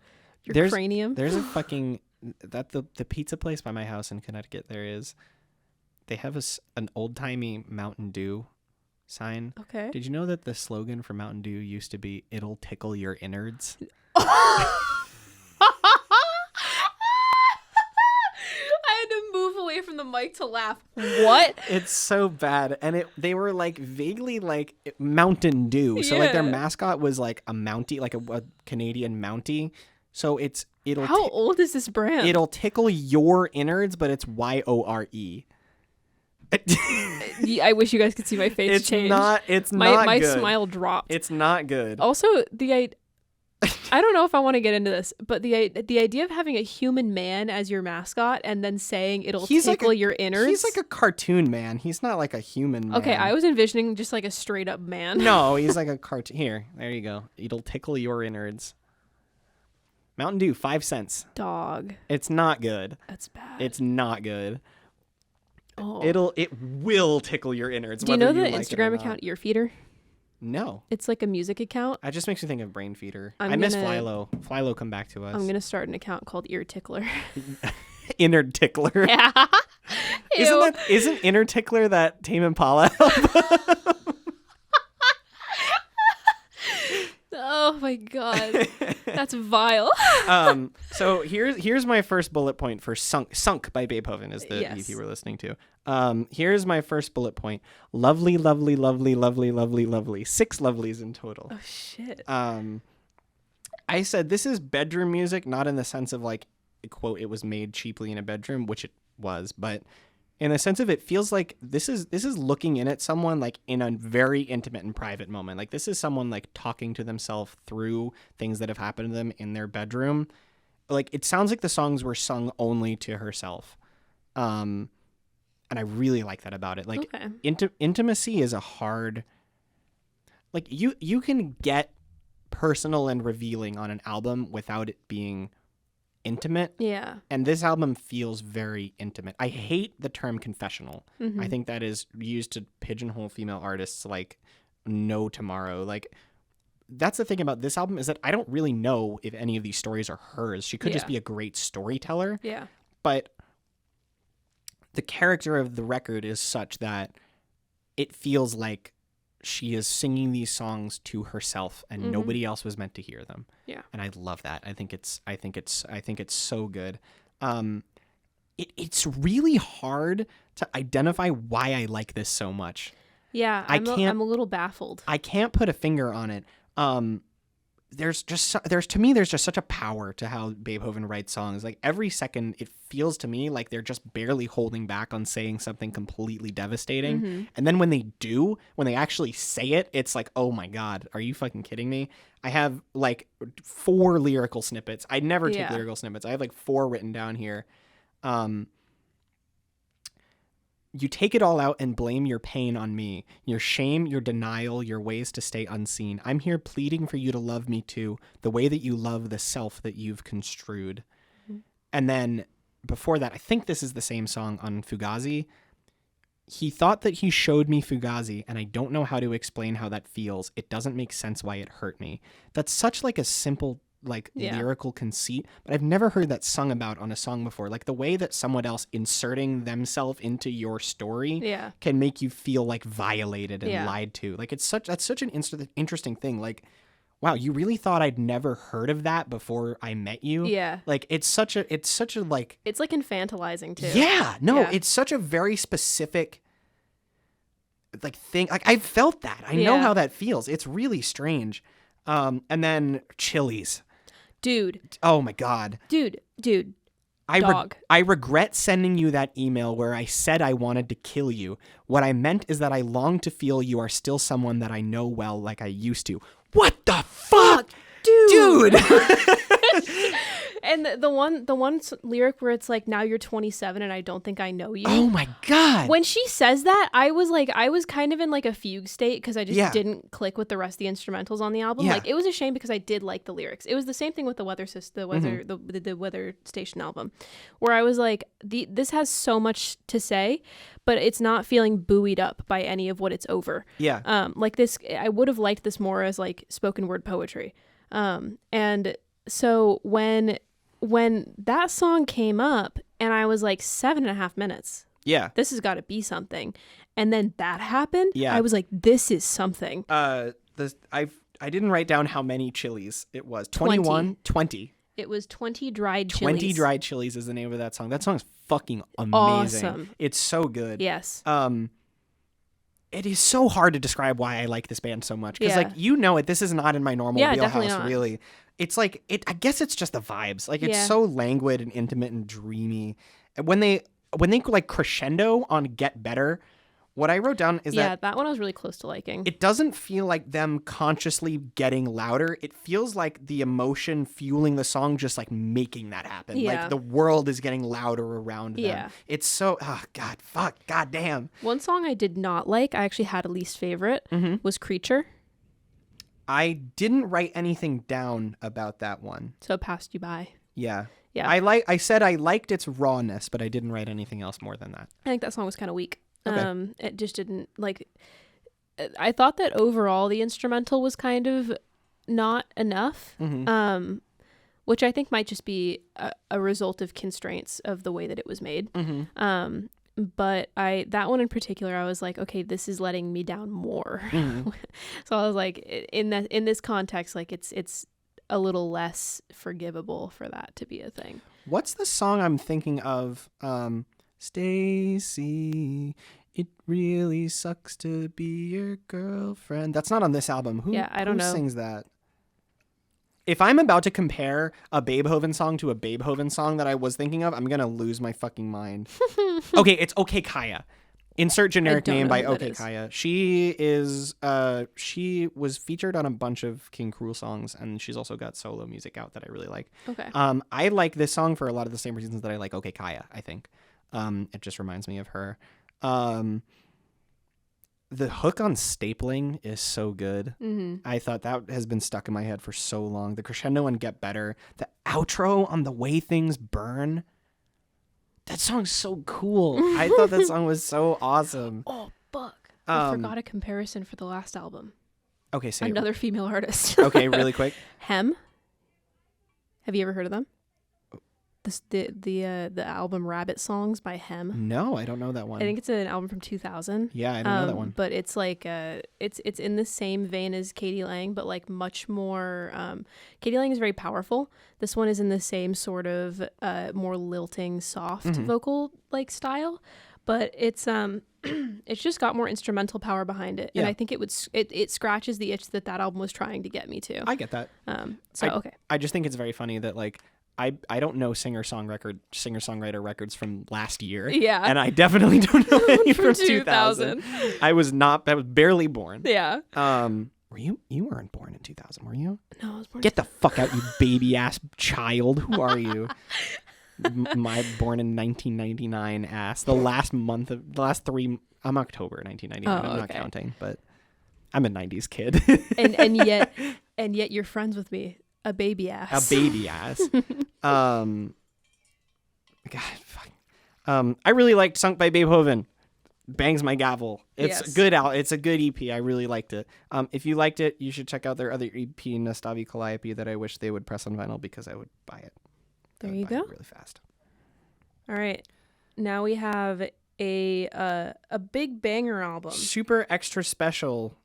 your cranium.
There's a fucking the pizza place by my house in Connecticut. They have an old timey Mountain Dew sign.
Okay.
Did you know that the slogan for Mountain Dew used to be "It'll tickle your innards"?
I had to move away from the mic to laugh. What?
It's so bad, and they were like vaguely like Mountain Dew. So like their
Yeah.
mascot was like a Mountie, like a Canadian Mountie. So it'll
How old is this brand?
it'll tickle your innards, but it's YORE.
I wish you guys could see my face
It's
change.
not
my
good.
smile dropped.
It's not good.
Also, I don't know if I want to get into this, but the idea of having a human man as your mascot and then saying it'll tickle your innards.
He's like a cartoon man. He's not like a human man.
Okay, I was envisioning just like a straight up man.
No, he's like a cartoon. Here, there you go. It'll tickle your innards. Mountain Dew, 5 cents.
Dog.
It's not good.
That's bad.
It's not good.
Oh.
It will tickle your innards.
Do you know
whether
the
like it or
Instagram
not.
account Earfeeder?
No.
It's like a music account.
It just makes me think of Brain Feeder.
I'm
I miss
gonna-
Philo. Philo, come back to us.
I'm gonna start an account called Ear Tickler.
Innard Tickler.
Yeah. Ew.
Isn't Innard Tickler that Tame Impala album?
Oh my god, that's vile.
So here's my first bullet point for Sunk by Babehoven is the
Yes.
EP we're listening to. Here's my first bullet point. Lovely, lovely, lovely, lovely, lovely, lovely. 6 lovelies in total.
Oh shit.
I said this is bedroom music, not in the sense of like, quote, it was made cheaply in a bedroom, which it was, but in the sense of it feels like this is looking in at someone like in a very intimate and private moment. Like this is someone like talking to themselves through things that have happened to them in their bedroom. Like it sounds like the songs were sung only to herself. And I really like that about it. Like
Okay.
Intimacy is a hard, like you can get personal and revealing on an album without it being intimate.
Yeah.
And this album feels very intimate. I hate the term confessional.
Mhm.
I think that is used to pigeonhole female artists like no tomorrow. Like that's the thing about this album is that I don't really know if any of these stories are hers. She could just
Yeah.
be a great storyteller.
Yeah.
But the character of the record is such that it feels like she is singing these songs to herself and
Mhm.
nobody else was meant to hear them.
Yeah.
And I love that. I think it's so good. It's really hard to identify why I like this so much.
Yeah. I'm a little baffled.
I can't put a finger on it. there's to me there's just such a power to how Babehoven writes songs. Like every second it feels to me like they're just barely holding back on saying something completely devastating. And then when they actually say it, it's like, oh my God, are you fucking kidding me? I have like 4 lyrical snippets. I never take lyrical snippets. I have like 4 written down here. You take it all out and blame your pain on me, your shame, your denial, your ways to stay unseen. I'm here pleading for you to love me too, the way that you love the self that you've construed. And then before that, I think this is the same song on Fugazi. He thought that he showed me Fugazi, and I don't know how to explain how that feels. It doesn't make sense why it hurt me. That's such like a simple lyrical conceit, but I've never heard that sung about on a song before. Like the way that someone else inserting themselves into your story can make you feel like violated and lied to. Like that's such an interesting thing. Like, wow, you really thought I'd never heard of that before I met you? Yeah. Like it's such a like,
it's like infantilizing too.
Yeah. No, it's such a very specific like thing. Like I've felt that. I know how that feels. It's really strange. And then Chili's.
Dude.
Oh my God.
Dude.
I regret sending you that email where I said I wanted to kill you. What I meant is that I long to feel you are still someone that I know well like I used to. What the fuck? Dude.
And the one lyric where it's like, now you're 27 and I don't think I know you.
Oh my God.
When she says that, I was kind of in like a fugue state because I just didn't click with the rest of the instrumentals on the album. Yeah. Like it was a shame because I did like the lyrics. It was the same thing with the Weather Station album, where I was like, this has so much to say, but it's not feeling buoyed up by any of what it's over. Yeah. Like this, I would have liked this more as like spoken word poetry. And so when that song came up and I was like 7.5 minutes. Yeah. This has got to be something. And then that happened. Yeah. I was like, this is something.
I didn't write down how many chilies it was. 21? 20.
It was 20 dried chilies.
20 dried chilies is the name of that song. That song is fucking amazing. Awesome. It's so good. Yes. It is so hard to describe why I like this band so much. Because like, you know it, this is not in my normal wheelhouse, really. It's like, I guess it's just the vibes. Like it's so languid and intimate and dreamy. And when they like crescendo on Get Better, what I wrote down is
that one I was really close to liking.
It doesn't feel like them consciously getting louder. It feels like the emotion fueling the song just like making that happen. Yeah. Like the world is getting louder around them. Yeah. It's so, god damn.
One song I did not like, I actually had a least favorite, was Creature.
I didn't write anything down about that one.
So it passed you by.
Yeah. Yeah. I said I liked its rawness, but I didn't write anything else more than that.
I think that song was kind of weak. Okay. It just didn't like. I thought that overall the instrumental was kind of not enough, which I think might just be a result of constraints of the way that it was made. But that one in particular, I was like, okay, this is letting me down more. So I was like, in this context, like it's a little less forgivable for that to be a thing.
What's the song I'm thinking of? Stacy, it really sucks to be your girlfriend. That's not on this album. Who sings that? If I'm about to compare a Babehoven song to a Babehoven song that I was thinking of, I'm going to lose my fucking mind. Okay, it's Okay Kaya. Insert generic name by Okay Kaya. She was featured on a bunch of King Cruel songs, and she's also got solo music out that I really like. Okay. I like this song for a lot of the same reasons that I like Okay Kaya, I think. It just reminds me of her. The hook on Stapling is so good. I thought that has been stuck in my head for so long. The crescendo on Get Better. The outro on The Way Things Burn. That song's so cool. I thought that song was so awesome.
Oh, fuck. I forgot a comparison for the last album.
Okay, say
another female artist.
Okay, really quick.
Hem. Have you ever heard of them? The album Rabbit Songs by Hem.
No, I don't know that one.
I think it's an album from 2000.
Yeah, I don't know that one.
But it's like it's in the same vein as Katie Lang, but like much more. Katie Lang is very powerful. This one is in the same sort of more lilting, soft vocal like style, but it's it's just got more instrumental power behind it, and I think it scratches the itch that album was trying to get me to.
I get that.
Okay.
I just think it's very funny that like I don't know singer-songwriter records from last year.
Yeah.
And I definitely don't know any from
2000.
I was barely born.
Yeah.
Were you weren't born in 2000, were you?
No, I was born.
Get the fuck out, you baby ass child. Who are you? My born in 1999 ass. The last 3, I'm October 1999. I'm not counting, but I'm a 90s kid.
and yet you're friends with me. A baby ass.
A baby ass. God, fuck. I really liked Sunk by Babehoven. Bangs my gavel. It's good out. It's a good EP. I really liked it. If you liked it, you should check out their other EP, Nastavi Calliope, that I wish they would press on vinyl because I would buy it.
There you go.
Really fast.
All right. Now we have a big banger album.
Super extra special.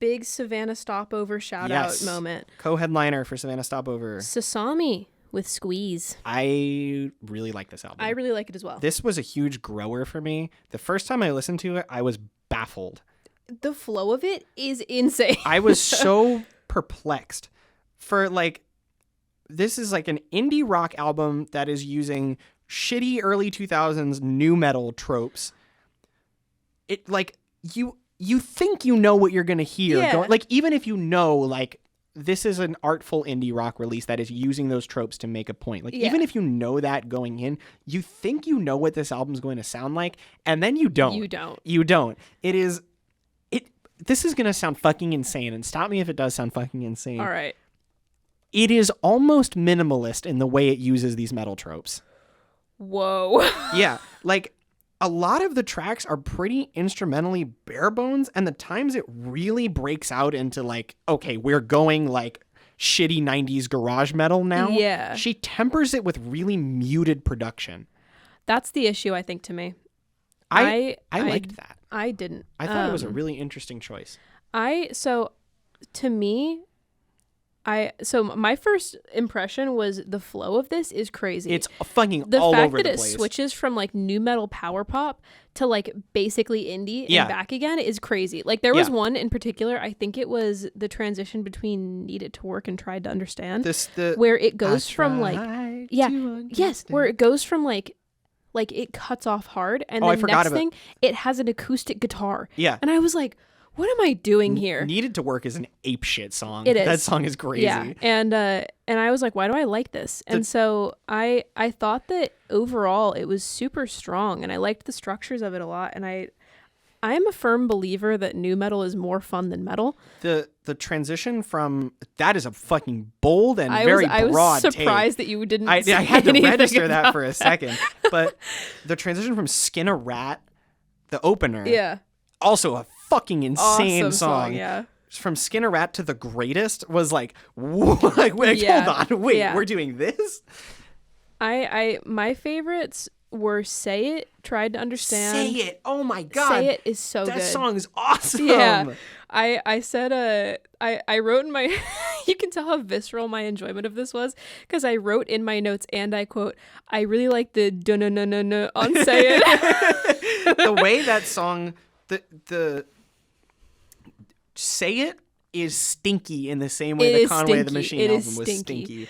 Big Savannah Stopover shout out moment.
Co-headliner for Savannah Stopover.
SASAMI with Squeeze.
I really like this album.
I really like it as well.
This was a huge grower for me. The first time I listened to it, I was baffled.
The flow of it is insane.
I was so perplexed. For like, this is like an indie rock album that is using shitty early 2000s new metal tropes. It like you think you know what you're going to hear.
Yeah.
Like, even if you know, like, this is an artful indie rock release that is using those tropes to make a point. Like, even if you know that going in, you think you know what this album's going to sound like, and then you don't. You don't. This is going to sound fucking insane, and stop me if it does sound fucking insane.
All right.
It is almost minimalist in the way it uses these metal tropes.
Whoa.
Yeah. Like, a lot of the tracks are pretty instrumentally bare bones, and the times it really breaks out into like, okay, we're going like shitty 90s garage metal now.
Yeah.
She tempers it with really muted production.
That's the issue, I think, to me.
I liked that.
I didn't.
I thought it was a really interesting choice.
So my first impression was the flow of this is crazy.
It's fucking all over the place.
The fact that it switches from like new metal power pop to like basically indie and back again is crazy. Like there was one in particular, I think it was the transition between Needed to Work and Tried to Understand, where it goes from like where it goes from like it cuts off hard, and then next thing it has an acoustic guitar.
Yeah,
and I was like, what am I doing here?
Needed to Work is an apeshit song.
It is.
That song is crazy.
Yeah. And I was like, why do I like this? And so I thought that overall it was super strong, and I liked the structures of it a lot. And I'm a firm believer that new metal is more fun than metal.
The transition from that is a fucking bold and very broad
I was surprised
take.
that you didn't.
I had to register that for a second. But the transition from Skin a Rat, the opener, also a fucking insane
awesome
song.
Yeah.
From Skin a Rat to The Greatest was like, whoa, like wait, hold on, we're doing this.
My favorites were Say It, Tried to Understand.
Say It, oh my god,
Say It is so good.
That song is awesome.
Yeah, I said I wrote in my you can tell how visceral my enjoyment of this was, because I wrote in my notes, and I quote, I really like the no on Say It.
The way that song, the Say It is stinky in the same way the Conway the Machine album was stinky.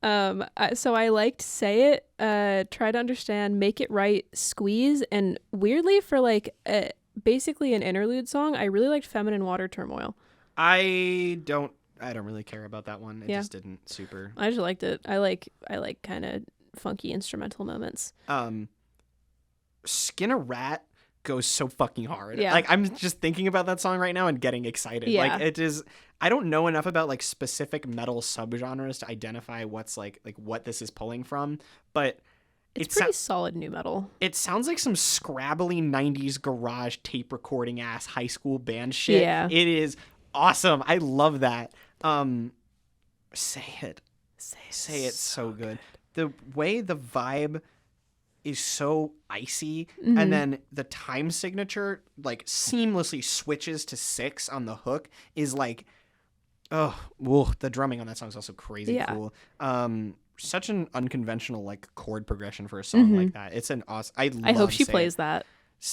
So I liked Say It, Try to Understand, Make It Right, Squeeze, and weirdly for like basically an interlude song, I really liked Feminine Water Turmoil. I don't really care about that one. It just didn't super. I just liked it. I like kind of funky instrumental moments.
Skin a Rat goes so fucking hard.
Yeah.
Like, I'm just thinking about that song right now and getting excited.
Yeah.
Like, it is, I don't know enough about like specific metal subgenres to identify what's like what this is pulling from, but
it's pretty solid new metal.
It sounds like some scrabbly 90s garage tape recording ass high school band shit.
Yeah.
It is awesome. I love that. Say It. Say It's so good. The way the vibe is so icy, and then the time signature like seamlessly switches to 6 on the hook is like, the drumming on that song is also crazy cool. such an unconventional like chord progression for a song like that. It's an awesome. I
hope she
Say
plays
It.
that.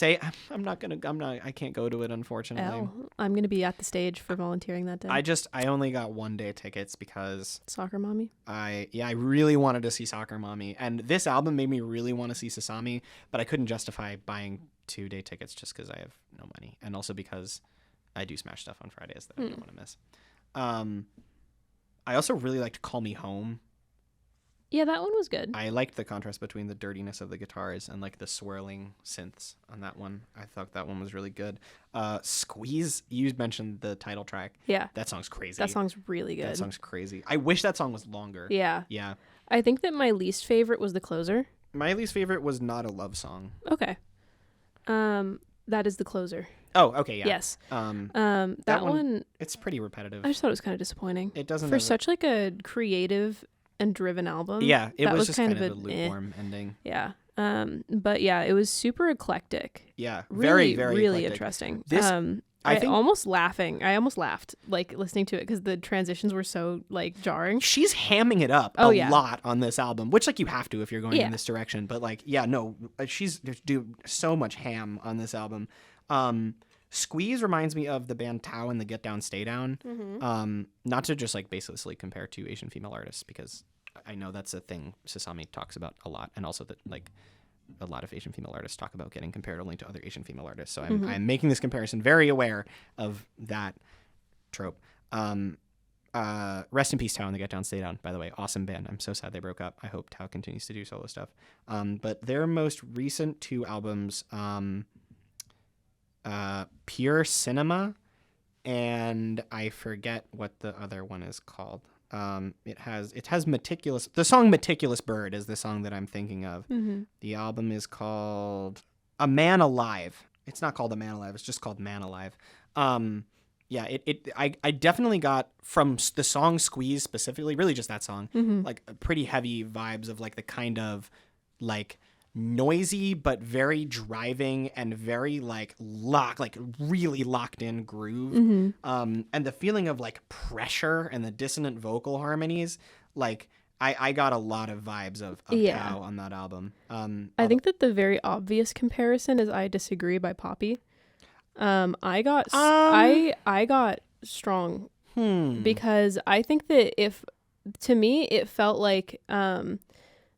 I can't go to it, unfortunately.
I'm gonna be at the stage for volunteering that day.
I only got 1-day tickets because
Soccer Mommy.
I really wanted to see Soccer Mommy, and this album made me really want to see SASAMI, but I couldn't justify buying 2-day tickets just because I have no money, and also because I do Smash stuff on Fridays that I don't want to miss. I also really liked Call Me Home.
Yeah, that one was good.
I liked the contrast between the dirtiness of the guitars and like the swirling synths on that one. I thought that one was really good. Squeeze, you mentioned the title track.
Yeah.
That song's crazy.
That song's really good.
That song's crazy. I wish that song was longer.
Yeah.
Yeah.
I think that my least favorite was the closer.
My least favorite was Not a Love Song.
Okay. That is the closer.
Oh, okay, yeah.
Yes.
That one, it's pretty repetitive.
I just thought it was kind of disappointing.
It doesn't
for such like a creative and driven album.
Yeah, it was just kind of a
lukewarm
ending.
Yeah. But yeah, it was super eclectic.
Yeah,
Really,
very
really
eclectic.
interesting.
This,
I think almost laughing. I almost laughed like listening to it because the transitions were so like jarring.
She's hamming it up a lot on this album, which like you have to if you're going in this direction. But like, yeah, no, she's doing so much ham on this album. Squeeze reminds me of the band Tao and the Get Down Stay Down.
Mm-hmm.
Not to just like baselessly compare to Asian female artists, because I know that's a thing SASAMI talks about a lot, and also that like a lot of Asian female artists talk about getting compared only to other Asian female artists. So I'm making this comparison very aware of that trope. Rest in peace, Tao and the Get Down Stay Down, by the way. Awesome band. I'm so sad they broke up. I hope Tao continues to do solo stuff. But their most recent 2 albums, Pure Cinema, and I forget what the other one is called. It has Meticulous. The song Meticulous Bird is the song that I'm thinking of. The album is called A Man Alive. It's not called A Man Alive. It's just called Man Alive. Yeah, I definitely got from the song Squeeze specifically, really just that song, like pretty heavy vibes of like the kind of like noisy but very driving and very like really locked in groove. And the feeling of like pressure and the dissonant vocal harmonies, like I got a lot of vibes of Tao on that album.
I think that the very obvious comparison is I Disagree by Poppy. I got Strong because I think that to me it felt like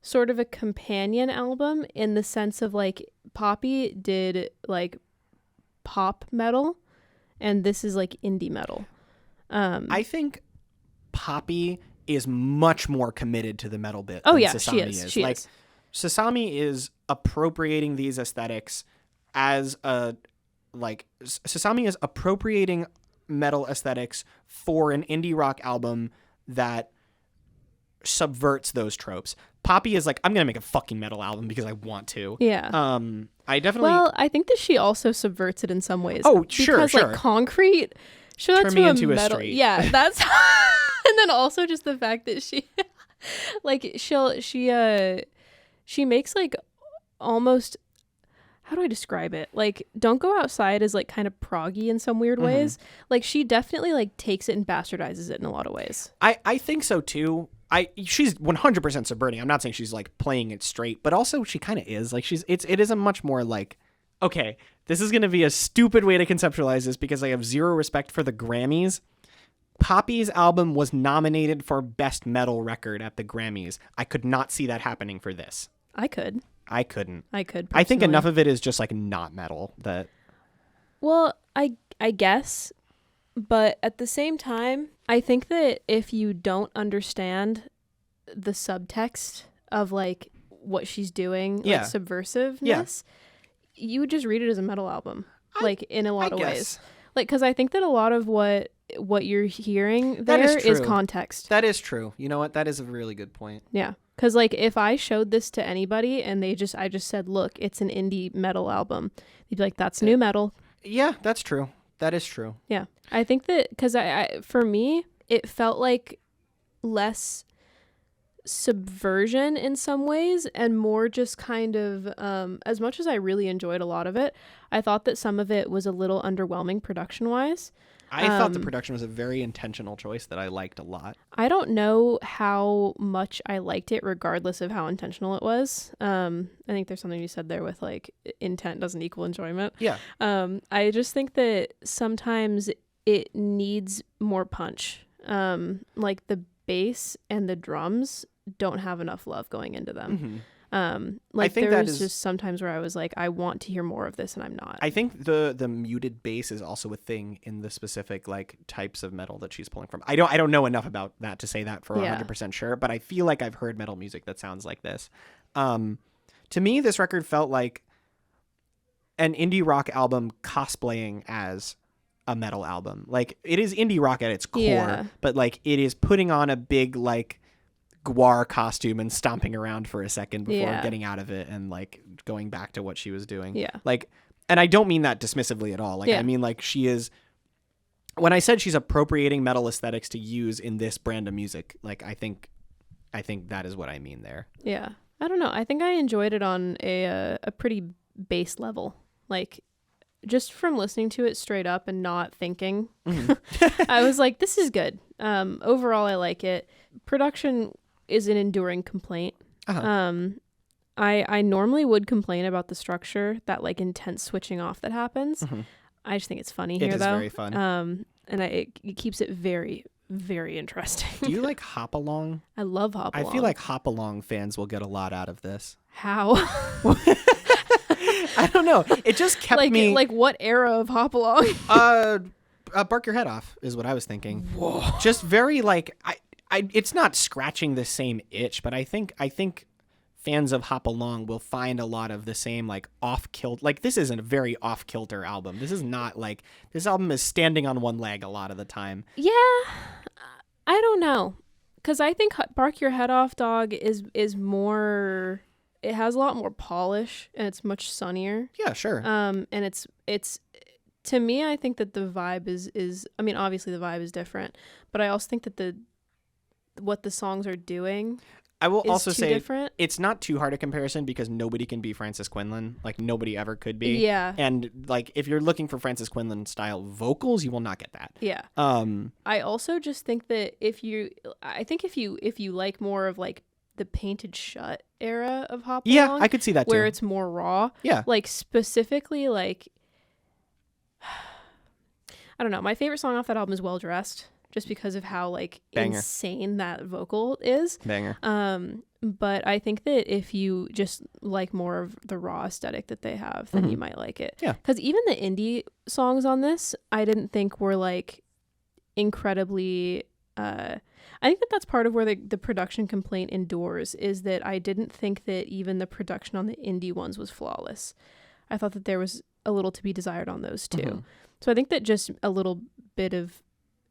sort of a companion album in the sense of like Poppy did like pop metal and this is like indie metal.
I think Poppy is much more committed to the metal bit
than
SASAMI is.
She
like
is.
SASAMI is appropriating these aesthetics as SASAMI is appropriating metal aesthetics for an indie rock album that subverts those tropes. Poppy is like, I'm gonna make a fucking metal album because I want to.
Yeah. I think that she also subverts it in some ways.
Oh, sure.
Like Concrete, show that
Turn
to
me
a
into a
metal.
street.
Yeah, that's and then also just the fact that she like she makes like almost, how do I describe it? Like Don't Go Outside is like kind of proggy in some weird ways. Like she definitely like takes it and bastardizes it in a lot of ways.
I think so too. She's 100% subverting. I'm not saying she's like playing it straight, but also she kind of is. Like it is a much more like, okay, this is going to be a stupid way to conceptualize this because I have zero respect for the Grammys. Poppy's album was nominated for Best Metal Record at the Grammys. I could not see that happening for this.
I couldn't.
I
could.
I think enough of it is just like not metal that.
Well, I guess, but at the same time, I think that if you don't understand the subtext of like what she's doing, like subversiveness, you would just read it as a metal album, like in a lot of ways. Like, because I think that a lot of what you're hearing there is context.
That is true. You know what? That is a really good point.
Yeah. Because like if I showed this to anybody and I just said, look, it's an indie metal album, they'd be like, that's new metal.
Yeah, that's true. That is true.
Yeah. I think that because I for me, it felt like less subversion in some ways and more just kind of as much as I really enjoyed a lot of it, I thought that some of it was a little underwhelming production wise.
I thought the production was a very intentional choice that I liked a lot.
I don't know how much I liked it regardless of how intentional it was. I think there's something you said there with like intent doesn't equal enjoyment.
Yeah.
I just think that sometimes it needs more punch. Like the bass and the drums don't have enough love going into them. Like there was just sometimes where I was like, I want to hear more of this and I'm not.
I think the muted bass is also a thing in the specific like types of metal that she's pulling from. I don't know enough about that to say that for 100% sure, but I feel like I've heard metal music that sounds like this. To me, this record felt like an indie rock album cosplaying as a metal album. Like it is indie rock at its core, but like it is putting on a big like Guar costume and stomping around for a second before getting out of it and like going back to what she was doing.
Yeah.
Like, and I don't mean that dismissively at all. Like, I mean like she is, when I said she's appropriating metal aesthetics to use in this brand of music, like I think that is what I mean there. Yeah.
I don't know. I think I enjoyed it on a pretty base level. Like just from listening to it straight up and not thinking, I was like, this is good. Overall, I like it. Production is an enduring complaint. I normally would complain about the structure, that like intense switching off that happens. I just think it's funny here, though. It is
very fun.
And it keeps it very, very interesting.
Do you like Hop Along?
I love Hop Along.
I feel like Hop Along fans will get a lot out of this.
How?
I don't know. It just kept me...
Like what era of Hop Along?
Bark Your Head Off is what I was thinking.
Whoa.
Just very like... it's not scratching the same itch, but I think fans of Hop Along will find a lot of the same like off-kilter. Like this isn't a very off-kilter album. This is not like, this album is standing on one leg a lot of the time.
Yeah, I don't know, because I think Bark Your Head Off, Dog is more. It has a lot more polish and it's much sunnier.
Yeah, sure.
And it's to me, I think that the vibe is. I mean, obviously the vibe is different, but I also think that what the songs are doing,
I will also say
different.
It's not too hard a comparison because nobody can be Frances Quinlan. Like nobody ever could be.
Yeah.
And like if you're looking for Frances Quinlan style vocals, you will not get that.
Yeah. I also just think that if you like more of like the Painted Shut era of Hop Along.
Yeah, I could see that too.
Where it's more raw.
Yeah.
Like specifically like I don't know. My favorite song off that album is Well Dressed, just because of how like
Banger.
Insane that vocal is.
Banger.
But I think that if you just like more of the raw aesthetic that they have, then you might like it.
Yeah.
Because even the indie songs on this, I didn't think were like incredibly. I think that that's part of where the production complaint endures, is that I didn't think that even the production on the indie ones was flawless. I thought that there was a little to be desired on those too. So I think that just a little bit of,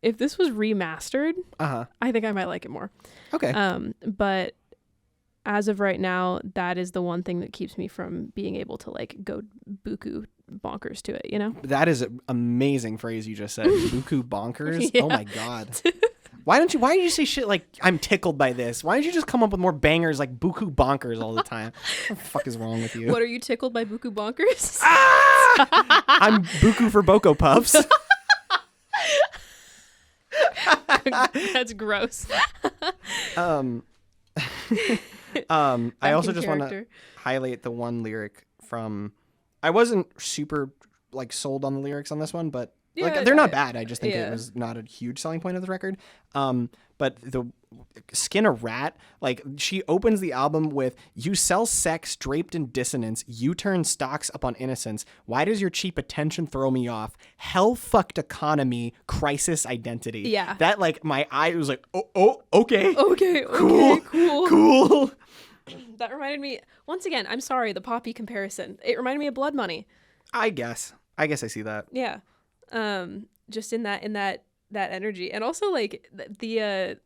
if this was remastered, I think I might like it more.
Okay.
But as of right now, that is the one thing that keeps me from being able to like go buku bonkers to it, you know?
That is an amazing phrase you just said. Buku bonkers?
Yeah.
Oh my God. Why did you say shit like, I'm tickled by this? Why don't you just come up with more bangers like buku bonkers all the time? What the fuck is wrong with you?
What, are you tickled by buku bonkers?
I'm buku for Boko Puffs.
That's gross.
I also just want to highlight the one lyric from, I wasn't super like sold on the lyrics on this one, but like they're not bad. I just think it was not a huge selling point of the record. But the Skin a Rat, like she opens the album with, you sell sex draped in dissonance, you turn stocks upon innocence, why does your cheap attention throw me off, hell fucked economy, crisis identity.
Yeah.
That like my eye was like, okay. Cool.
That reminded me, once again, I'm sorry, the Poppy comparison. It reminded me of Blood Money.
I guess I see that.
Yeah. Just in that energy. And also like the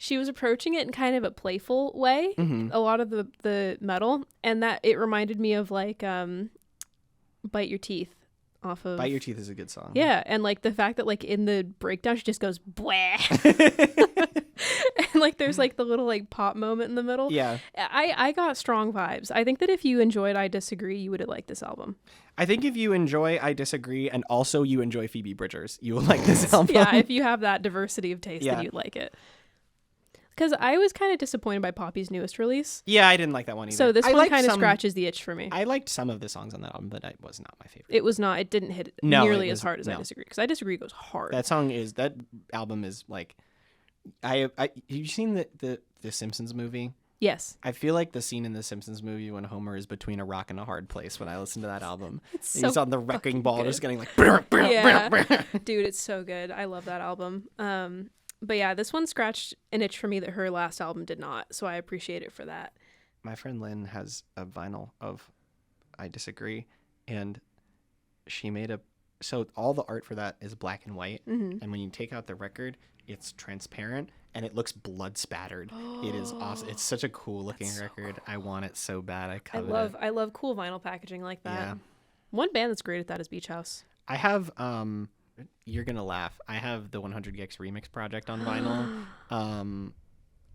she was approaching it in kind of a playful way, a lot of the metal, and that it reminded me of like Bite Your Teeth off of
Bite Your Teeth is a good song.
Yeah, and like the fact that like in the breakdown she just goes bwah. And like there's like the little like pop moment in the middle.
Yeah.
I got strong vibes. I think that if you enjoyed I Disagree, you would have liked this album.
I think if you enjoy I Disagree and also you enjoy Phoebe Bridgers, you will like this album.
Yeah, if you have that diversity of taste,
Yeah.
then you'd like it. Because I was kind of disappointed by Poppy's newest release.
Yeah, I didn't like that one either.
So this one kind of scratches the itch for me.
I liked some of the songs on that album, but it was not my favorite.
It was not. It didn't hit nearly as hard as I Disagree. Because I Disagree goes hard.
That album is like, have you seen the Simpsons movie?
Yes.
I feel like the scene in the Simpsons movie when Homer is between a rock and a hard place when I listen to that album.
It's
He's
so
on the wrecking ball
good.
just getting like...
Yeah. Dude, it's so good. I love that album. But yeah, this one scratched an itch for me that her last album did not. So I appreciate it for that.
My friend Lynn has a vinyl of I Disagree, and she made so all the art for that is black and white, and when you take out the record, it's transparent and it looks blood spattered. It is awesome. It's such a cool looking record. Cool. I want it so bad. I
love cool vinyl packaging like that.
Yeah.
One band that's great at that is Beach House.
I have you're gonna laugh. I have the 100 Gex Remix project on vinyl,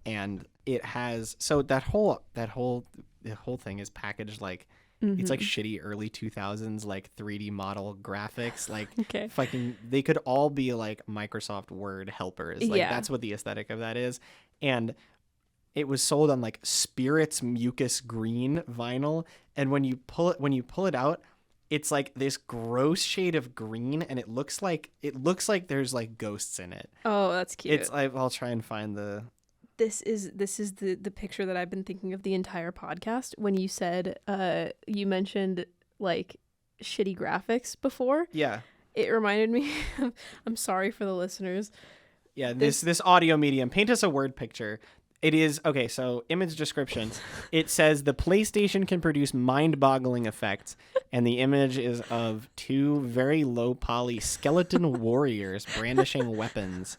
and it has that whole thing is packaged like it's like shitty early 2000s like 3D model graphics. Like fucking, they could all be like Microsoft Word helpers. Like that's what the aesthetic of that is, and it was sold on like Spirit's mucus green vinyl, and when you pull it out, it's like this gross shade of green, and it looks like there's like ghosts in it.
Oh, that's cute.
It's I'll try and find the.
This is the picture that I've been thinking of the entire podcast. When you said you mentioned like shitty graphics before.
Yeah.
It reminded me. I'm sorry for the listeners.
Yeah. This audio medium. Paint us a word picture. It is, okay, so image description. It says the PlayStation can produce mind-boggling effects, and the image is of two very low-poly skeleton warriors brandishing weapons.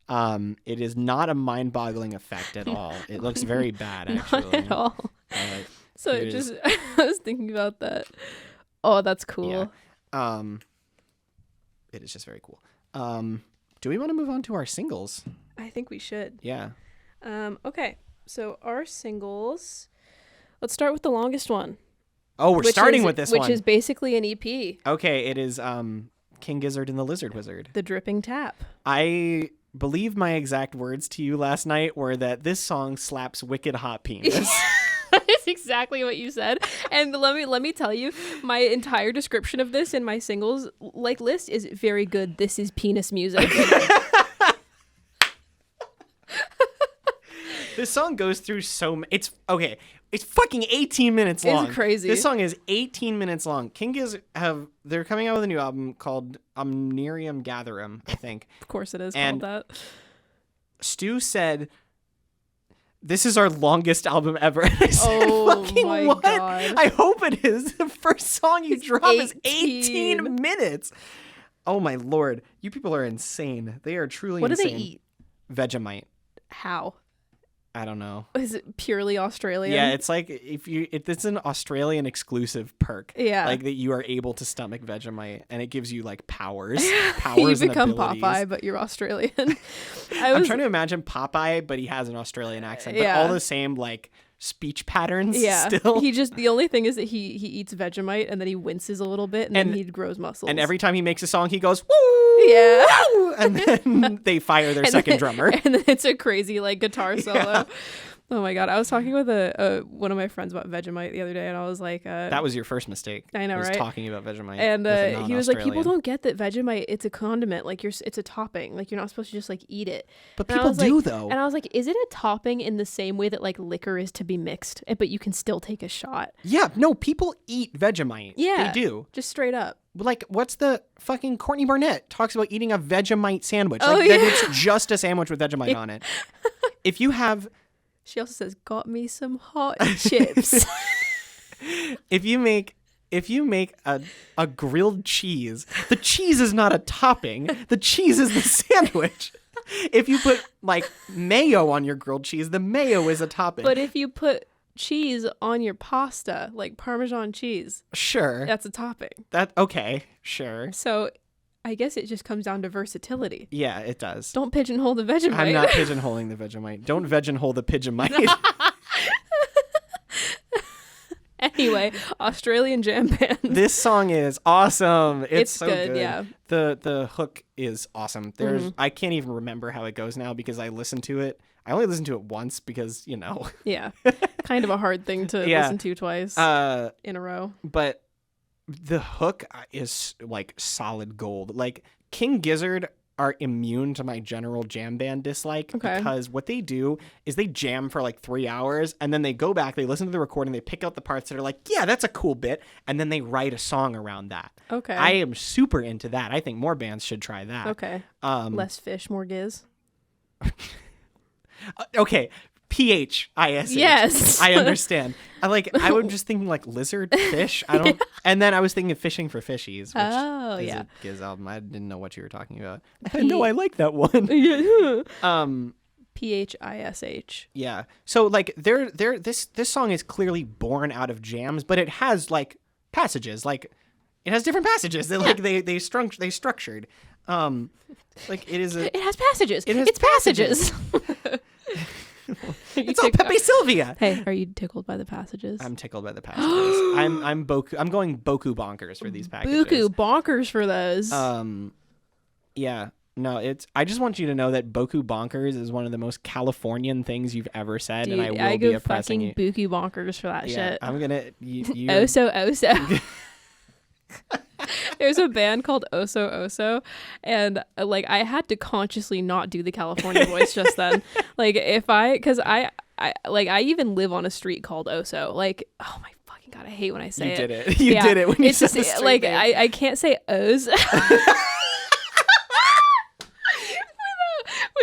It is not a mind-boggling effect at all. It looks very bad, actually.
Not at all. So I was thinking about that. Oh, that's cool.
Yeah. It is just very cool. Do we want to move on to our singles?
I think we should.
Yeah.
Okay, so our singles, let's start with the longest one.
Oh, we're starting with this one.
Which is basically an EP.
Okay, it is King Gizzard and the Lizard Wizard.
The Dripping Tap.
I believe my exact words to you last night were that this song slaps wicked hot penis.
That's exactly what you said. And let me tell you, my entire description of this in my singles list is very good. This is penis music.
This song goes through it's fucking 18 minutes long.
It's crazy.
This song is 18 minutes long. King Gizzard they're coming out with a new album called Omnirium Gatherum, I think.
Of course it is
and
called that.
Stu said, "This is our longest album ever." I said,
oh
fucking
my
what?
God.
I hope it is. The first song you drop is 18 minutes. Oh my Lord. You people are insane. They are truly insane.
What do they eat?
Vegemite.
How?
I don't know.
Is it purely Australian?
Yeah, it's like it's an Australian exclusive perk.
Yeah.
Like that you are able to stomach Vegemite, and it gives you like powers.
You
and
become
abilities.
Popeye, but you're Australian.
I'm trying to imagine Popeye, but he has an Australian accent. But all the same like speech patterns still.
The only thing is that he eats Vegemite and then he winces a little bit and then he grows muscles.
And every time he makes a song, he goes, woo!
Yeah.
And then they fire their second drummer.
And then it's a crazy like guitar solo. Yeah. Oh my God. I was talking with one of my friends about Vegemite the other day, and I was like...
that was your first mistake.
I know, right?
Talking about Vegemite.
And he was like, people don't get that Vegemite, it's a condiment. Like, it's a topping. Like, you're not supposed to just, like, eat it.
But people do, though.
And I was like, is it a topping in the same way that, like, liquor is to be mixed, but you can still take a shot?
Yeah. No, people eat Vegemite.
Yeah.
They do.
Just straight up.
Like, what's the fucking Courtney Barnett talks about eating a Vegemite sandwich. Like, that it's just a sandwich with Vegemite on it. If you have...
She also says, got me some hot chips.
If you make a grilled cheese, the cheese is not a topping. The cheese is the sandwich. If you put like mayo on your grilled cheese, the mayo is a topping.
But if you put cheese on your pasta, like Parmesan cheese.
Sure.
That's a topping.
Okay, sure.
So I guess it just comes down to versatility.
Yeah, it does.
Don't pigeonhole the Vegemite.
I'm not pigeonholing the Vegemite. Don't Vegemite the Pigeonmite.
Anyway, Australian jam band.
This song is awesome. It's so
good. Yeah.
The hook is awesome. I can't even remember how it goes now because I listened to it. I only listened to it once because, you know.
Yeah. Kind of a hard thing to listen to twice in a row.
But the hook is like solid gold. Like King Gizzard are immune to my general jam band dislike because what they do is they jam for like 3 hours and then they go back, they listen to the recording, they pick out the parts that are like, yeah, that's a cool bit, and then they write a song around that.
Okay.
I am super into that. I think more bands should try that.
Okay. Less fish, more giz.
Okay. PHISH.
Yes.
I understand. I was just thinking like lizard, fish. I don't. And then I was thinking fishing for fishies. Which is a Giz album. I didn't know what you were talking about. No, I like that one.
PHISH.
Yeah. So like this song is clearly born out of jams, but it has like passages. Like it has different passages that like they structured. Like it is
It has passages.
It's passages. It's all Pepe Sylvia.
Hey, are you tickled by the passages?
I'm tickled by the passages. I'm going Boku bonkers for these packages.
Boku bonkers for those.
Yeah. No, I just want you to know that Boku bonkers is one of the most Californian things you've ever said,
Dude,
and I will be oppressing you.
Boku bonkers for that shit.
I'm gonna.
Oso. There's a band called Oso, and like I had to consciously not do the California voice just then. Like because I even live on a street called Oso. Like, oh my fucking god, I hate when I say it.
You did it. You did it when you said the street
like
name.
I can't say O's.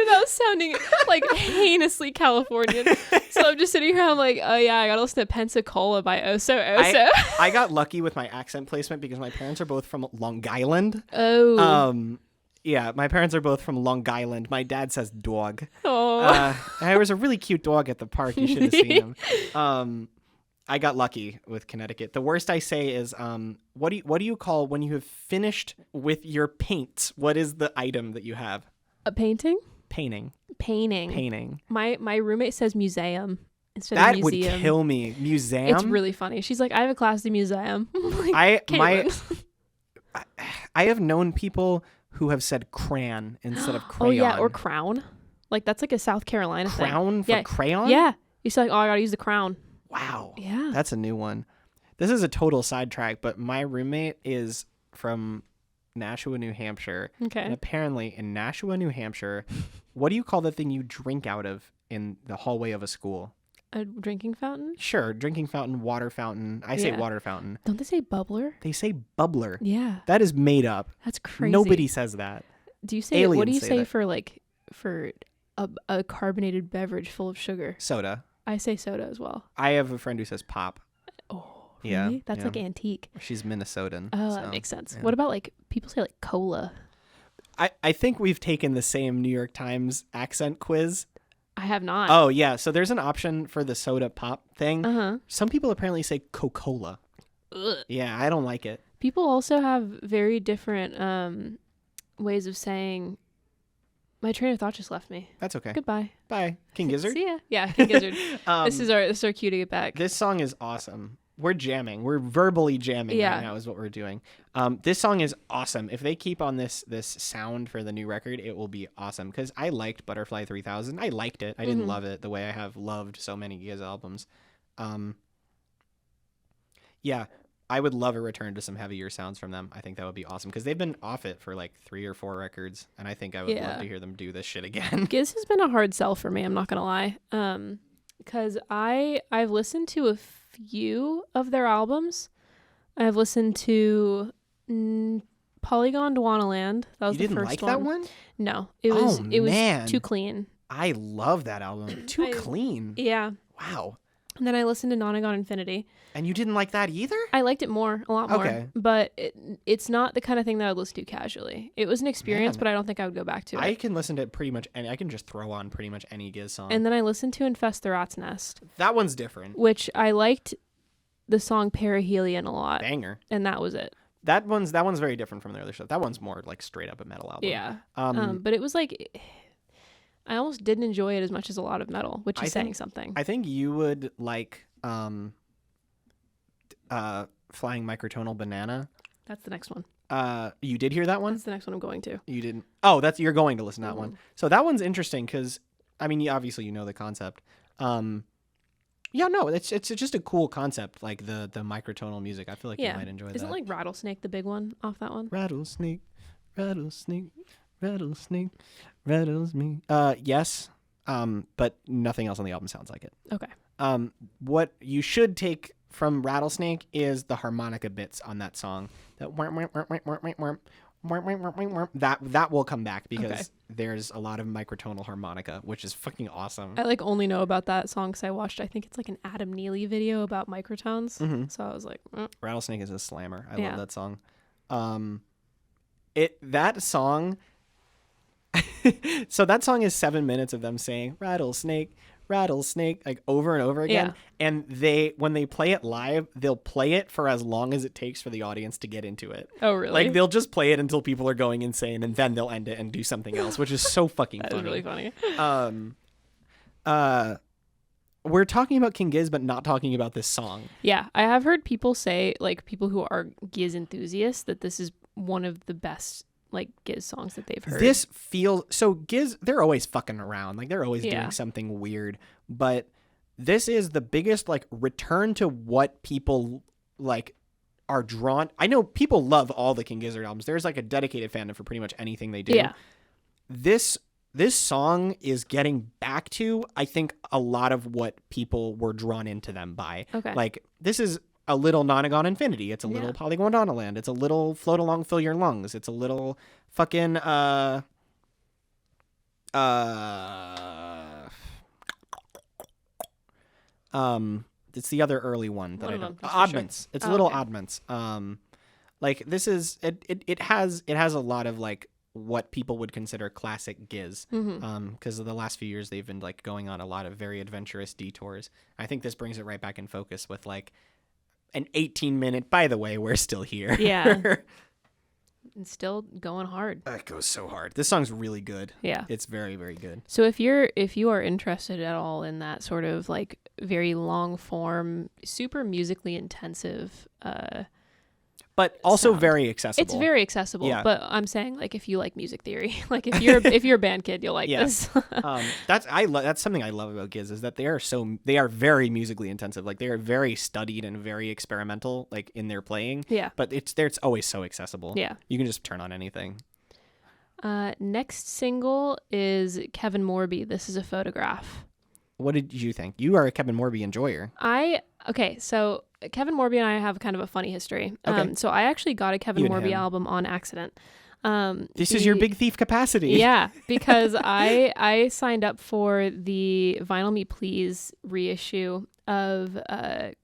Without sounding like heinously Californian. So I'm just sitting here, I'm like, oh yeah, I gotta listen to Pensacola by Oso.
I got lucky with my accent placement because my parents are both from Long Island.
Oh.
Yeah, my parents are both from Long Island. My dad says dog.
Oh.
There was a really cute dog at the park. You should have seen him. I got lucky with Connecticut. The worst I say is, what do you call when you have finished with your paints? What is the item that you have?
A painting?
Painting.
My roommate says museum instead
that
of museum.
Would kill me. Museum?
It's really funny. She's like, I have a class in museum.
I have known people who have said crayon instead of crayon.
Oh yeah, or crown. Like that's like a South Carolina thing.
Crown for crayon?
Yeah. You say like, oh, I gotta use the crown.
Wow.
Yeah.
That's a new one. This is a total sidetrack, but my roommate is from Nashua, New Hampshire.
Okay.
And apparently in Nashua, New Hampshire, what do you call the thing you drink out of in the hallway of a school?
A drinking fountain?
Sure. Drinking fountain, water fountain. I say water fountain.
Don't they say bubbler?
They say bubbler.
Yeah.
That is made up.
That's crazy.
Nobody says that.
Do you say,
Aliens
what do you say
that.
for a carbonated beverage full of sugar?
Soda.
I say soda as well.
I have a friend who says pop.
Oh,
yeah.
Really? That's like antique.
She's Minnesotan.
Oh, that makes sense. Yeah. What about like people say like cola?
I think we've taken the same New York Times accent quiz.
I have not.
Oh, yeah. So there's an option for the soda pop thing.
Uh-huh.
Some people apparently say Coca-Cola.
Ugh.
Yeah, I don't like it.
People also have very different ways of saying... My train of thought just left me.
That's okay.
Goodbye.
Bye. King Gizzard?
See ya. Yeah, King Gizzard. This is our cue to get back.
This song is awesome. We're jamming. We're verbally jamming right now is what we're doing. This song is awesome. If they keep on this sound for the new record, it will be awesome. Because I liked Butterfly 3000. I liked it. I didn't love it the way I have loved so many Giz albums. Yeah, I would love a return to some heavier sounds from them. I think that would be awesome. Because they've been off it for like 3 or 4 records. And I think I would love to hear them do this shit again.
Giz has been a hard sell for me. I'm not going to lie. Because I've listened to a few of their albums. I've listened to Polygon Dwanaland. That was
you
the
didn't
first
like that one?
No, it was
man.
too clean.
I love that album. Too clean.
Yeah.
Wow.
And then I listened to Nonagon Infinity.
And you didn't like that either?
I liked it a lot more.
Okay.
But it's not the kind of thing that I would listen to casually. It was an experience, but I don't think I would go back to it.
I can listen to pretty much any. I can just throw on pretty much any Giz song.
And then I listened to Infest the Rat's Nest.
That one's different.
Which I liked the song Perihelion a lot.
Banger.
And that was it.
That one's very different from the other stuff. That one's more like straight up a metal album.
Yeah. But it was like... I almost didn't enjoy it as much as a lot of metal, which is saying something.
I think you would like Flying Microtonal Banana.
That's the next one.
You did hear that one?
That's the next one I'm going to.
You didn't? Oh, you're going to listen to that one. So that one's interesting because, I mean, obviously you know the concept. Yeah, no, it's just a cool concept, like the microtonal music. I feel like you might enjoy that.
Isn't like Rattlesnake the big one off that one?
Rattlesnake, rattlesnake, rattlesnake, rattles me. Yes, but nothing else on the album sounds like it.
Okay.
What you should take from Rattlesnake is the harmonica bits on that song. That will come back because there's a lot of microtonal harmonica, which is fucking awesome.
I like only know about that song because I watched, I think it's like an Adam Neely video about microtones.
Mm-hmm.
So I was like,
Rattlesnake is a slammer. I love that song. That song. So that song is 7 minutes of them saying rattlesnake, rattlesnake, like over and over again. Yeah. And when they play it live, they'll play it for as long as it takes for the audience to get into it.
Oh, really?
Like they'll just play it until people are going insane, and then they'll end it and do something else, which is so fucking
that
funny.
That is really
funny. We're talking about King Giz, but not talking about this song.
Yeah, I have heard people say, like people who are Giz enthusiasts, that this is one of the best like Giz songs that they've heard.
This feels so Giz, they're always fucking around. Like they're always doing something weird, but this is the biggest like return to what people like are drawn. I know people love all the King Gizzard albums. There's like a dedicated fandom for pretty much anything they do.
Yeah.
This song is getting back to, I think, a lot of what people were drawn into them by.
Okay.
Like this is a little Nonagon Infinity. It's a little Polygon Donnaland. It's a little Float Along, Fill Your Lungs. It's a little fucking it's the other early one that I don't. Oddments. Sure. It's little Oddments. Like this is it has a lot of like what people would consider classic Giz. Because of the last few years they've been like going on a lot of very adventurous detours. I think this brings it right back in focus with like an 18-minute, by the way, we're still here.
Yeah. And still going hard.
It goes so hard. This song's really good.
Yeah.
It's very, very good.
So if you are interested at all in that sort of like very long form, super musically intensive
but also
sound.
Very accessible.
It's very accessible. Yeah. But I'm saying like if you like music theory, like if you're a band kid, you'll like this.
That's something I love about Giz is that they are very musically intensive. Like they are very studied and very experimental like in their playing.
Yeah.
But it's always so accessible.
Yeah.
You can just turn on anything.
Next single is Kevin Morby. This is a Photograph.
What did you think? You are a Kevin Morby enjoyer.
So Kevin Morby and I have kind of a funny history.
Okay.
So I actually got a Kevin Morby album on accident.
This is your big thief capacity.
Yeah, because I signed up for the Vinyl Me Please reissue of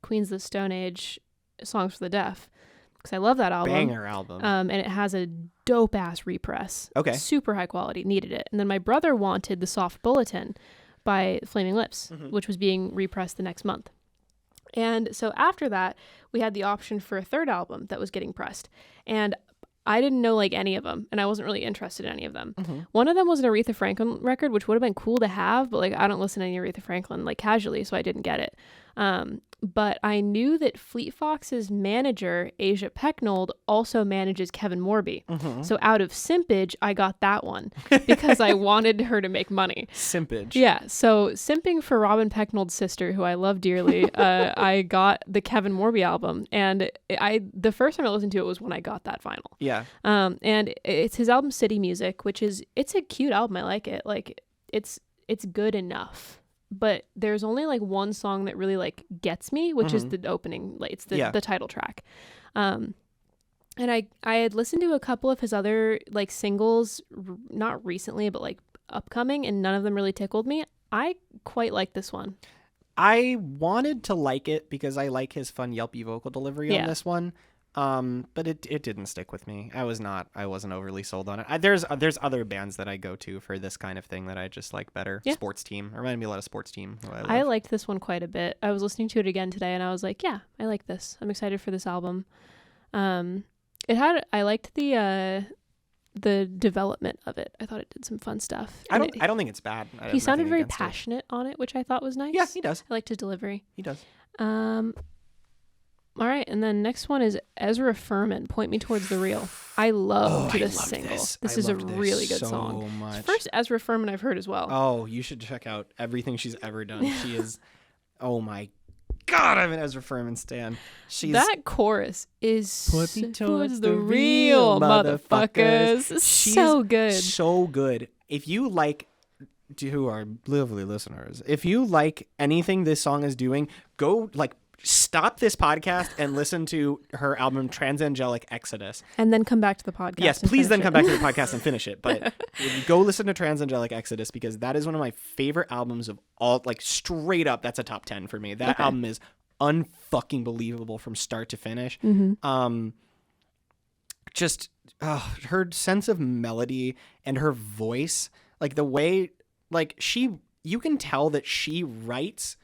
Queens of the Stone Age Songs for the Deaf because I love that album.
Banger album.
And it has a dope ass repress.
Okay.
Super high quality. Needed it. And then my brother wanted the Soft Bulletin by Flaming Lips, which was being repressed the next month. And so after that, we had the option for a third album that was getting pressed. And I didn't know like any of them, and I wasn't really interested in any of them. One of them was an Aretha Franklin record, which would have been cool to have, but like I don't listen to any Aretha Franklin like casually, so I didn't get it. But I knew that Fleet Fox's manager, Asia Pecknold, also manages Kevin Morby. So out of simpage, I got that one because I wanted her to make money.
Simpage.
Yeah. So simping for Robin Pecknold's sister, who I love dearly, I got the Kevin Morby album. And the first time I listened to it was when I got that vinyl.
Yeah.
And it's his album City Music, it's a cute album. I like it. Like it's good enough. But there's only like one song that really like gets me, which is the opening, like it's the title track. And I had listened to a couple of his other like singles, not recently, but like upcoming, and none of them really tickled me. I quite like this one.
I wanted to like it because I like his fun yelpy vocal delivery on this one. But it didn't stick with me. I wasn't overly sold on it. There's other bands that I go to for this kind of thing that I just like better. Yeah. Sports Team. It reminded me a lot of Sports Team.
I liked this one quite a bit. I was listening to it again today and I was like, yeah, I like this. I'm excited for this album. I liked the development of it. I thought it did some fun stuff.
I don't think it's bad.
He sounded very passionate on it, which I thought was nice.
Yeah, he does.
I liked his delivery.
He does.
All right, and then next one is Ezra Furman, Point Me Towards the Real. I loved this single. This is a really good song. It's the first Ezra Furman I've heard as well.
Oh, you should check out everything she's ever done. She is, oh my God, I'm an Ezra Furman stan.
That chorus is Point Me Towards the Real, motherfuckers. So good.
So good. If you like, to our lovely listeners, if you like anything this song is doing, go stop this podcast and listen to her album Transangelic Exodus.
And then come back to the podcast.
Yes, please then come back to the podcast and finish it. But go listen to Transangelic Exodus because that is one of my favorite albums of all, straight up, that's a top 10 for me. That album is unfucking believable from start to finish. Mm-hmm. Her sense of melody and her voice, the way, you can tell that she writes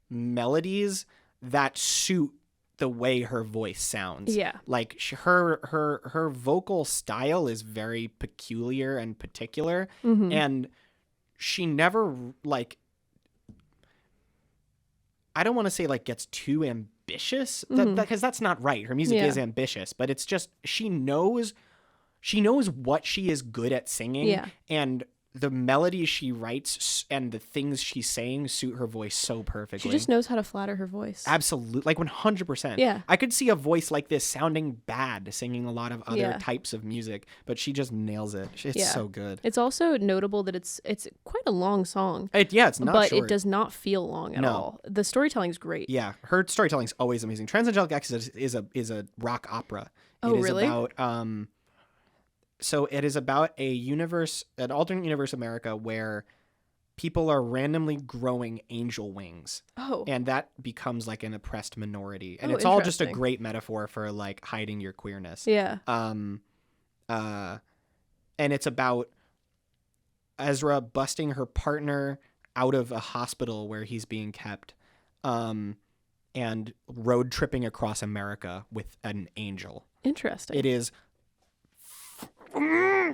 melodies that suit the way her voice sounds.
Yeah.
Her vocal style is very peculiar and particular. Mm-hmm. And she never I don't want to say gets too ambitious because that's not right. Her music is ambitious, but it's just, she knows what she is good at singing.
Yeah.
And the melodies she writes and the things she's saying suit her voice so perfectly.
She just knows how to flatter her voice.
Absolutely. 100%.
Yeah.
I could see a voice like this sounding bad singing a lot of other types of music, but she just nails it. It's so good.
It's also notable that it's quite a long song.
It's not
but
short.
It does not feel long at all. The storytelling's great.
Yeah. Her storytelling's always amazing. Transangelic Exodus is a rock opera.
Oh, really?
It is about so it is about an alternate universe America where people are randomly growing angel wings.
Oh.
And that becomes an oppressed minority. And it's all just a great metaphor for hiding your queerness.
Yeah.
And it's about Ezra busting her partner out of a hospital where he's being kept, and road tripping across America with an angel.
Interesting.
It is.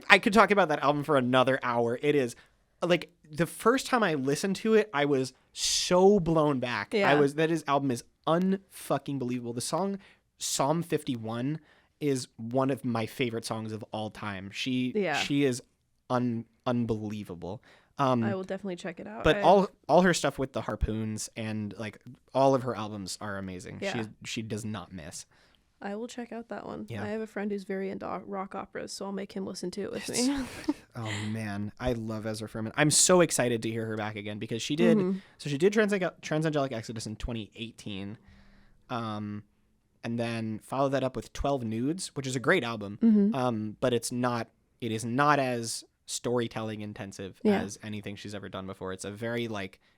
I could talk about that album for another hour. It is the first time I listened to it, I was so blown back.
Yeah.
His album is unfucking believable. The song Psalm 51 is one of my favorite songs of all time. She is unbelievable.
I will definitely check it out.
But all her stuff with the harpoons and all of her albums are amazing.
Yeah.
She does not miss.
I will check out that one.
Yeah.
I have a friend who's very into rock operas, so I'll make him listen to it with me.
Oh man, I love Ezra Furman. I'm so excited to hear her back again because she did. Mm-hmm. So she did Transangelic Exodus in 2018, and then followed that up with 12 Nudes, which is a great album. Mm-hmm. But it is not as storytelling intensive as anything she's ever done before. It's a very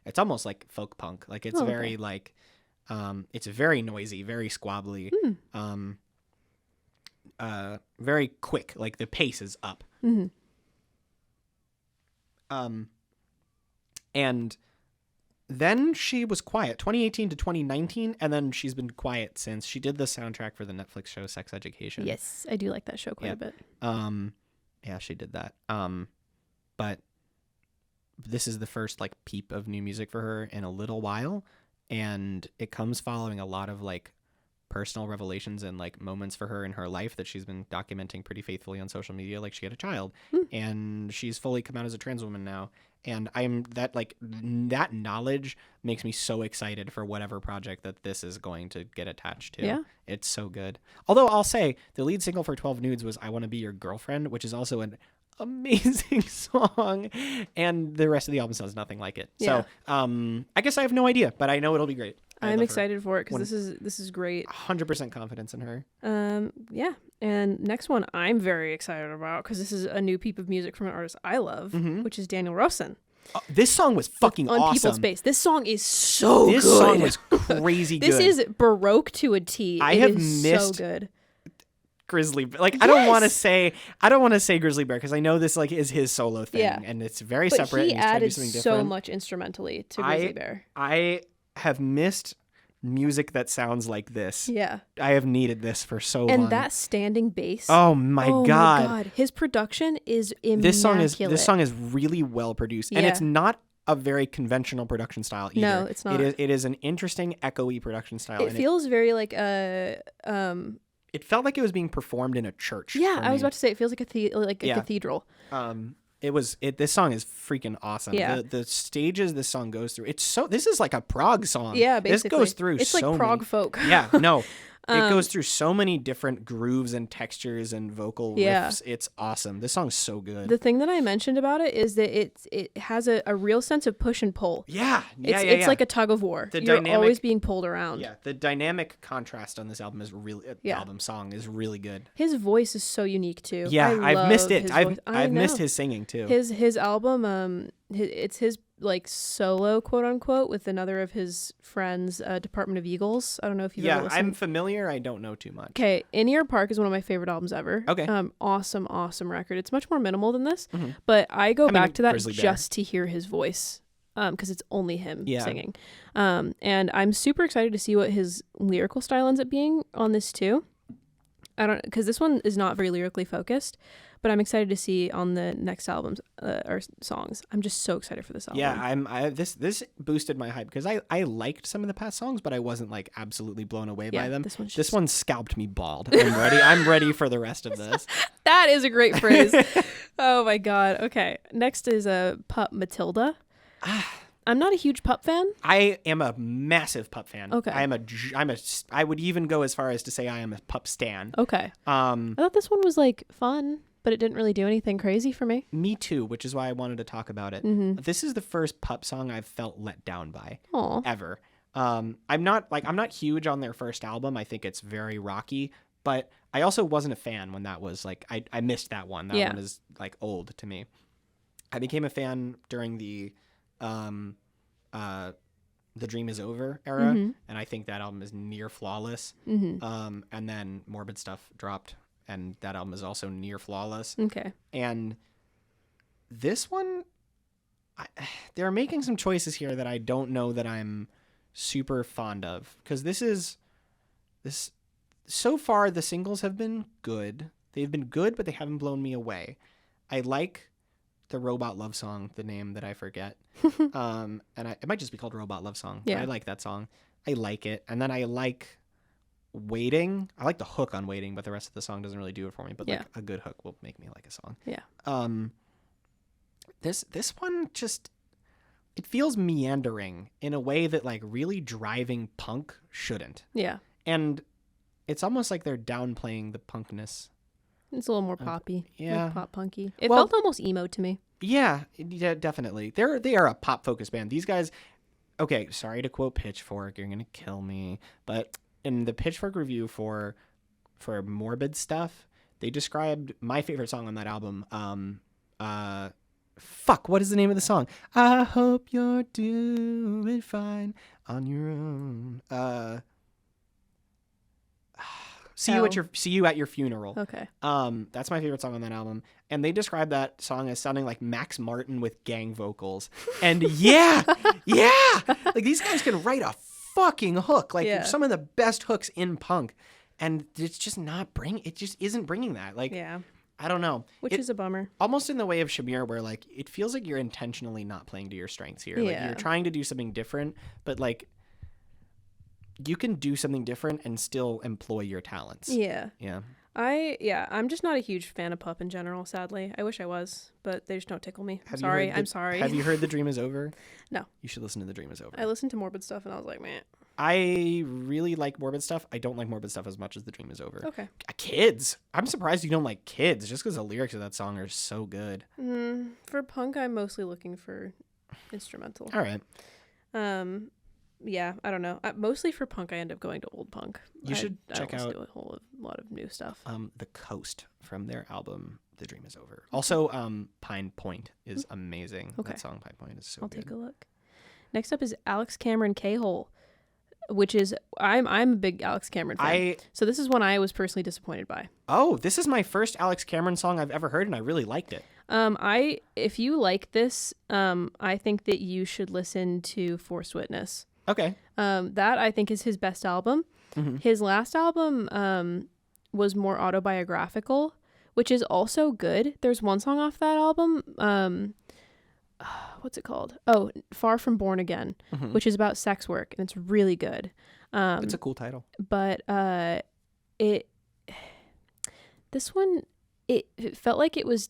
it's almost like folk punk. It's very it's very noisy, very squabbly, very quick. The pace is up.
Mm-hmm.
And then she was quiet, 2018 to 2019, and then she's been quiet since. She did the soundtrack for the Netflix show Sex Education.
Yes, I do like that show quite a bit.
Yeah, she did that. But this is the first peep of new music for her in a little while. And it comes following a lot of personal revelations and moments for her in her life that she's been documenting pretty faithfully on social media. She had a child and she's fully come out as a trans woman now. And that knowledge makes me so excited for whatever project that this is going to get attached to.
Yeah.
It's so good. Although I'll say the lead single for 12 Nudes was I Want to Be Your Girlfriend, which is also an amazing song, and the rest of the album sounds nothing like it.
Yeah.
So I guess I have no idea, but I know it'll be great.
I'm excited for it because this is great.
100% confidence in her.
Yeah. And next one I'm very excited about because this is a new peep of music from an artist I love, which is Daniel Rossen.
This song was fucking
Unpeopled
awesome.
Space. This song is so good.
This song was crazy good.
This is Baroque to a T.
I
it
have
is
missed
so good.
Grizzly Bear. Like,
Yes!
I don't want to say Grizzly Bear because I know this like is his solo thing and it's very
But
separate.
he
and he's trying to do
added
something
so
different.
much instrumentally to Grizzly Bear.
I have missed music that sounds like this.
Yeah.
I have needed this for so long.
And that standing bass.
Oh my god.
His production is immaculate.
This song is really well produced, and it's not a very conventional production style either.
No, it's not.
It is an interesting echoey production style.
It feels very like
it felt like it was being performed in a church.
Yeah, I was about to say it feels like a cathedral.
This song is freaking awesome.
Yeah.
The stages this song goes through. This is like a prog song.
Yeah, basically.
This goes through
it's
so
like prog
many,
folk.
Yeah, no. It goes through so many different grooves and textures and vocal riffs. It's awesome. This song's so good.
The thing that I mentioned about it is that it has a real sense of push and pull.
Yeah.
It's like a tug of war. You're always being pulled around.
Yeah, the dynamic contrast on this album is really album song is really good.
His voice is so unique too.
Yeah, I've missed it. I've missed his singing too.
His album, it's his like solo quote unquote with another of his friends, Department of Eagles. I don't know if you've ever listened.
I'm familiar. I don't know too much.
Okay, In Your Park is one of my favorite albums ever.
Okay.
Awesome record. It's much more minimal than this, but I go back to that just to hear his voice. Because it's only him singing. And I'm super excited to see what his lyrical style ends up being on this too. Because this one is not very lyrically focused, but I'm excited to see on the next albums or songs. I'm just so excited for this album.
Yeah, this boosted my hype because I liked some of the past songs, but I wasn't like absolutely blown away by them. This one scalped me bald. I'm ready for the rest of this.
That is a great phrase. Oh my god. Okay, next is Pup Matilda. I'm not a huge Pup fan.
I am a massive Pup fan.
Okay.
I would even go as far as to say I am a Pup stan.
Okay. I thought this one was like fun, but it didn't really do anything crazy for me.
Me too, which is why I wanted to talk about it.
Mm-hmm.
This is the first Pup song I've felt let down by.
Aww.
Ever. I'm not huge on their first album. I think it's very rocky, but I also wasn't a fan when that was like I missed that one. That one is like old to me. I became a fan during the Dream Is Over era, and I think that album is near flawless. And then Morbid Stuff dropped, and that album is also near flawless.
Okay.
And this one, they're making some choices here that I don't know that I'm super fond of, because so far the singles have been good. They've been good, but they haven't blown me away. I like the Robot Love Song, the name that I forget. And it might just be called Robot Love Song. Yeah. I like that song. I like it. And then I like Waiting. I like the hook on Waiting, but the rest of the song doesn't really do it for me. But like a good hook will make me like a song.
Yeah.
This one just, it feels meandering in a way that like really driving punk shouldn't.
Yeah.
And it's almost like they're downplaying the punkness.
It's a little more poppy.
Yeah.
Like pop punky. It felt almost emo to me.
Yeah, definitely. They are a pop focused band. These guys, okay, sorry to quote Pitchfork, you're going to kill me, but in the Pitchfork review for Morbid Stuff, they described my favorite song on that album. What is the name of the song? I hope you're doing fine on your own. See you at your funeral.
Okay.
That's my favorite song on that album. And they describe that song as sounding like Max Martin with gang vocals. And yeah. Like these guys can write a fucking hook. Like some of the best hooks in punk. And it's just it just isn't bringing that. Like, I don't know.
Which is a bummer.
Almost in the way of Shamir, where like it feels like you're intentionally not playing to your strengths here. Like you're trying to do something different, but like you can do something different and still employ your talents. Yeah.
I'm just not a huge fan of Pup in general, sadly. I wish I was, but they just don't tickle me. I'm sorry.
Have you heard The Dream Is Over?
No.
You should listen to The Dream Is Over.
I listened to Morbid Stuff and I was like, man.
I really like Morbid Stuff. I don't like Morbid Stuff as much as The Dream Is Over.
Okay.
Kids. I'm surprised you don't like Kids, just because the lyrics of that song are so good.
For punk, I'm mostly looking for instrumental.
All right.
Yeah, I don't know. Mostly for punk, I end up going to old punk.
You should check out
a whole lot of new stuff.
The Coast from their album The dream is over. Also, Pine Point is amazing.
Okay.
That song, Pine Point, is so
I'll
good.
take a look. Next up is Alex Cameron K-Hole, which is I'm a big Alex Cameron fan. So this is one I was personally disappointed by.
Oh, this is my first Alex Cameron song I've ever heard, and I really liked it.
If you like this, I think that you should listen to Forced Witness.
Okay.
That I think is his best album.
Mm-hmm.
His last album was more autobiographical, which is also good. There's one song off that album, what's it called? Oh, Far From Born Again,
Mm-hmm.
which is about sex work, and it's really good.
It's a cool title.
But this one, it felt like it was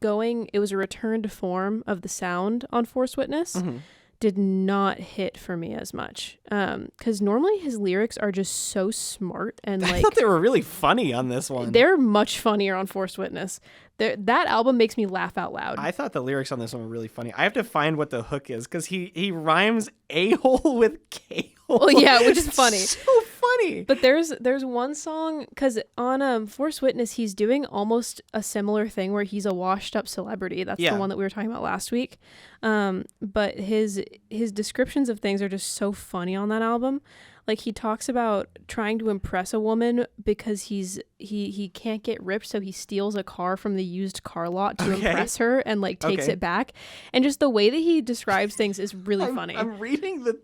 a return to form of the sound on Forced Witness.
Mm-hmm.
Did not hit for me as much. Because normally his lyrics are just so smart and
I
like
thought they were really funny on this one.
they're much funnier on Forced Witness. That album makes me laugh out loud.
I thought the lyrics on this one were really funny. I have to find what the hook is because he rhymes a-hole with k-hole.
Oh yeah, which is funny.
So funny.
But there's one song, because on Forced Witness he's doing almost a similar thing where he's a washed up celebrity. That's the one that we were talking about last week. But his descriptions of things are just so funny on that album. Like he talks about trying to impress a woman because he can't get ripped, so he steals a car from the used car lot to impress her and like takes it back. And just the way that he describes things is really funny.
I'm reading the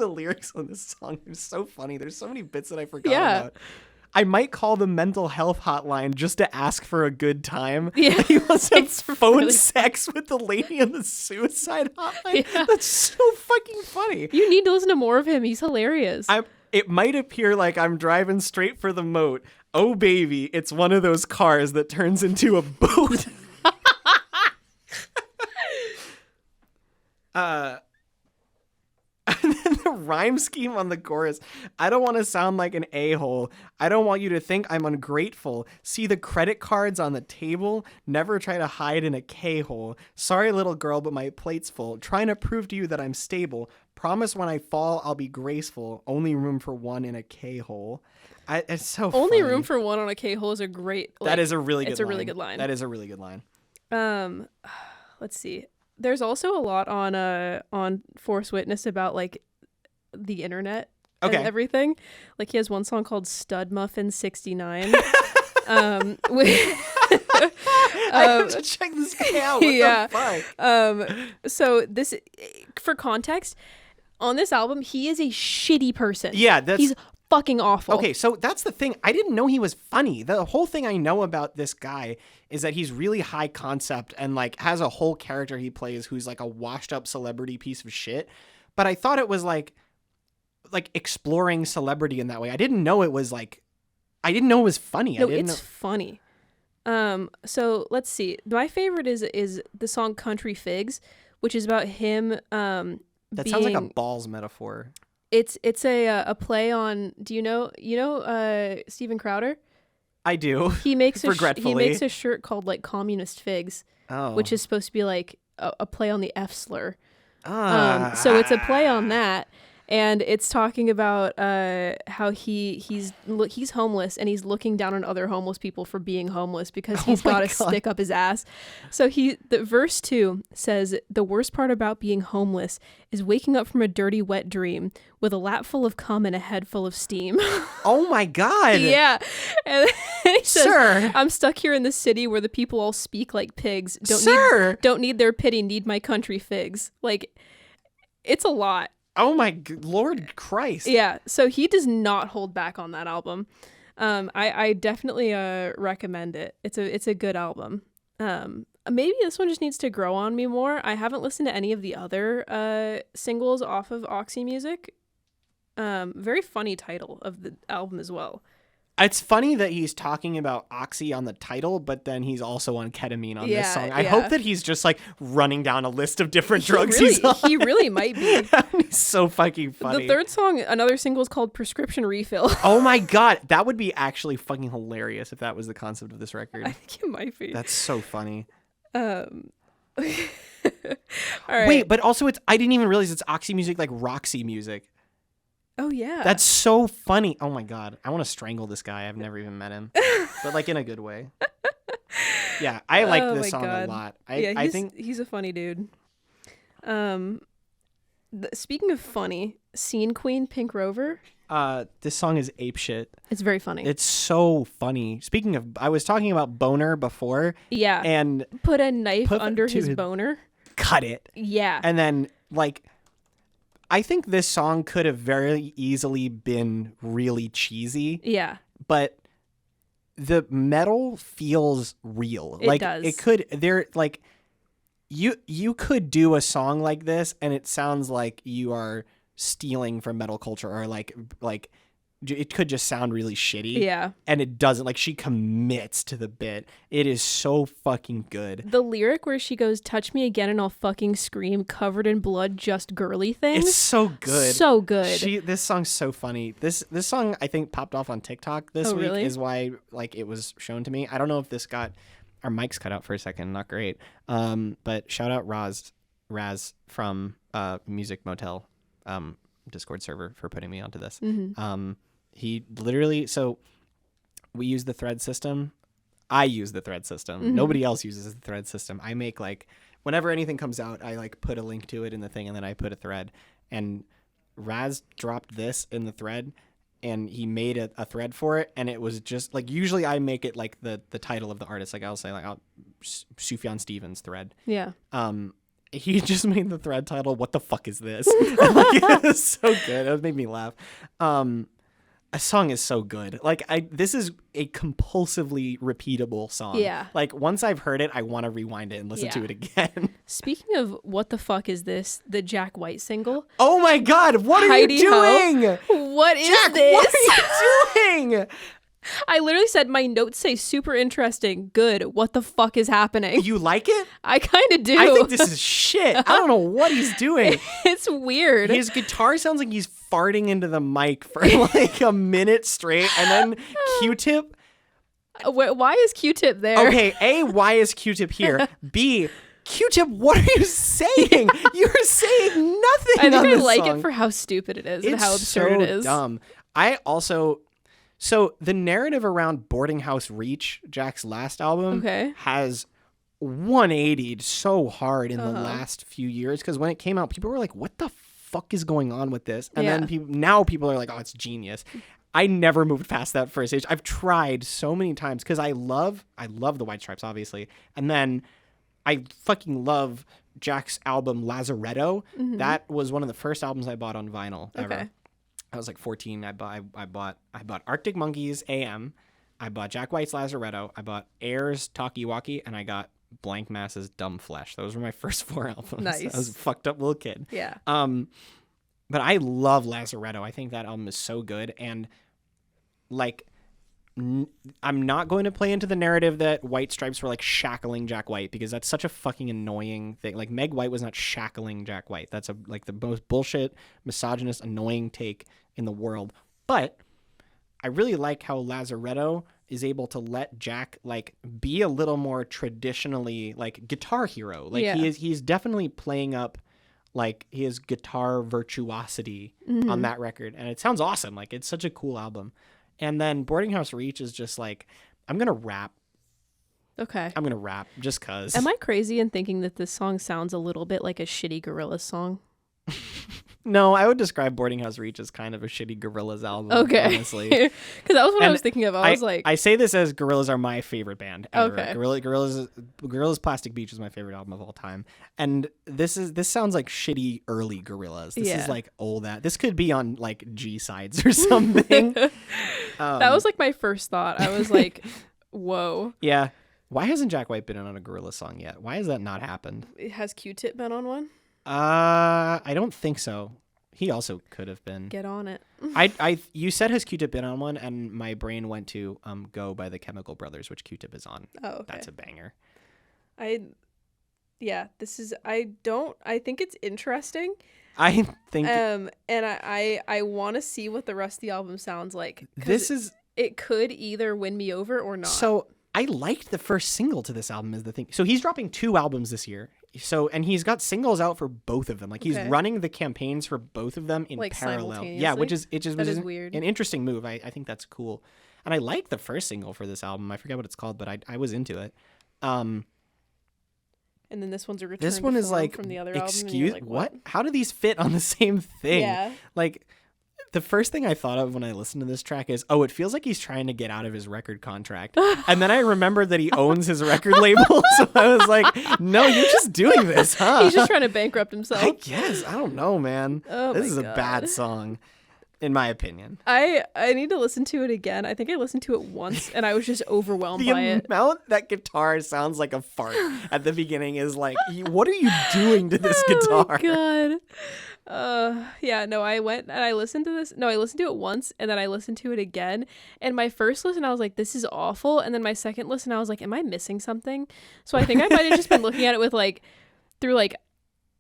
lyrics on this song. It's so funny. There's so many bits that I forgot about. I might call the mental health hotline just to ask for a good time.
Yeah.
He wants to have phone
really
sex with the lady on the suicide hotline. Yeah. That's so fucking funny.
You need to listen to more of him. He's hilarious.
It might appear like I'm driving straight for the moat. Oh, baby, it's one of those cars that turns into a boat. And then the rhyme scheme on the chorus. I don't want to sound like an a-hole. I don't want you to think I'm ungrateful. See the credit cards on the table? Never try to hide in a K-hole. Sorry, little girl, but my plate's full. Trying to prove to you that I'm stable. Promise when I fall, I'll be graceful. Only room for one in a K-hole. It's so funny.
Only room for one on a K-hole is a great...
that is a really good line.
It's a really good line.
That is a really good line.
Let's see. There's also a lot on Forced Witness about like the internet and everything. Like he has one song called Stud Muffin 69. I
have to check this guy out. What the fuck?
So this, for context, on this album, he is a shitty person.
Yeah,
he's fucking awful.
Okay, so that's the thing. I didn't know he was funny. The whole thing I know about this guy is that he's really high concept and like has a whole character he plays who's like a washed up celebrity piece of shit. But I thought it was like exploring celebrity in that way. I didn't know it was funny.
No, it's funny. So let's see. My favorite is the song Country Figs, which is about him
that sounds like a balls metaphor.
It's a play on. Do you know Steven Crowder?
I do.
He makes
regretfully.
He makes a shirt called like Communist Figs, which is supposed to be like a play on the F slur. So it's a play on that, and it's talking about how he's homeless and he's looking down on other homeless people for being homeless because he's got to stick up his ass. So the verse 2 says, the worst part about being homeless is waking up from a dirty wet dream with a lap full of cum and a head full of steam.
Oh my God.
Yeah. And he says,
Sir,
I'm stuck here in the city where the people all speak like pigs. Don't need their pity, need my country figs. Like, it's a lot.
Oh my Lord Christ.
Yeah, so he does not hold back on that album. I definitely recommend it. It's a good album. Maybe this one just needs to grow on me more. I haven't listened to any of the other singles off of Oxy Music. Very funny title of the album as well.
It's funny that he's talking about Oxy on the title, but then he's also on ketamine on this song. I hope that he's just like running down a list of different drugs he's on.
He really might be.
He's so fucking funny.
The third song, another single, is called Prescription Refill.
Oh my God. That would be actually fucking hilarious if that was the concept of this record.
I think it might be.
That's so funny.
All right.
Wait, but also I didn't even realize it's Oxy Music, like Roxy Music.
Oh yeah.
That's so funny. Oh my God. I want to strangle this guy. I've never even met him. But like in a good way. Yeah, I like
Oh
this
my
song
God.
a lot.
I
I think
he's a funny dude. Speaking of funny, Scene Queen Pink Rover.
this song is apeshit.
It's very funny.
It's so funny. Speaking of, I was talking about boner before.
Yeah.
And
put a knife
put
under
to
his
his-
boner.
cut it.
Yeah.
And then, like, I think this song could have very easily been really cheesy,
Yeah.
but the metal feels real.
It
like
does.
it could there like you could do a song like this and it sounds like you are stealing from metal culture, or like it could just sound really shitty.
Yeah.
And it doesn't. Like, she commits to the bit. It is so fucking good.
The lyric where she goes, "Touch me again and I'll fucking scream, covered in blood, just girly things."
It's so good.
So good.
This song's so funny. This song, I think, popped off on TikTok this week.
Really?
Is why, like, it was shown to me. I don't know if this got our mics cut out for a second. Not great. But shout out Raz from Music Motel Discord server for putting me onto this.
Mm-hmm.
He literally, so we use the thread system. I use the thread system.
Mm-hmm.
Nobody else uses the thread system. I make, like, whenever anything comes out, I like put a link to it in the thing, and then I put a thread. And Raz dropped this in the thread, and he made a thread for it, and it was just like, usually I make it like the title of the artist. Like, I'll say like Sufjan Stevens thread.
Yeah.
He just made the thread title, "What the fuck is this?" Like, it was so good. It made me laugh. A song is so good. Like, this is a compulsively repeatable song.
Yeah.
Like, once I've heard it, I want to rewind it and listen to it again.
Speaking of "What the fuck is this?" the Jack White single.
Oh my God! What are
Heidi
you doing?
What is
Jack,
this?
what are you doing?
I literally said my notes say super interesting, good. What the fuck is happening?
You like it?
I kind of do.
I think this is shit. I don't know what he's doing.
It's weird.
His guitar sounds like he's farting into the mic for like a minute straight, and then Q-Tip.
Why is Q-Tip there?
Okay, A, why is Q-Tip here? B, Q-Tip, what are you saying? You're saying nothing.
I think
on
I
this
like
song.
it for how stupid it is and
It's
how absurd
so
it is.
Dumb. So the narrative around Boarding House Reach, Jack's last album, has 180'd so hard in the last few years, because when it came out, people were like, "What the fuck is going on with this?" And then people are like, "Oh, it's genius." I never moved past that first stage. I've tried so many times because I love the White Stripes, obviously, and then I fucking love Jack's album Lazaretto.
Mm-hmm.
That was one of the first albums I bought on vinyl ever.
Okay.
I was like 14. I bought Arctic Monkeys AM. I bought Jack White's Lazaretto. I bought Air's Talkie Walkie, and I got Blank Mass's Dumb Flesh. Those were my first 4 albums.
Nice.
I was a fucked up little kid.
Yeah.
But I love Lazaretto. I think that album is so good, and like, I'm not going to play into the narrative that White Stripes were like shackling Jack White, because that's such a fucking annoying thing. Like, Meg White was not shackling Jack White. That's like the most bullshit, misogynist, annoying take in the world. But I really like how Lazaretto is able to let Jack like be a little more traditionally like guitar hero. Like, he's definitely playing up like his guitar virtuosity on that record, and it sounds awesome. Like, it's such a cool album. And then Boarding House Reach is just like, I'm going to rap.
Okay.
I'm going to rap just because.
Am I crazy in thinking that this song sounds a little bit like a shitty Gorillaz song?
No, I would describe Boarding House Reach as kind of a shitty Gorillaz album, honestly.
Because that was what I was thinking of. I was like...
I say this as Gorillaz are my favorite band ever.
Okay.
Gorillaz Plastic Beach is my favorite album of all time. And this sounds like shitty early Gorillaz. This is like old. This could be on like G-sides or something.
That was like my first thought. I was like, whoa.
Yeah. Why hasn't Jack White been on a Gorillaz song yet? Why has that not happened?
Has Q-Tip been on one?
I don't think so. He also could have been.
Get on it.
You said has Q-Tip been on one, and my brain went to Go by the Chemical Brothers, which Q-Tip is on.
Oh, okay.
That's a banger.
I think it's interesting.
I think
and I want to see what the rest of the album sounds like. It could either win me over or not.
So I liked the first single to this album is the thing. So he's dropping 2 albums this year. And he's got singles out for both of them. Like, he's running the campaigns for both of them in
like
parallel. Yeah, which is
weird.
An interesting move. I think that's cool. And I like the first single for this album. I forget what it's called, but I was into it. Um,
And then this one's a return.
this one
to
is
form
like,
from the other album. And you're
excuse
like,
what? How do these fit on the same thing?
Yeah.
Like, the first thing I thought of when I listened to this track is, oh, it feels like he's trying to get out of his record contract. And then I remembered that he owns his record label. So I was like, no, you're just doing this, huh?
He's just trying to bankrupt himself.
I guess. I don't know, man.
Oh
this
my
is a
God.
bad song, in my opinion.
I need to listen to it again. I think I listened to it once and I was just overwhelmed
The
by it.
amount that guitar sounds like a fart at the beginning is like, what are you doing to this guitar?
Oh my God. Yeah, no, I went and I listened to this. No, I listened to it once and then I listened to it again. And my first listen, I was like, this is awful. And then my second listen, I was like, am I missing something? So I think I might have just been looking at it with like, through like,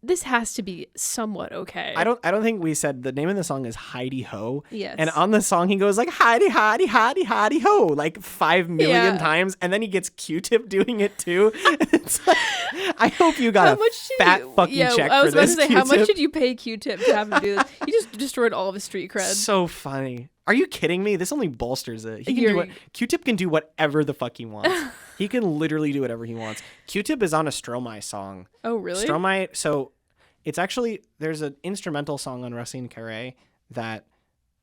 this has to be somewhat okay.
I don't think we said the name of the song is Heidi Ho.
Yes.
And on the song he goes like Heidi, Heidi, Heidi, Heidi Ho like 5 million times, and then he gets Q-Tip doing it too. It's like, I hope you got fucking check
I was
for
about
this.
to say,
Q-Tip.
how much did you pay Q-Tip to have him do this? He just destroyed all of his street cred.
So funny. Are you kidding me? This only bolsters it. He can
You're-
Q-Tip can do whatever the fuck he wants. He can literally do whatever he wants. Q-Tip is on a Stromae song.
Oh, really?
Stromae, so it's actually, there's an instrumental song on Rossen that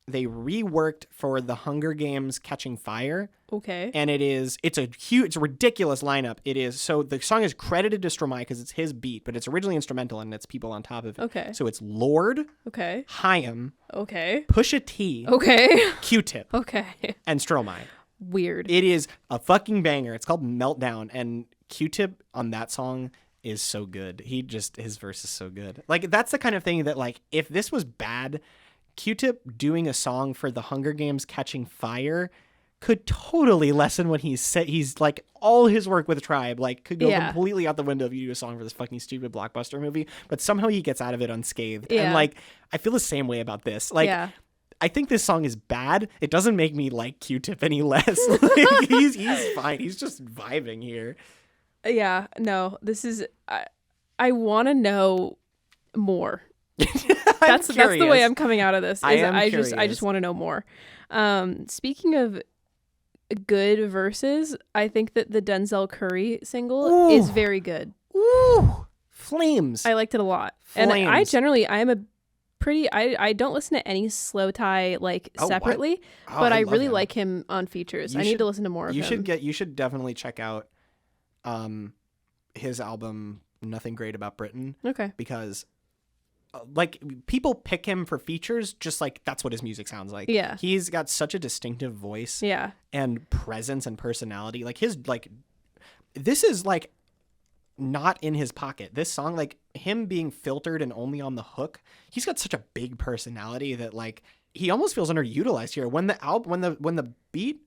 they reworked for the Hunger Games Catching Fire.
Okay.
And it's a ridiculous lineup. It is, so the song is credited to Stromae because it's his beat, but it's originally instrumental and it's people on top of it.
Okay.
So it's Lord,
Okay.
Haim,
Okay.
Pusha T,
Okay.
Q-Tip,
Okay.
and Stromae.
Weird.
It is a fucking banger. It's called Meltdown, and Q-Tip on that song is so good. His verse is so good. Like, that's the kind of thing that, like, if this was bad, Q-Tip doing a song for the Hunger Games Catching Fire could totally lessen what he's said. He's like, all his work with Tribe like could go completely out the window if you do a song for this fucking stupid blockbuster movie, but somehow he gets out of it unscathed. And like, I feel the same way about this. Like, I think this song is bad. It doesn't make me like Q-Tip any less. Like, he's fine. He's just vibing here.
Yeah, no, this is, I want to know more. That's the way I'm coming out of this. I just want to know more. Speaking of good verses, I think that the Denzel Curry single is very good.
Ooh, flames.
I liked it a lot.
Flames.
And I don't listen to any slowthai like separately, but I really like him on features. I need to listen to more of him.
You should definitely check out his album Nothing Great About Britain.
Okay.
Because like, people pick him for features just like that's what his music sounds like.
Yeah.
He's got such a distinctive voice.
Yeah.
And presence and personality. Like, this is like not in his pocket. This song, like, him being filtered and only on the hook, he's got such a big personality that, like, he almost feels underutilized here. When the beat,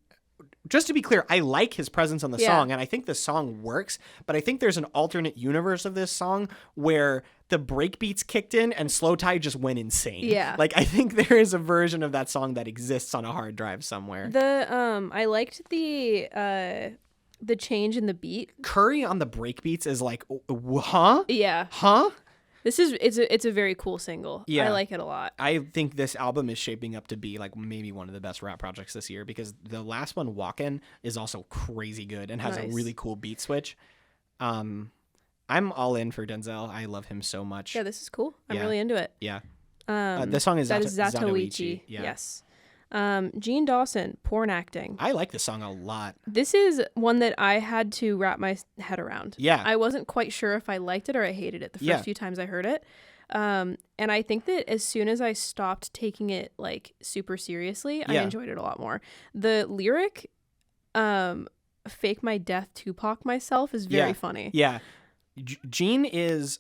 just to be clear, I like his presence on the song, and I think the song works, but I think there's an alternate universe of this song where the breakbeats kicked in and slowthai just went insane.
Yeah.
Like, I think there is a version of that song that exists on a hard drive somewhere.
I liked the change in the beat.
Curry on the breakbeats is like, huh?
Yeah.
Huh?
It's a very cool single.
Yeah.
I like it a lot.
I think this album is shaping up to be like maybe one of the best rap projects this year, because the last one, Walkin', is also crazy good and has a really cool beat switch. I'm all in for Denzel. I love him so much.
Yeah, this is cool. I'm really into it.
Yeah. The song is
Zatoichi.
Yeah.
Yes. Gene Dawson, Porn Acting.
I like this song a lot.
This is one that I had to wrap my head around.
Yeah.
I wasn't quite sure if I liked it or I hated it the first few times I heard it. And I think that as soon as I stopped taking it like super seriously, I enjoyed it a lot more. The lyric, fake my death, Tupac myself, is very funny.
Yeah. Gene is...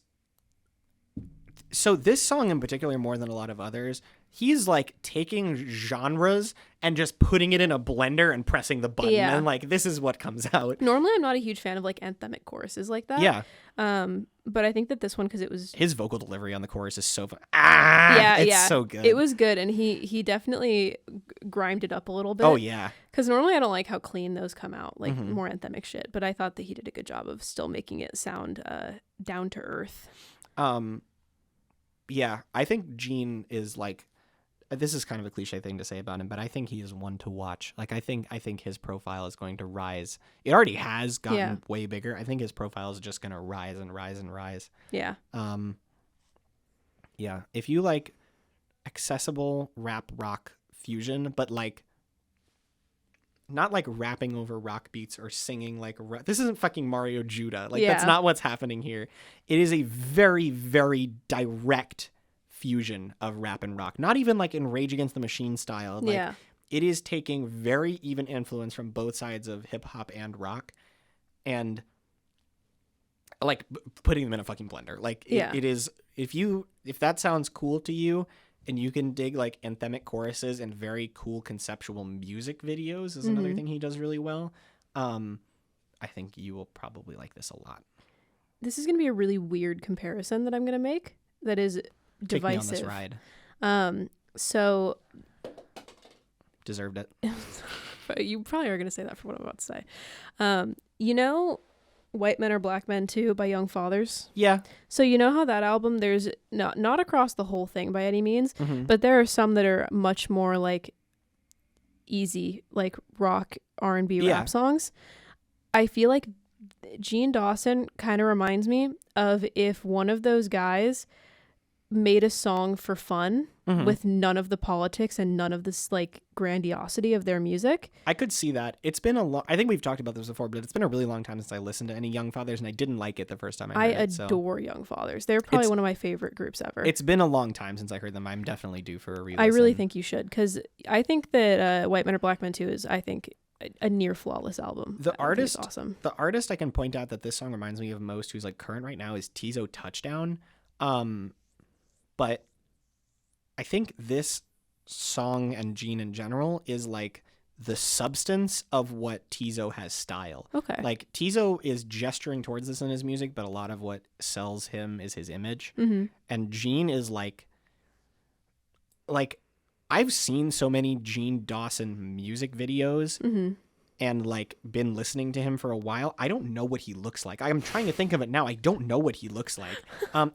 So this song in particular, more than a lot of others, he's like taking genres and just putting it in a blender and pressing the button.
Yeah.
And like, this is what comes out.
Normally, I'm not a huge fan of like anthemic choruses like that.
Yeah.
But I think that this one, because it was...
His vocal delivery on the chorus is so fun. It's so good.
It was good. And he definitely grimed it up a little bit.
Oh, yeah.
Because normally I don't like how clean those come out, like more anthemic shit. But I thought that he did a good job of still making it sound down to earth.
Yeah, I think Gene is like this is kind of a cliche thing to say about him, but I think he is one to watch. Like I think his profile is going to rise. It already has gotten way bigger. I think his profile is just going to rise and rise and rise.
Yeah.
Yeah. If you like accessible rap rock fusion, but like not like rapping over rock beats or singing like this isn't fucking Mario Judah. Like that's not what's happening here. It is a very, very direct fusion of rap and rock. Not even like in Rage Against the Machine style. Like it is taking very even influence from both sides of hip hop and rock and like putting them in a fucking blender. Like it is, if that sounds cool to you, and you can dig like anthemic choruses and very cool conceptual music videos is another thing he does really well. I think you will probably like this a lot.
This is going to be a really weird comparison that I'm going to make that is divisive.
Take me on this ride.
So
deserved it.
You probably are going to say that for what I'm about to say. You know White Men Are Black Men Too by Young Fathers?
Yeah.
So you know how that album, there's not across the whole thing by any means, but there are some that are much more like easy, like rock, R&B rap songs. I feel like Gene Dawson kind of reminds me of if one of those guys made a song for fun with none of the politics and none of this like grandiosity of their music. I
could see that. It's been I think we've talked about this before, but it's been a really long time since I listened to any Young Fathers, and I didn't like it the first time I heard it. I
adore Young Fathers. They're probably one of my favorite groups ever.
It's been a long time since I heard them. I'm definitely due for a re-listen.
I really think you should, because I think that White Men Are Black Men Too is, I think, a near flawless album.
The artist,
awesome.
The artist I can point out that this song reminds me of most, who's like current right now, is Tizo Touchdown. But I think this song and Gene in general is like the substance of what Tizo has style.
Okay.
Like Tizo is gesturing towards this in his music, but a lot of what sells him is his image. And Gene is like I've seen so many Gene Dawson music videos and like been listening to him for a while. I don't know what he looks like. I'm trying to think of it now. I don't know what he looks like.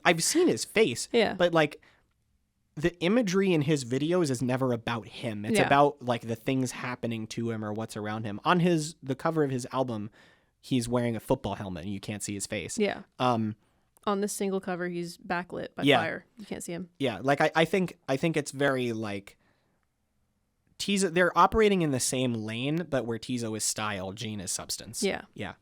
I've seen his face, but like the imagery in his videos is never about him. It's about like the things happening to him or what's around him. On the cover of his album, he's wearing a football helmet and you can't see his face.
Yeah. On this single cover, he's backlit by fire. You can't see him.
Yeah. Like I think it's very like Tizo, they're operating in the same lane, but where Tizo is style, Gene is substance.
Yeah.
Yeah.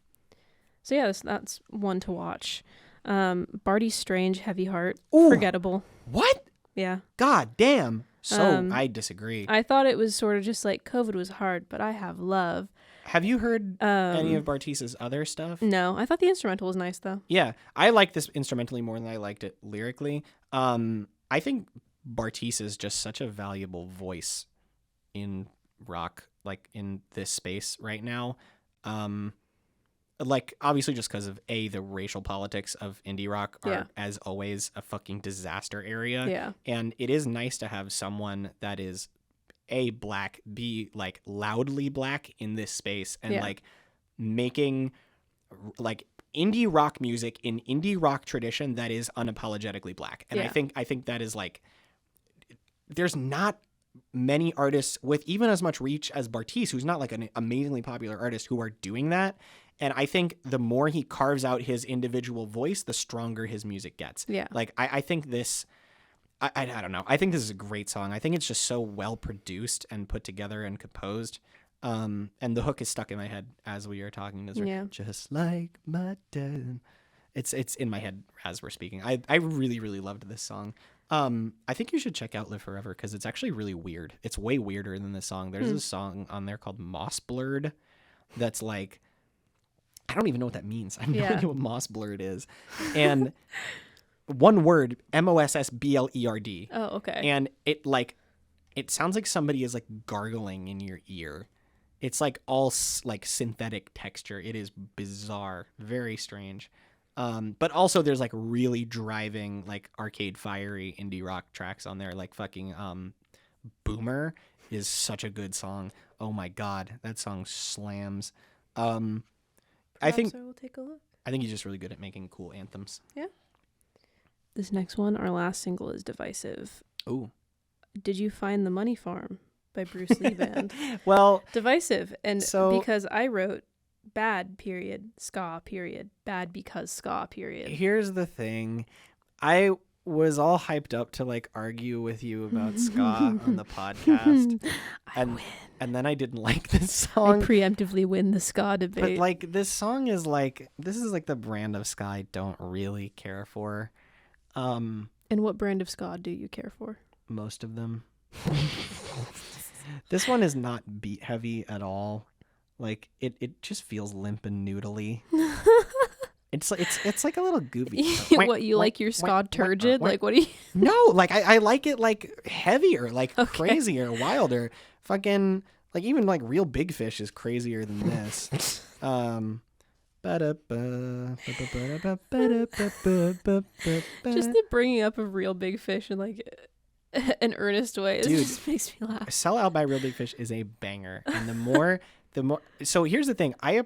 So yeah, that's one to watch. Barty's Strange, Heavy Heart,
Ooh,
forgettable.
What?
Yeah.
God damn. So I disagree.
I thought it was sort of just like COVID was hard, but I have love.
Have you heard any of Bartice's other stuff?
No, I thought the instrumental was nice though.
Yeah, I like this instrumentally more than I liked it lyrically. I think Bartice is just such a valuable voice in rock, like in this space right now. Like obviously just because of the racial politics of indie rock are as always a fucking disaster area.
Yeah. And
it is nice to have someone that is black, like loudly black in this space and like making like indie rock music in indie rock tradition that is unapologetically black. And I think that is like, there's not many artists with even as much reach as Bartice, who's not like an amazingly popular artist, who are doing that. And I think the more he carves out his individual voice, the stronger his music gets.
Yeah.
Like I think this, I don't know. I think this is a great song. I think it's just so well produced and put together and composed. And the hook is stuck in my head as we are talking. Just like my dad. It's in my head as we're speaking. I really, really loved this song. I think you should check out Live Forever because it's actually really weird. It's way weirder than this song. There's a song on there called Moss Blurred that's like, I don't even know what that means. I have no idea what Moss Blurred is. And one word, MOSSBLERD.
Oh, okay.
And it sounds like somebody is like gargling in your ear. It's like all like synthetic texture. It is bizarre, very strange. But also there's like really driving, like Arcade Fiery indie rock tracks on there. Like fucking Boomer is such a good song. Oh my God, that song slams. I think
I will take a look.
I think he's just really good at making cool anthems.
Yeah. This next one, our last single, is divisive.
Ooh.
Did You Find the Money Farm by Bruce Lee Band.
Well,
Divisive. And
so,
because I wrote bad period, ska period, bad because ska period.
here's the thing. I was all hyped up to like argue with you about ska on the podcast. And then I didn't like this
I
song.
preemptively win the ska debate.
But like this song is like, this is like the brand of ska I don't really care for.
And what brand of ska do you care for?
Most of them. This one is not beat heavy at all. Like it just feels limp and noodly. It's like a little goofy.
What, you like your ska turgid? Like, what do you?
No, like I like it like heavier, like crazier, wilder. Fucking like even like Real Big Fish is crazier than this. Just the
bringing up of Real Big Fish in like an earnest way, it just makes me laugh.
Sell Out by Real Big Fish is a banger, and the more. So here's the thing. I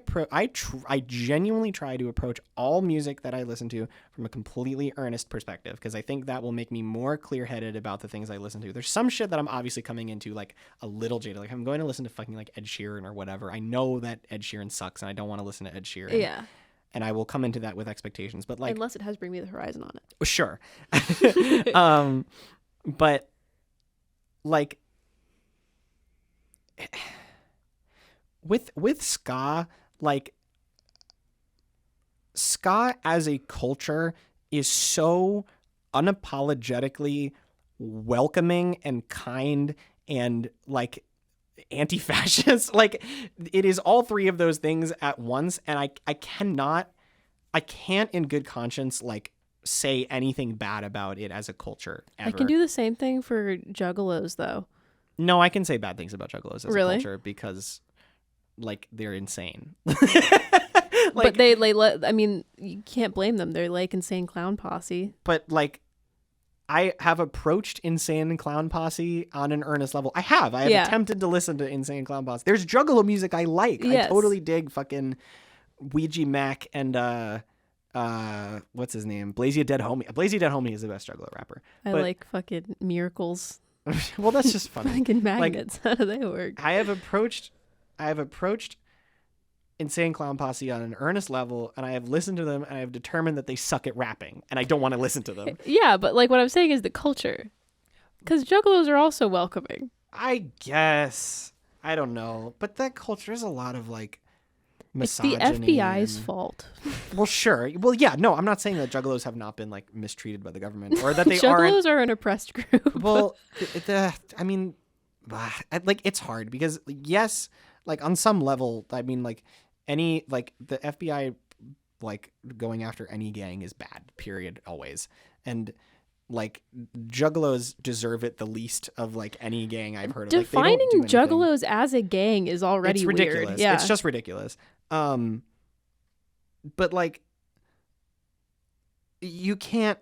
genuinely try to approach all music that I listen to from a completely earnest perspective, because I think that will make me more clear-headed about the things I listen to. There's some shit that I'm obviously coming into like a little jaded. Like I'm going to listen to fucking like Ed Sheeran or whatever. I know that Ed Sheeran sucks, and I don't want to listen to Ed Sheeran.
Yeah.
And I will come into that with expectations, but like
unless it has Bring Me the Horizon on it.
Sure. But like with ska, like ska as a culture is so unapologetically welcoming and kind and like anti-fascist. Like it is all three of those things at once, and I can't in good conscience like say anything bad about it as a culture ever.
I can do the same thing for Juggalos though.
No, I can say bad things about Juggalos as
really?
A culture because like they're insane.
But they I mean, you can't blame them. They're like Insane Clown Posse.
But like I have approached Insane Clown Posse on an earnest level. I have attempted to listen to Insane Clown Posse. There's Juggalo music I like. Yes. I totally dig fucking Ouija Mac and what's his name? Blazy Dead Homie. Blazy Dead Homie is the best Juggalo rapper.
I like fucking Miracles.
Well, that's just funny.
Fucking magnets. Like, how do they work?
I have approached Insane Clown Posse on an earnest level, and I have listened to them, and I have determined that they suck at rapping, and I don't want to listen to them.
Yeah, but like what I'm saying is the culture, because Juggalos are also welcoming.
I guess. I don't know, but that culture is a lot of like misogyny.
It's the FBI's fault.
Well, sure. Well, yeah. No, I'm not saying that Juggalos have not been like mistreated by the government or that they
Juggalos are an oppressed group.
Well, I mean, like it's hard because yes, like on some level, I mean, like any like the FBI like going after any gang is bad. Period. Always. And like Juggalos deserve it the least of like any gang I've heard of.
Defining
like, they don't do
Juggalos as a gang is already
ridiculous.
Weird. Yeah.
It's just ridiculous. But like you can't,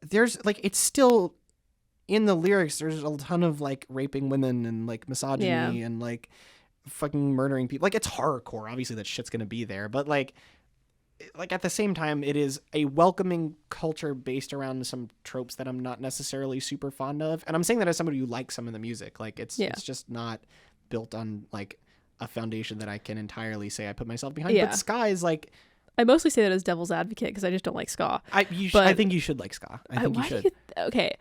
there's like, it's still in the lyrics. There's a ton of like raping women and like misogyny and like fucking murdering people. Like it's horrorcore. Obviously that shit's going to be there, but like at the same time, it is a welcoming culture based around some tropes that I'm not necessarily super fond of. And I'm saying that as somebody who likes some of the music. Like it's just not built on like a foundation that I can entirely say I put myself behind. But ska is like,
I mostly say that as devil's advocate because I just don't like ska.
I think you should like ska. I think you should.
Okay.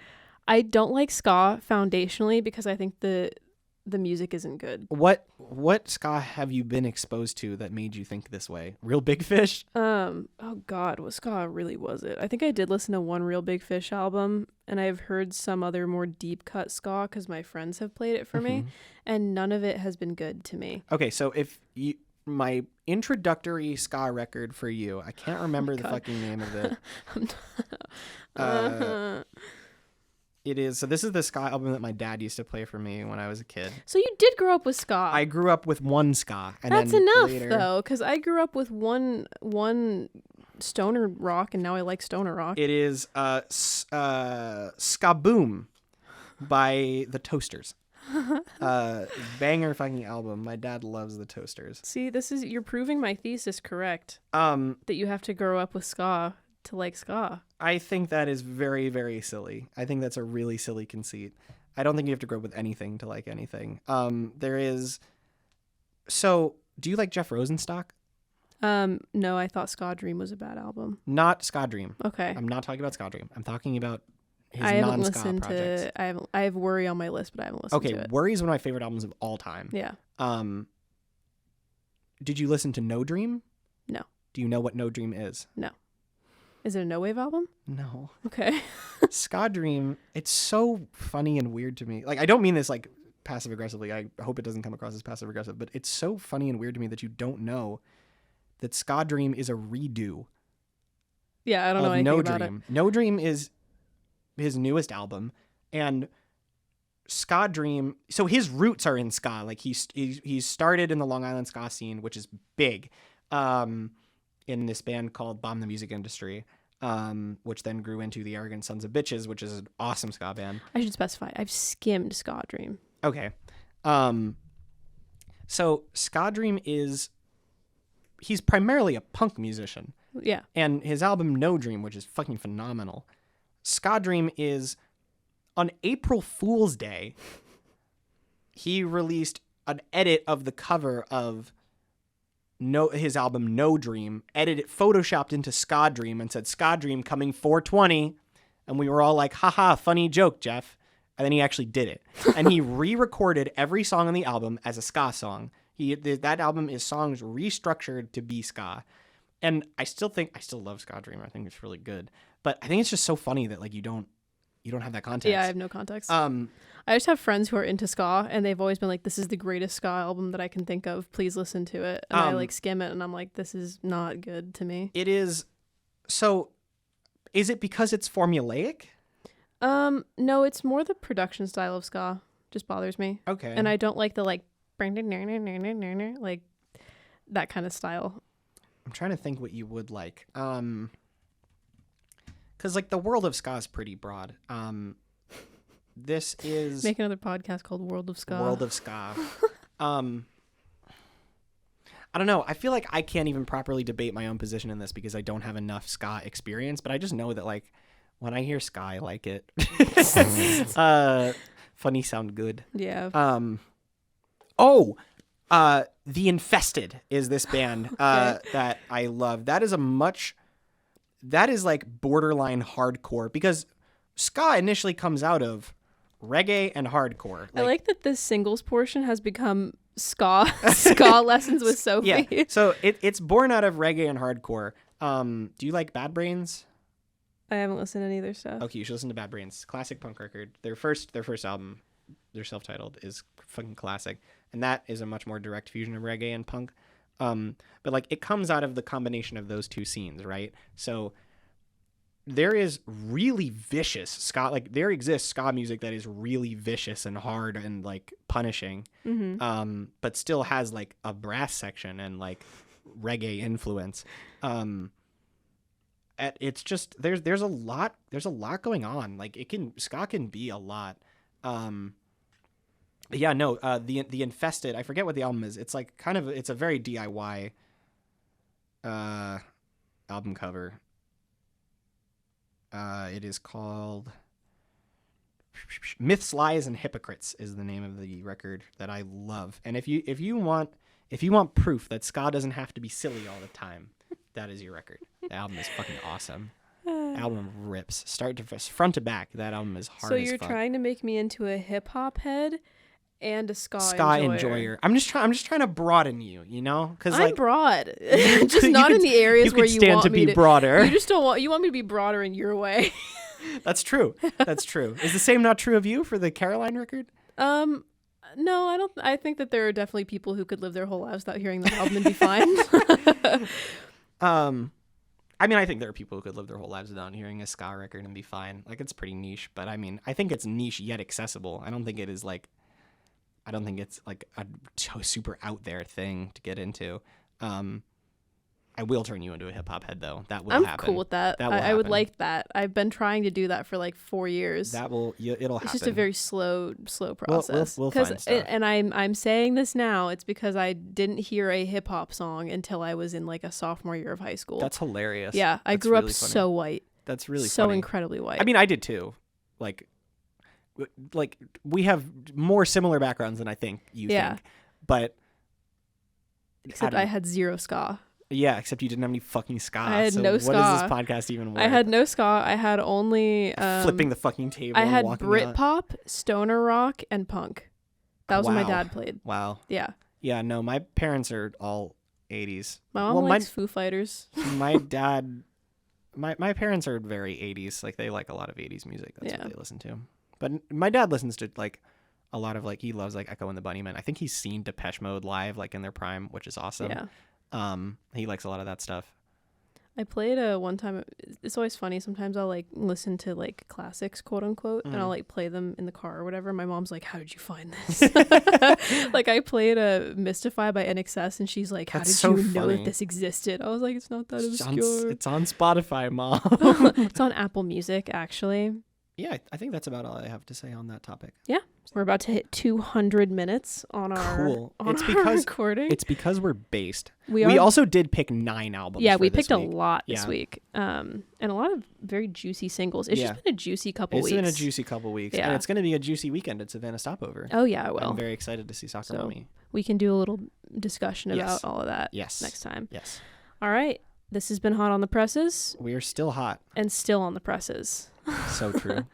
I don't like ska foundationally because I think the music isn't good.
What ska have you been exposed to that made you think this way? Real Big Fish?
Oh God, what ska really was it? I think I did listen to one Real Big Fish album, and I've heard some other more deep cut ska because my friends have played it for me, and none of it has been good to me.
Okay, so my introductory ska record for you, I can't remember the fucking name of it. This is the ska album that my dad used to play for me when I was a kid.
So you did grow up with ska.
I grew up with one ska. And
that's
then
enough,
later,
though, because I grew up with one stoner rock, and now I like stoner rock.
It is Ska Boom by the Toasters. Banger fucking album. My dad loves the Toasters.
See, you're proving my thesis correct. That you have to grow up with ska to like ska.
I think that is very, very silly. I think that's a really silly conceit. I don't think you have to grow up with anything to like anything. There is. So, do you like Jeff Rosenstock?
No, I thought Ska Dream was a bad album.
Not Ska Dream.
Okay.
I'm not talking about Ska Dream. I'm talking about his
I haven't
non-ska
listened
projects.
to. I have Worry on my list, but I haven't listened to it.
Worry is one of my favorite albums of all time.
Yeah.
Did you listen to No Dream?
No.
Do you know what No Dream is?
No. Is it a no wave album?
No.
Okay.
Ska Dream, it's so funny and weird to me. Like, I don't mean this like passive aggressively. I hope it doesn't come across as passive aggressive, but it's so funny and weird to me that you don't know that Ska Dream is a redo.
Yeah, I don't know anything
No
about
Dream.
it.
No Dream is his newest album, and Ska Dream. So his roots are in ska. Like he started in the Long Island ska scene, which is big, in this band called Bomb the Music Industry, which then grew into the Arrogant Sons of Bitches, which is an awesome ska band.
I should specify. I've skimmed Ska Dream.
Okay, so Ska Dream he's primarily a punk musician.
Yeah.
And his album No Dream, which is fucking phenomenal. Ska Dream is, on April Fool's Day, he released an edit of the cover of his album No Dream, photoshopped into Ska Dream and said, Ska Dream coming 420. And we were all like, haha, funny joke, Jeff. And then he actually did it. And he re-recorded every song on the album as a ska song. That album is songs restructured to be ska. And I still love Ska Dream. I think it's really good. But I think it's just so funny that like you don't have that context.
Yeah, I have no context. I just have friends who are into ska, and they've always been like, this is the greatest ska album that I can think of. Please listen to it. And I like skim it, and I'm like, this is not good to me.
It is. So is it because it's formulaic?
No, it's more the production style of ska. Just bothers me.
Okay.
And I don't like the like that kind of style.
I'm trying to think what you would like. Because like the world of ska is pretty broad. This is
make another podcast called World of Ska.
World of Ska. I don't know. I feel like I can't even properly debate my own position in this because I don't have enough ska experience. But I just know that like when I hear ska, I like it. Funny sound good.
Yeah.
The Infested is this band that I love. That is like borderline hardcore because ska initially comes out of reggae and hardcore.
I like that this singles portion has become ska lessons with Sophie.
Yeah, so it's born out of reggae and hardcore. Do you like Bad Brains?
I haven't listened to any of their stuff.
Okay, you should listen to Bad Brains. Classic punk record. Their first album, they're self-titled, is fucking classic. And that is a much more direct fusion of reggae and punk. But like it comes out of the combination of those two scenes, right? So there is really vicious ska, like there exists ska music that is really vicious and hard and like punishing, but still has like a brass section and like reggae influence. It's just there's a lot going on. Like ska can be a lot. Yeah, no, the Infested, I forget what the album is. It's like it's a very DIY album cover. It is called Myths, Lies, and Hypocrites is the name of the record that I love. And if you want proof that ska doesn't have to be silly all the time, that is your record. The album is fucking awesome. Album rips front to back. That album is hard.
So
as
you're
fuck.
Trying to make me into a hip hop head and a ska
enjoyer. I'm just trying to broaden you, you know? Because
I'm broad, just not in the areas where you want
to
me
be broader.
You just don't want. You want me to be broader in your way.
That's true. That's true. Is the same not true of you for the Caroline record?
No, I don't. I think that there are definitely people who could live their whole lives without hearing the album and be fine.
I mean, I think there are people who could live their whole lives without hearing a ska record and be fine. Like, it's pretty niche, but I mean, I think it's niche yet accessible. I don't think it's like a super out there thing to get into. I will turn you into a hip hop head though. That will happen. I'm
cool with that. I would like that. I've been trying to do that for like 4 years.
It'll happen.
It's just a very slow process.
We'll find stuff.
And I'm saying this now. It's because I didn't hear a hip hop song until I was in like a sophomore year of high school.
That's hilarious.
Yeah, I grew up so white.
That's really
so
funny.
Incredibly white.
I mean, I did too. Like, like we have more similar backgrounds than I think you think. But
except I had zero ska.
Yeah, except you didn't have any fucking ska.
I had no ska.
What is this podcast even worth?
I had no ska. I had only
flipping the fucking table.
I had
and
Britpop, stoner rock, and punk. That was what my dad played.
Wow.
Yeah.
Yeah. No, my parents are all 80s.
My mom likes Foo Fighters.
My dad, my parents are very 80s. Like they like a lot of 80s music. That's what they listen to. But my dad listens to like a lot of like he loves like Echo and the Bunnymen. I think he's seen Depeche Mode live like in their prime, which is awesome.
Yeah.
He likes a lot of that stuff.
I played one time. It's always funny. Sometimes I'll like listen to like classics, quote unquote, and I'll like play them in the car or whatever. My mom's like, "How did you find this?" Like I played a Mystify by NXS, and she's like, "How did you know that this existed?" I was like, "It's not that obscure."
It's on Spotify, Mom.
It's on Apple Music, actually.
Yeah, I think that's about all I have to say on that topic.
Yeah. We're about to hit 200 minutes on our recording.
It's because we're based.
We
also did pick 9 albums.
Yeah, we picked a lot this week. And a lot of very juicy singles. It's just been a juicy couple weeks.
It's been a juicy couple weeks. Yeah. And it's going to be a juicy weekend at Savannah Stopover.
Oh, yeah, I will.
I'm very excited to see Soccer Mommy.
We can do a little discussion about all of that next time.
Yes.
All right. This has been Hot on the Presses.
We are still hot.
And still on the presses.
So true.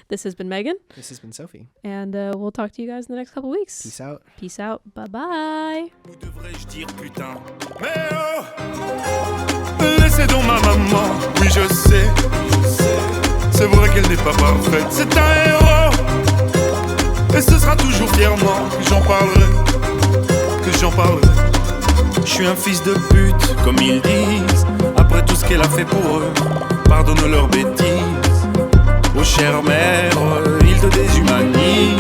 This has been Megan.
This has been Sophie.
And we'll talk to you guys in the next couple weeks.
Peace out.
Peace out. Bye-bye.
Devrais-je dire putain? Mais oh, laissez donc ma maman. Oui, je sais. C'est vrai qu'elle n'est pas parfaite. C'est un héros. Et ce sera toujours fièrement que j'en parlerai. Je suis un fils de pute, comme ils disent. Après tout ce qu'elle a fait pour eux, pardonne leurs bêtises. Oh chère mère, ils te déshumanisent.